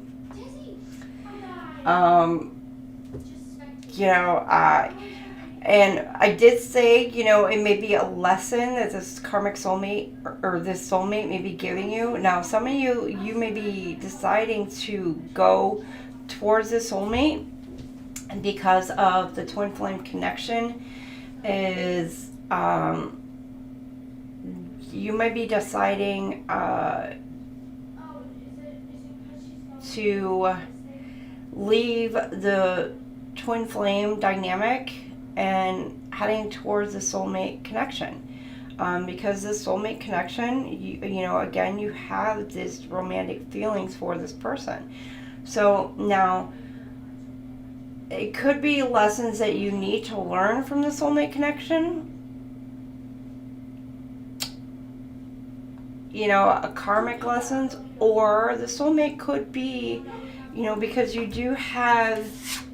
And I did say, it may be a lesson that this karmic soulmate or this soulmate may be giving you. Now, some of you may be deciding to go towards this soulmate because of the twin flame connection. You might be deciding to leave the twin flame dynamic and heading towards the soulmate connection. Because this soulmate connection, again, you have this romantic feelings for this person. So now, it could be lessons that you need to learn from the soulmate connection. A karmic lessons, or the soulmate could be, because you do have,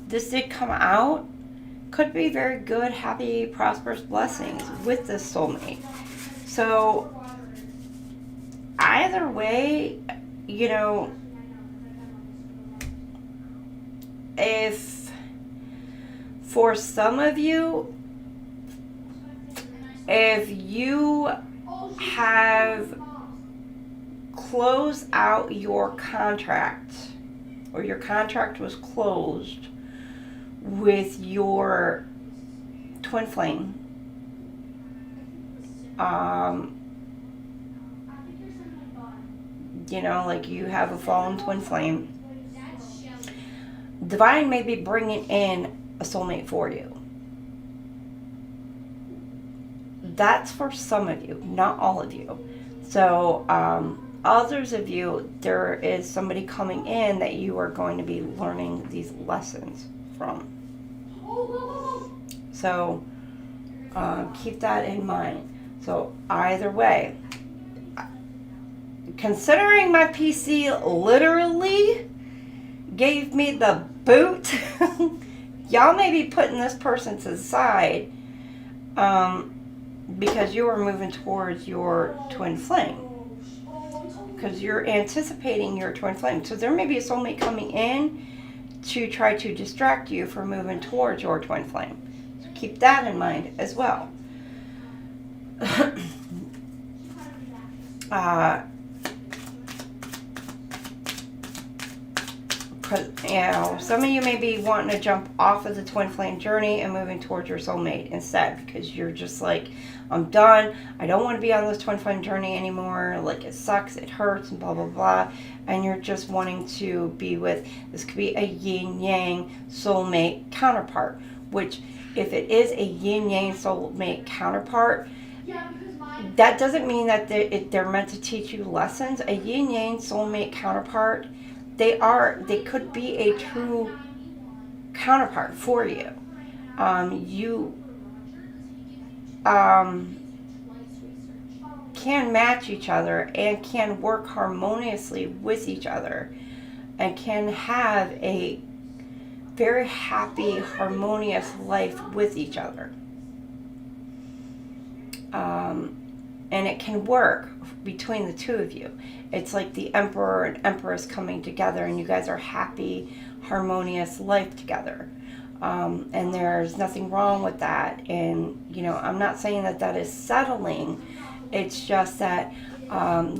this did come out, could be very good, happy, prosperous blessings with this soulmate. So, either way, if for some of you, if you have closed out your contract, or your contract was closed with your twin flame. You know, like you have a fallen twin flame. Divine may be bringing in a soulmate for you. That's for some of you, not all of you. So, others of you, there is somebody coming in that you are going to be learning these lessons from. So, keep that in mind. So, either way, considering my PC literally gave me the boot, y'all may be putting this person to the side because you are moving towards your twin flame. Because you're anticipating your twin flame. So there may be a soulmate coming in to try to distract you from moving towards your twin flame. So keep that in mind as well. Some of you may be wanting to jump off of the twin flame journey and moving towards your soulmate instead, because you're just like, I'm done. I don't want to be on this twin flame journey anymore. Like, it sucks, it hurts, and blah, blah, blah. And you're just wanting to be with, this could be a yin-yang soulmate counterpart, which if it is a yin-yang soulmate counterpart, that doesn't mean that they're meant to teach you lessons. A yin-yang soulmate counterpart, they could be a true counterpart for you. You can match each other and can work harmoniously with each other and can have a very happy, harmonious life with each other. And it can work between the two of you. It's like the Emperor and Empress coming together, and you guys are happy, harmonious life together. And there's nothing wrong with that. And, you know, I'm not saying that that is settling. It's just that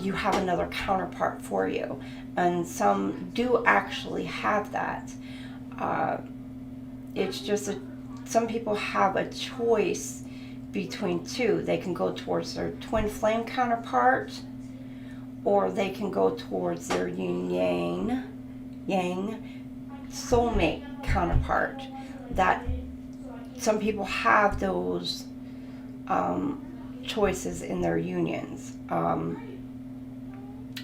you have another counterpart for you. And some do actually have that. It's just that some people have a choice between two. They can go towards their twin flame counterpart, or they can go towards their yin yang soulmate counterpart. That some people have those choices in their unions.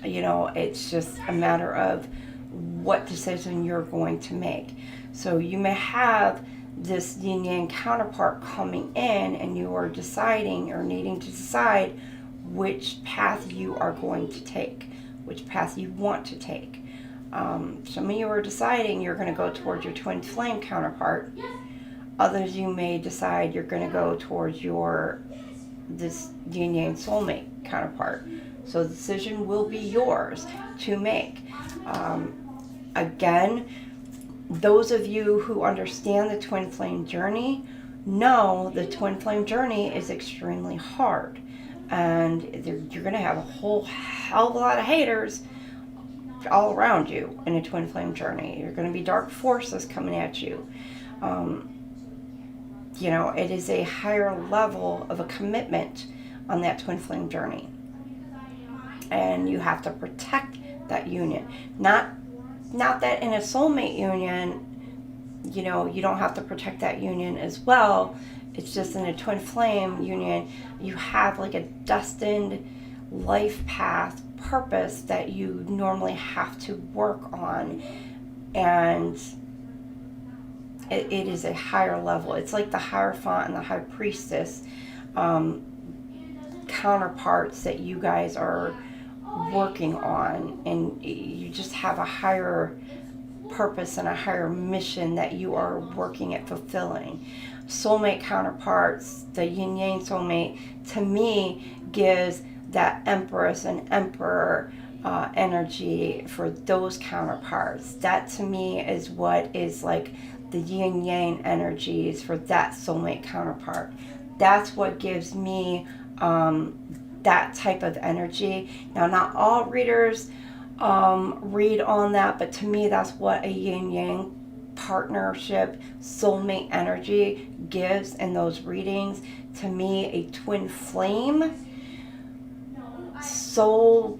You know, it's just a matter of what decision you're going to make. So you may have this yin yang counterpart coming in, and you are deciding or needing to decide which path you are going to take, which path you want to take. Some of you are deciding you're going to go towards your twin flame counterpart. Others, you may decide you're going to go towards this yin yang soulmate counterpart. So the decision will be yours to make. Again, those of you who understand the twin flame journey know the twin flame journey is extremely hard. And you're going to have a whole hell of a lot of haters all around you in a twin flame journey. You're going to be dark forces coming at you. You know, it is a higher level of a commitment on that twin flame journey. And you have to protect that union. Not that in a soulmate union, you know, you don't have to protect that union as well. It's just in a twin flame union, you have like a destined life path purpose that you normally have to work on. And it is a higher level. It's like the Hierophant and the High Priestess counterparts that you guys are working on, and you just have a higher purpose and a higher mission that you are working at fulfilling. Soulmate counterparts, the yin yang soulmate, to me gives that Empress and Emperor energy for those counterparts. That to me is what is like the yin yang energies for that soulmate counterpart. That's what gives me that type of energy. Now, not all readers read on that, but to me, that's what a yin yang partnership, soulmate energy gives in those readings. To me, a twin flame, soul,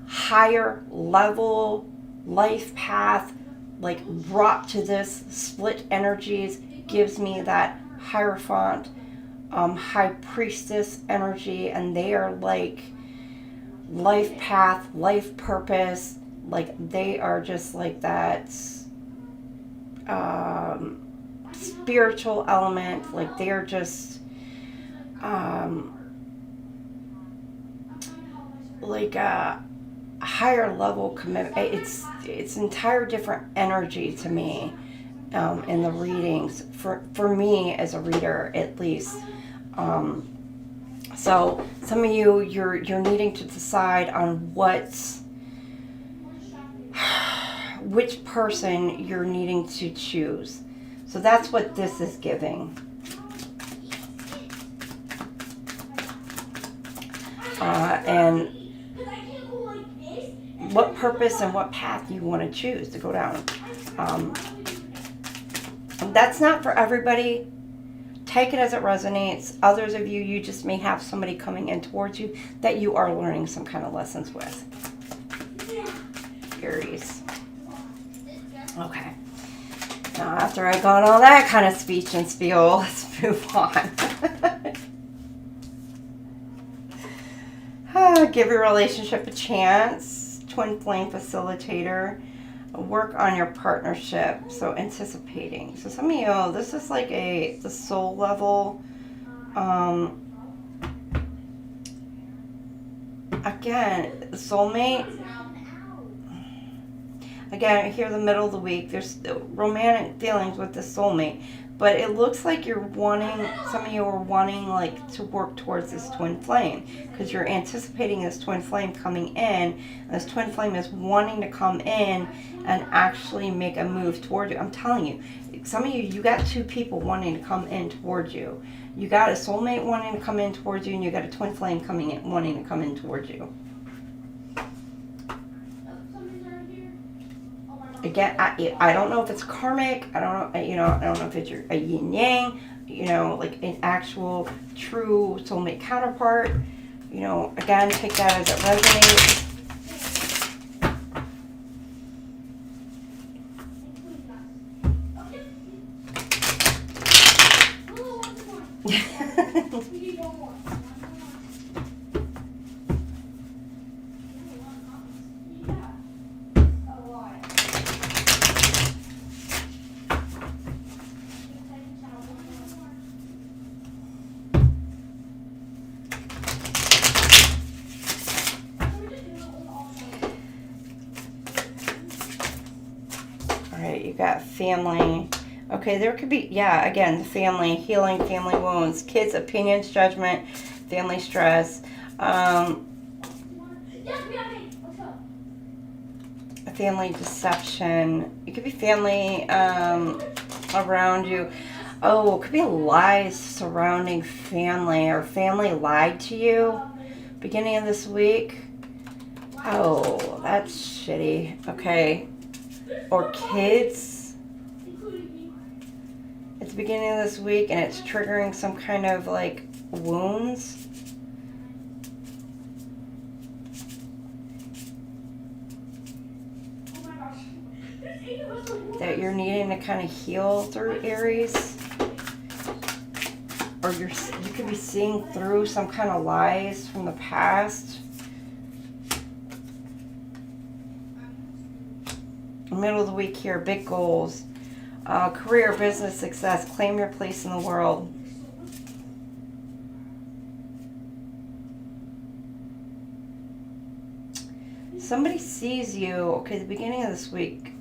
higher level, life path, like brought to this split energies, gives me that Hierophant, high priestess energy, and they are like life path, life purpose, like they are just like that spiritual element, like they're just like a higher level commitment. It's entire different energy to me in the readings for me as a reader, at least. So some of you, you're needing to decide on which person you're needing to choose. So that's what this is giving. And what purpose and what path you want to choose to go down. That's not for everybody. Take it as it resonates. Others of you, you just may have somebody coming in towards you that you are learning some kind of lessons with. Aries. Okay. Now, after I got all that kind of speech and spiel, let's move on. Give your relationship a chance. Twin flame facilitator. Work on your partnership. So anticipating. So some of you, this is like the soul level. Again, soulmate. Again, here the middle of the week, there's romantic feelings with the soulmate, but it looks like you're wanting, some of you are wanting like to work towards this twin flame because you're anticipating this twin flame coming in. And this twin flame is wanting to come in and actually make a move toward you. I'm telling you, some of you, you got two people wanting to come in towards you. You got a soulmate wanting to come in towards you, and you got a twin flame coming in, wanting to come in towards you. Again, I don't know if it's karmic. I don't know. I don't know if it's a yin yang. Like an actual true soulmate counterpart. Again, take that as it resonates. You got family. Okay, there could be, again, family, healing family wounds, kids' opinions, judgment, family stress, family deception. It could be family around you. Oh, it could be lies surrounding family, or family lied to you beginning of this week. Oh, that's shitty. Okay. Or kids. It's the beginning of this week and it's triggering some kind of like wounds. That you're needing to kind of heal through, Aries. Or you could be seeing through some kind of lies from the past. Middle of the week here, big goals, career, business success, claim your place in the world. Somebody sees you. Okay, the beginning of this week.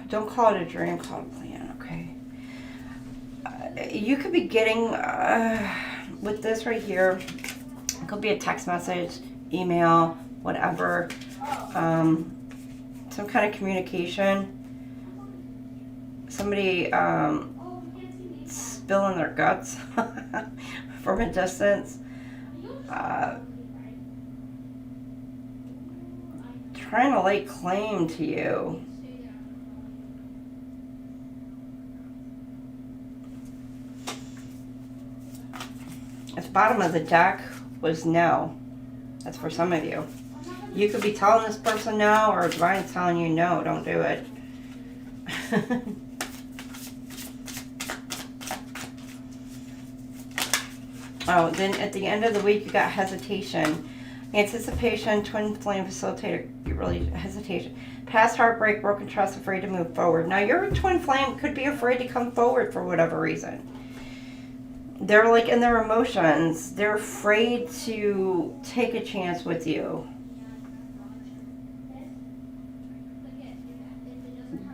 Don't call it a dream, call it a plan, okay? You could be getting, with this right here, it could be a text message, email, whatever. Some kind of communication. Somebody spilling their guts from a distance. Trying to lay claim to you. bottom of the deck was no. That's for some of you. You could be telling this person no, or Divine's telling you no, don't do it. Oh, then at the end of the week, you got hesitation. Anticipation, twin flame facilitator, you really hesitation. Past heartbreak, broken trust, afraid to move forward. Now, your twin flame could be afraid to come forward for whatever reason. They're like in their emotions. They're afraid to take a chance with you.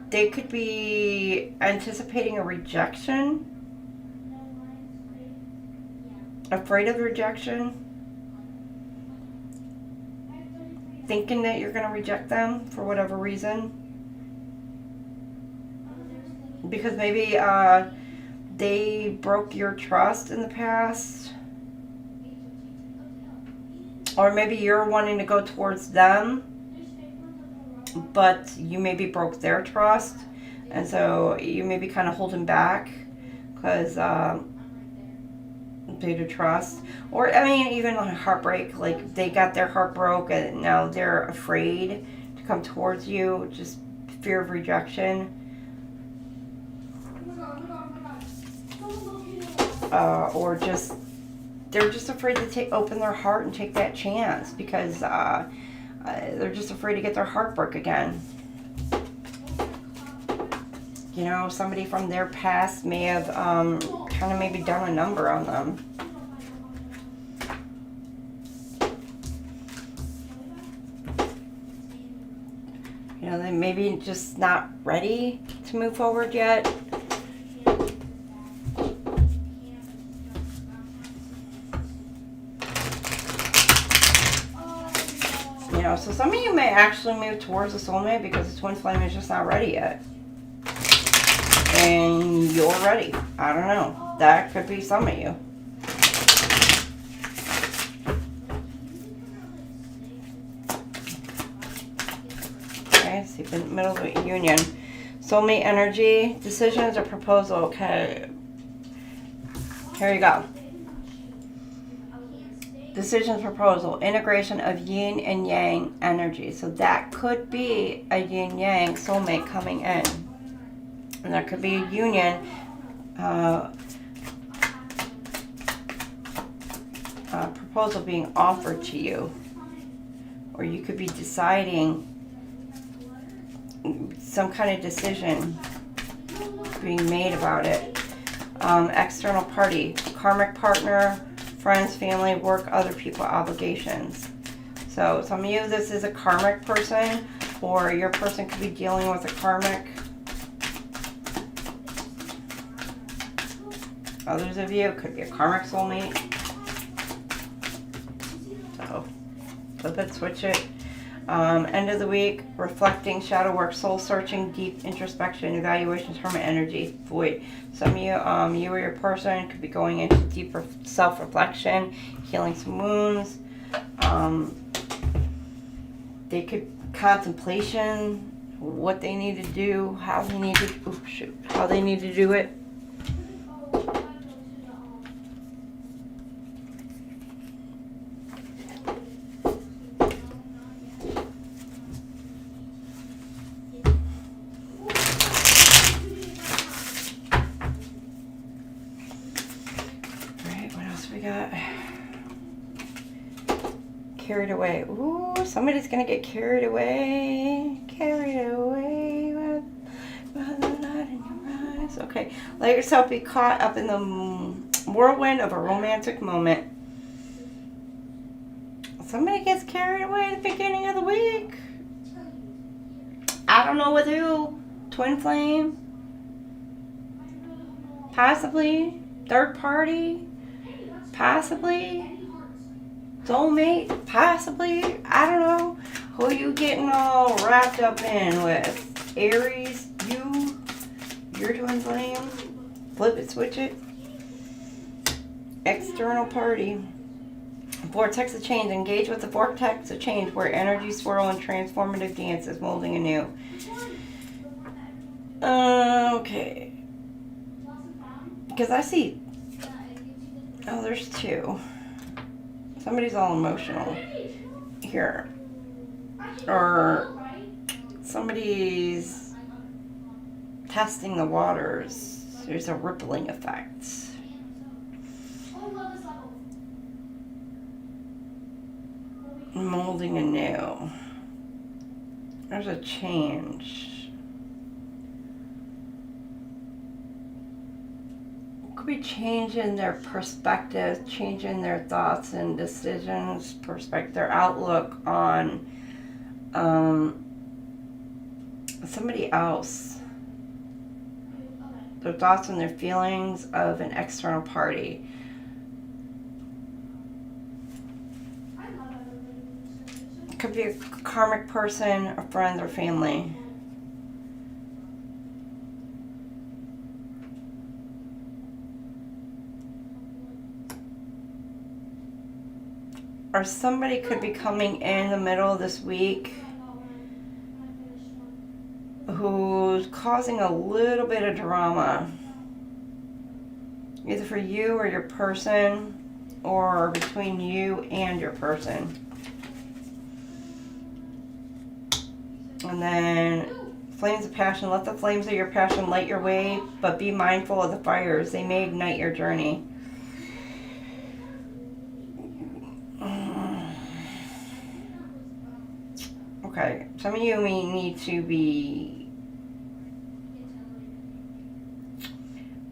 They could be anticipating a rejection. Afraid of rejection. Thinking that you're going to reject them for whatever reason. Because maybe they broke your trust in the past. Or maybe you're wanting to go towards them, but you maybe broke their trust. And so you may be kind of holding back because due to trust. Or, I mean, even like heartbreak, like they got their heart broke and now they're afraid to come towards you, just fear of rejection. Or just, they're just afraid to open their heart and take that chance because they're just afraid to get their heart broke again. You know, somebody from their past may have kind of maybe done a number on them. You know, they maybe just not ready to move forward yet. You know, so some of you may actually move towards a soulmate because the twin flame is just not ready yet. And you're ready. I don't know. That could be some of you. Okay, so you've been in the middle of a union. Soulmate energy, decisions or proposal. Okay. Here you go. Decisions, proposal, integration of yin and yang energy. So that could be a yin yang soulmate coming in. And that could be a union, proposal being offered to you. Or you could be deciding some kind of decision being made about it. External party, karmic partner, friends, family, work, other people, obligations. So some of you, this is a karmic person, or your person could be dealing with a karmic. Others of you could be a karmic soulmate. So flip it, switch it. End of the week, reflecting, shadow work, soul searching, deep introspection, evaluation, hermit energy, void. Some of you, you or your person could be going into deeper self-reflection, healing some wounds. They could contemplation, what they need to do, how they need to, how they need to do it. Carried away. Ooh, somebody's gonna get carried away. Carried away with the light in your eyes. Okay, let yourself be caught up in the whirlwind of a romantic moment. Somebody gets carried away at the beginning of the week. I don't know with who. Twin flame. Possibly. Third party. Possibly. Soulmate, possibly. I don't know who you getting all wrapped up in with. Aries, you're twin flame. Flip it, switch it. External party. Vortex of change. Engage with the vortex of change where energy swirl and transformative dances, molding anew. Okay. Because I see. Oh, there's two. Somebody's all emotional here. Or somebody's testing the waters. There's a rippling effect. Molding anew. There's a change. Could be changing their perspective, changing their thoughts and decisions, their outlook on somebody else. Their thoughts and their feelings of an external party. It could be a karmic person, a friend, or family. Or somebody could be coming in the middle of this week who's causing a little bit of drama, either for you or your person, or between you and your person. And then flames of passion. Let the flames of your passion light your way, but be mindful of the fires. They may ignite your journey. Okay, some of you may need to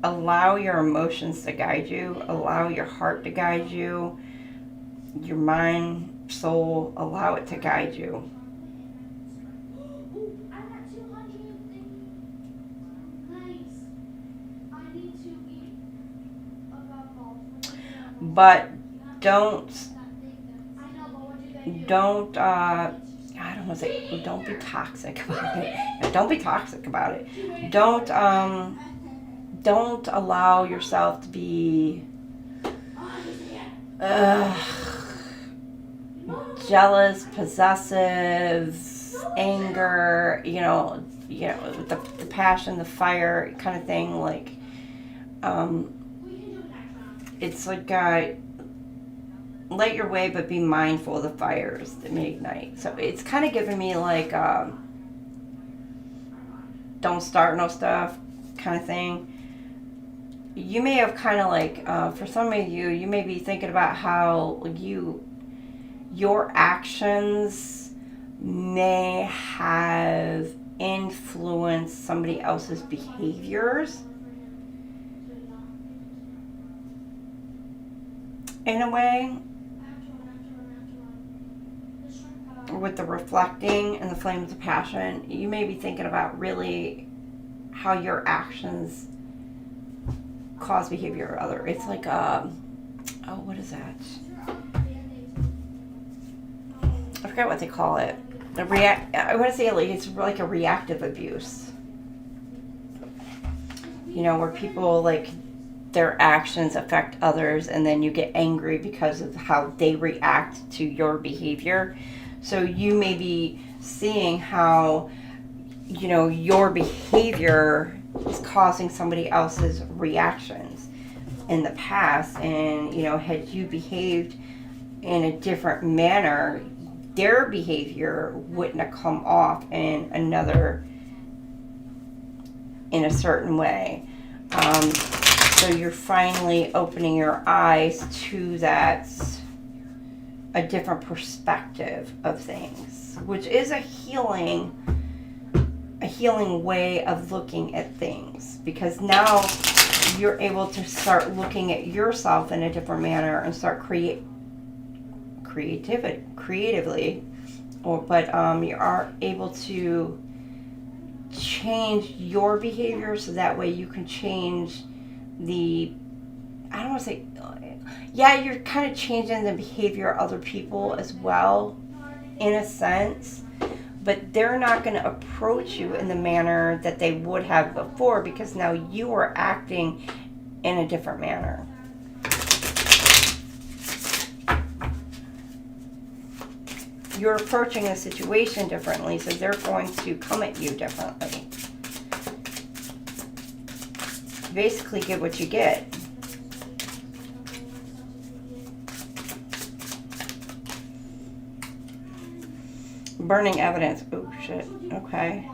allow your emotions to guide you, allow your heart to guide you, your mind, soul, allow it to guide you. But don't I don't want to say, don't be toxic about it. Don't be toxic about it. Don't allow yourself to be jealous, possessive, anger, with the passion, the fire kind of thing. Like, it's like, light your way, but be mindful of the fires that may ignite. So it's kind of giving me like, don't start no stuff kind of thing. You may have kind of like, for some of you, you may be thinking about how your actions may have influenced somebody else's behaviors in a way. With the reflecting and the flames of passion, you may be thinking about really how your actions cause behavior or other. It's like what is that? I forget what they call it. I want to say like it's like a reactive abuse. Where people like their actions affect others, and then you get angry because of how they react to your behavior. So you may be seeing how, your behavior is causing somebody else's reactions in the past. And, had you behaved in a different manner, their behavior wouldn't have come off in a certain way. So you're finally opening your eyes to a different perspective of things, which is a healing way of looking at things, because now you're able to start looking at yourself in a different manner and start creatively, you are able to change your behavior, so that way you can change you're kind of changing the behavior of other people as well, in a sense, but they're not going to approach you in the manner that they would have before, because now you are acting in a different manner. You're approaching the situation differently, so they're going to come at you differently. Basically, get what you get. Burning evidence. Oh, shit. Okay.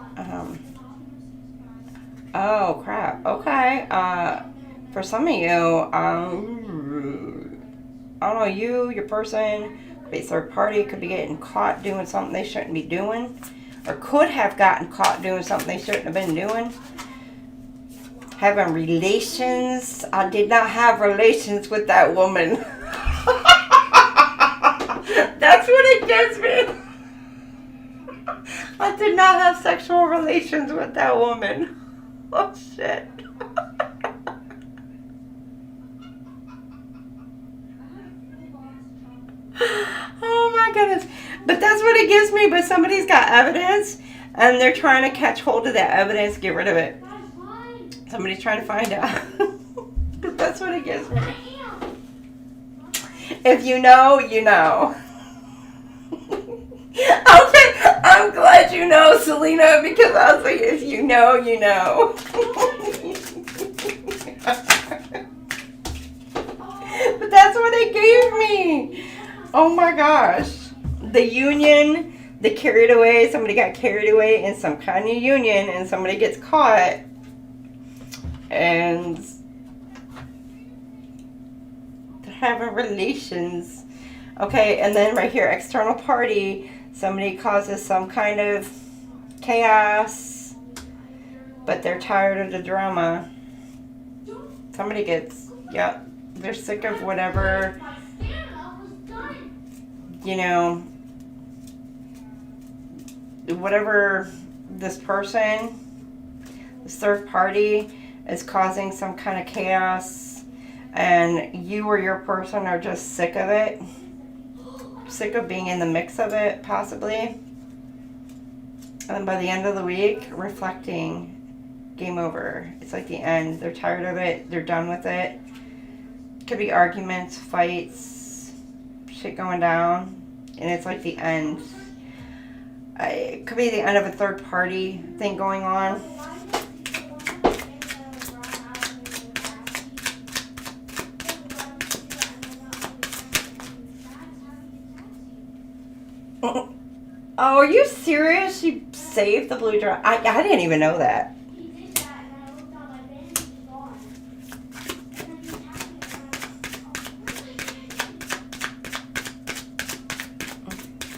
Oh, crap. Okay. For some of you, I don't know, your person, could be a third party, could be getting caught doing something they shouldn't be doing, or could have gotten caught doing something they shouldn't have been doing. Having relations. I did not have relations with that woman. That's what it gives me. I did not have sexual relations with that woman. Oh, shit. Oh, my goodness. But that's what it gives me. But somebody's got evidence, and they're trying to catch hold of that evidence, get rid of it. Somebody's trying to find out. That's what it gives me. If you know, you know. Okay, I'm glad you know, Selena, because I was like, if you know, you know. But that's what it gave me. Oh my gosh. The union, the carried away, somebody got carried away in some kind of union, and somebody gets caught. And they're having relations. Okay, and then right here, external party. Somebody causes some kind of chaos, but they're tired of the drama. Somebody gets, yep, they're sick of whatever, you know, whatever this person, this third party, is causing some kind of chaos, and you or your person are just sick of it. Sick of being in the mix of it, possibly. And then by the end of the week, reflecting, game over. It's like the end. They're tired of it. They're done with it. Could be arguments, fights, shit going down. And it's like the end. It could be the end of a third party thing going on. Oh, are you serious? She saved the blue dragon. I didn't even know that.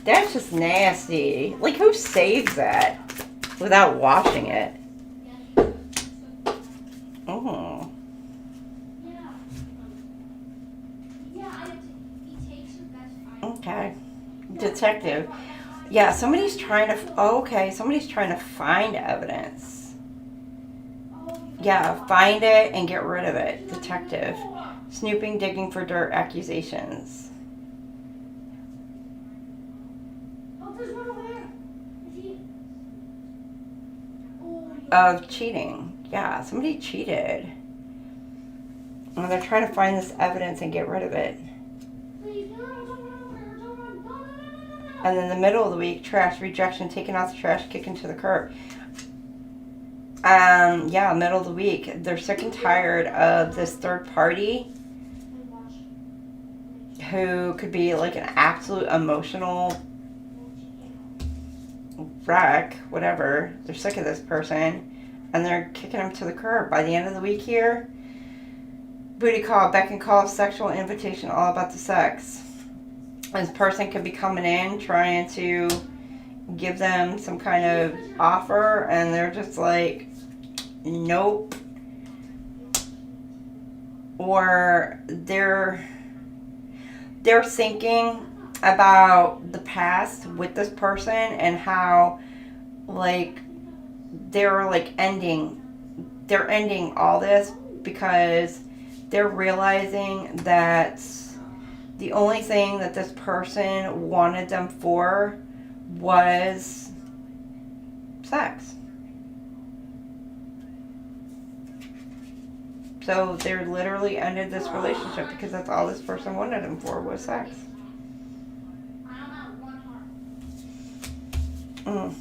That's just nasty. Like, who saves that without washing it? Oh. Okay. Detective. Yeah, somebody's trying to, somebody's trying to find evidence. Yeah, find it and get rid of it. Detective. Snooping, digging for dirt, accusations. Of cheating. Yeah, somebody cheated. And they're trying to find this evidence and get rid of it. And then the middle of the week, trash, rejection, taking out the trash, kicking to the curb. Yeah, middle of the week. They're sick and tired of this third party who could be like an absolute emotional wreck, whatever. They're sick of this person, and they're kicking them to the curb. By the end of the week here, booty call, beck and call, sexual invitation, all about the sex. This person could be coming in trying to give them some kind of offer, and they're just like, nope. Or they're thinking about the past with this person and how, like, they're ending all this because they're realizing that the only thing that this person wanted them for was sex. So they literally ended this relationship because that's all this person wanted them for was sex. Mm.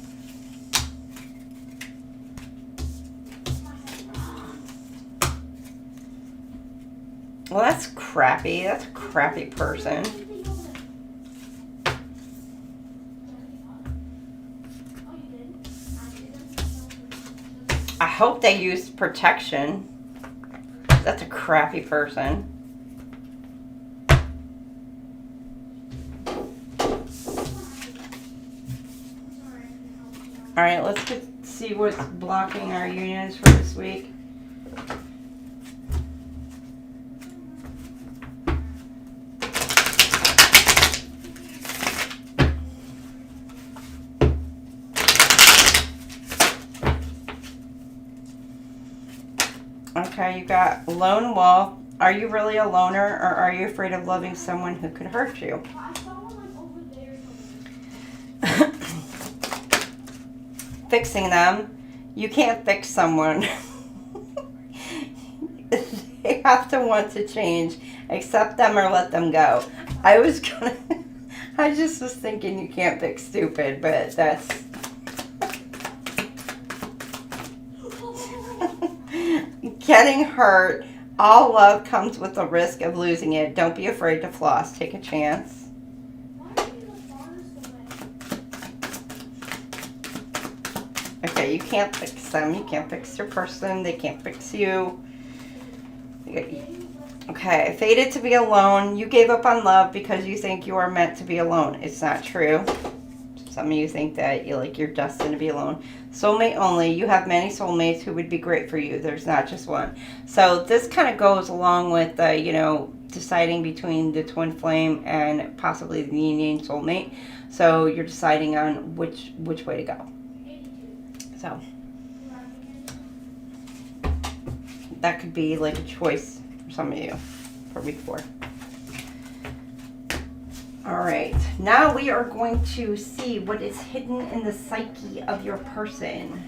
Well, that's crappy. That's a crappy person. hope they use protection. That's a crappy person. All right, let's see what's blocking our unions for this week. Okay, you got lone wolf. Are you really a loner, or are you afraid of loving someone who could hurt you? Fixing them. You can't fix someone. They have to want to change. Accept them or let them go. I just was thinking you can't fix stupid, but that's... Getting hurt. All love comes with the risk of losing it. Don't be afraid to floss. Take a chance. Okay, you can't fix them. You can't fix your person. They can't fix you. Okay, fated to be alone. You gave up on love because you think you are meant to be alone. It's not true. Some of you think that you're destined to be alone. Soulmate only. You have many soulmates who would be great for you. There's not just one. So this kind of goes along with, deciding between the twin flame and possibly the yin soulmate. So you're deciding on which way to go. So that could be like a choice for some of you for week 4. All right, now we are going to see what is hidden in the psyche of your person.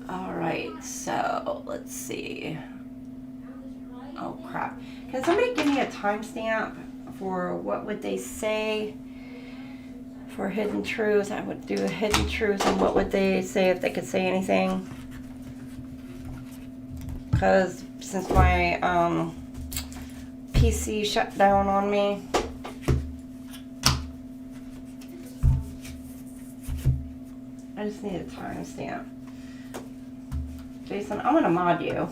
All right, so let's see. Oh crap. Can somebody give me a timestamp for what would they say for hidden truths? I would do a hidden truth, and what would they say if they could say anything? Because since my PC shut down on me. I just need a timestamp. Jason, I'm gonna mod you.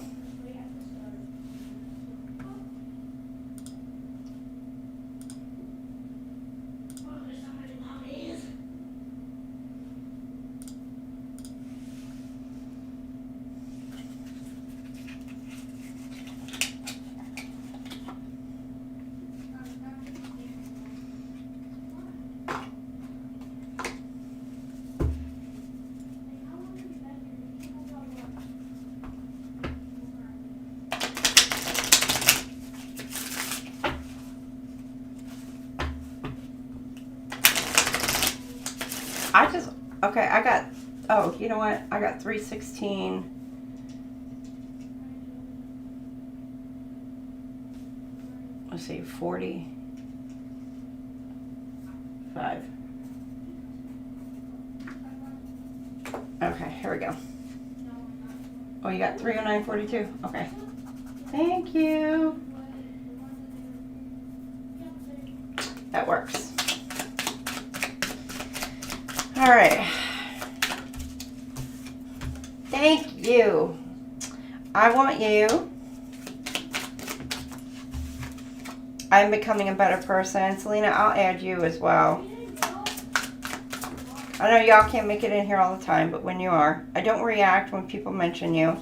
Okay, you know what? I got 316. Let's see, 45. Okay, here we go. Oh, you got 309.42? Okay. Thank you. That works. All right. Thank you. I want you. I'm becoming a better person. Selena, I'll add you as well. I know y'all can't make it in here all the time, but when you are, I don't react when people mention you.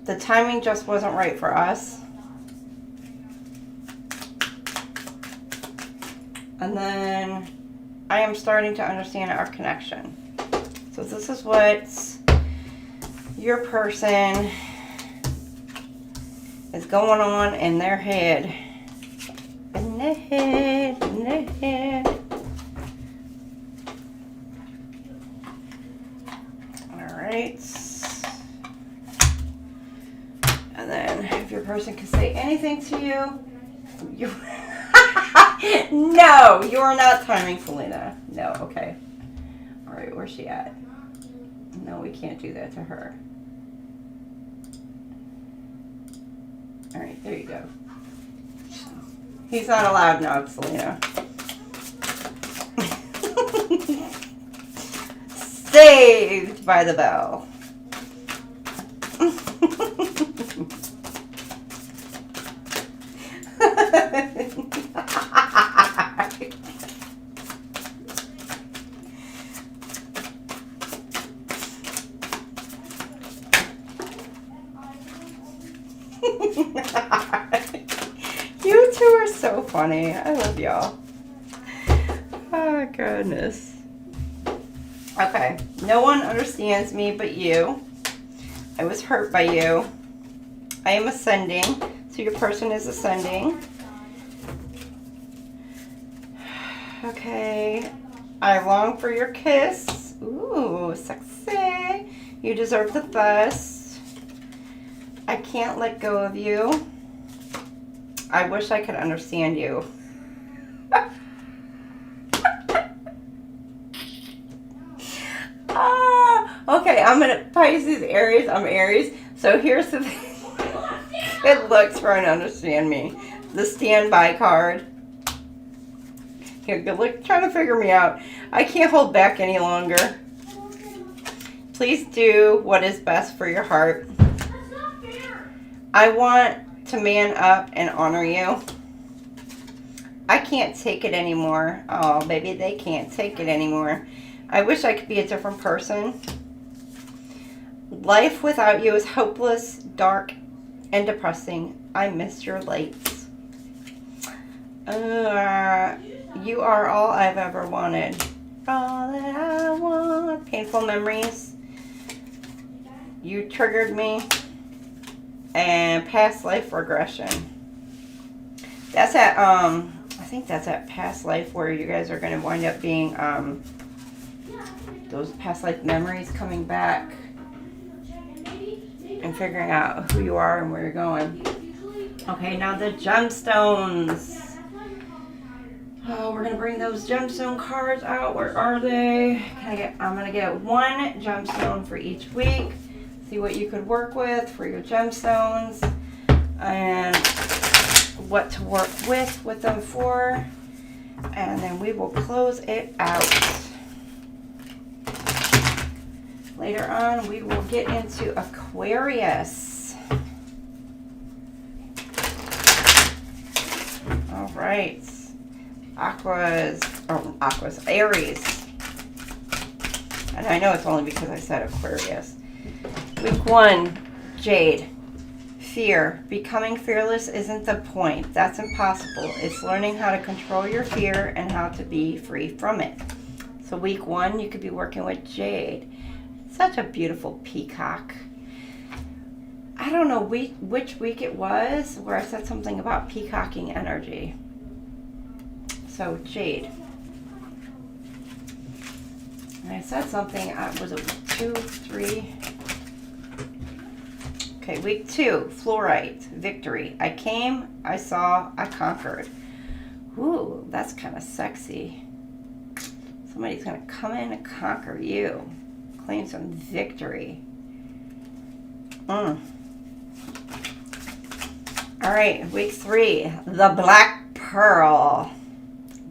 The timing just wasn't right for us. And then I am starting to understand our connection. So this is what your person is going on in their head. In their head, in their head. All right. And then if your person can say anything to you, no, you are not timing Selena. No, okay. All right, where's she at? No, we can't do that to her. All right, there you go. He's not allowed now, Selena. Saved by the bell. You two are so funny. I love y'all. Oh, goodness. Okay. No one understands me but you. I was hurt by you. I am ascending. So your person is ascending. Okay. I long for your kiss. Ooh, sexy. You deserve the best. I can't let go of you. I wish I could understand you. Okay, I'm gonna Pisces, Aries. I'm Aries. So here's the thing. It looks for and understand me. The standby card. Here, good look, trying to figure me out. I can't hold back any longer. Please do what is best for your heart. That's not fair. I want to man up and honor you. I can't take it anymore. Oh, baby, they can't take it anymore. I wish I could be a different person. Life without you is hopeless, dark, and depressing. I miss your lights. You are all I've ever wanted. All that I want. Painful memories. You triggered me. And past life regression. That's at, I think that's at past life where you guys are going to wind up being, those past life memories coming back and figuring out who you are and where you're going. Okay, now the gemstones. Oh, we're gonna bring those gemstone cards out. Where are they? I'm gonna get one gemstone for each week. See what you could work with for your gemstones and what to work with them for. And then we will close it out. Later on, we will get into Aquarius. All right. Aries. And I know it's only because I said Aquarius. Week 1, Jade. Fear. Becoming fearless isn't the point. That's impossible. It's learning how to control your fear and how to be free from it. So week 1, you could be working with Jade. Such a beautiful peacock. I don't know which week it was where I said something about peacocking energy. So Jade. And I said something, was it week 2, 3? Okay, week 2, fluorite, victory. I came, I saw, I conquered. Ooh, that's kind of sexy. Somebody's going to come in and conquer you. Claim some victory. All right, week 3, the black pearl.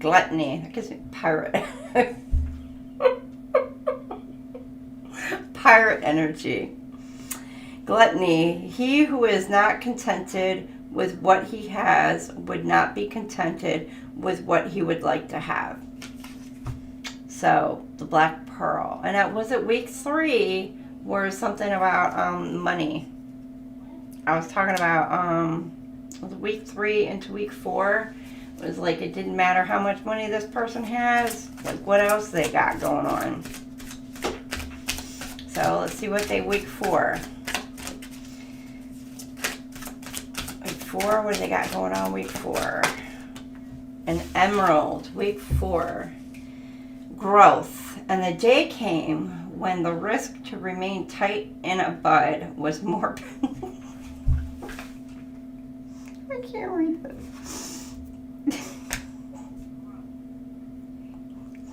Gluttony. That gives me pirate. Pirate energy. Gluttony. He who is not contented with what he has would not be contented with what he would like to have. So, the black pearl. And that was it week 3 where something about money. I was talking about week 3 into week 4. It was like it didn't matter how much money this person has, like what else they got going on. So let's see what they week 4. Week 4, what do they got going on week 4? An emerald, week 4. Growth. And the day came when the risk to remain tight in a bud was more. I can't read this.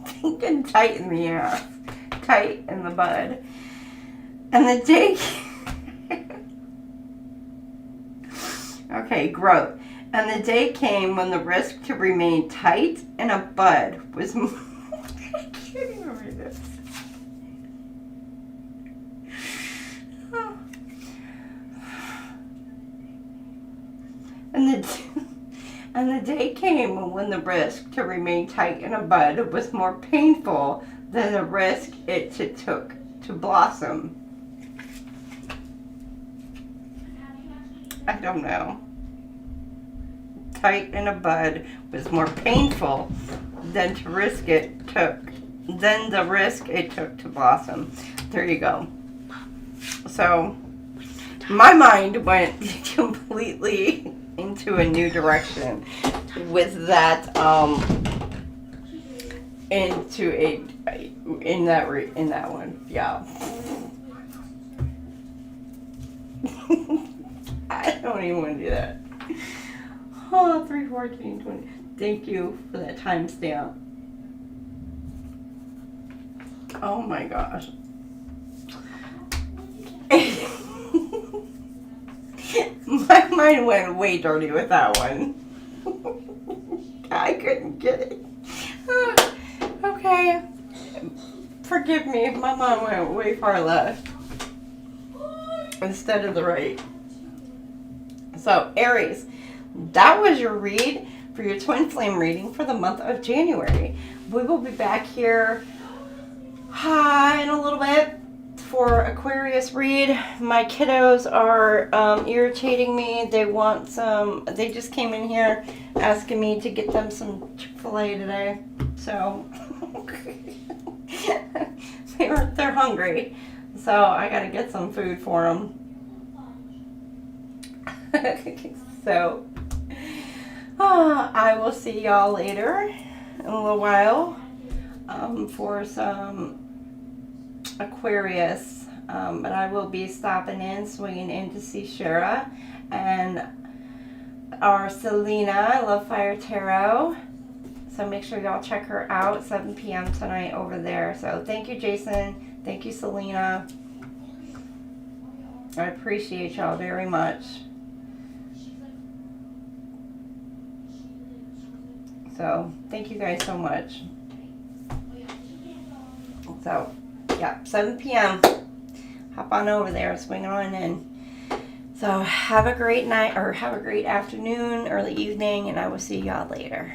Thinking tight in the ass, tight in the bud. And the day. Okay, growth. And the day came when the risk to remain tight in a bud was I can't even read this. And the day came when the risk to remain tight in a bud was more painful than the risk it took to blossom. I don't know. Tight in a bud was more painful than the risk it took to blossom. There you go. So my mind went completely into a new direction with that in that one. Yeah. I don't even want to do that. Oh, 3/14/20. Thank you for that timestamp. Oh my gosh. My mind went way dirty with that one. I couldn't get it. Okay. Forgive me if my mind went way far left instead of the right. So, Aries, that was your read for your twin flame reading for the month of January. We will be back here in a little bit for Aquarius read. My kiddos are irritating me. They want some, they just came in here asking me to get them some Chick-fil-A today. So, they're hungry. So I gotta get some food for them. So, I will see y'all later in a little while for some Aquarius. But I will be stopping in, swinging in to see Shara and our Selena, Love Fire Tarot. So make sure y'all check her out, 7 p.m. tonight over there. So thank you, Jason. Thank you, Selena. I appreciate y'all very much. So thank you guys so much. So yeah, 7 p.m. Hop on over there, swing on in. So have a great night, or have a great afternoon, early evening, and I will see y'all later.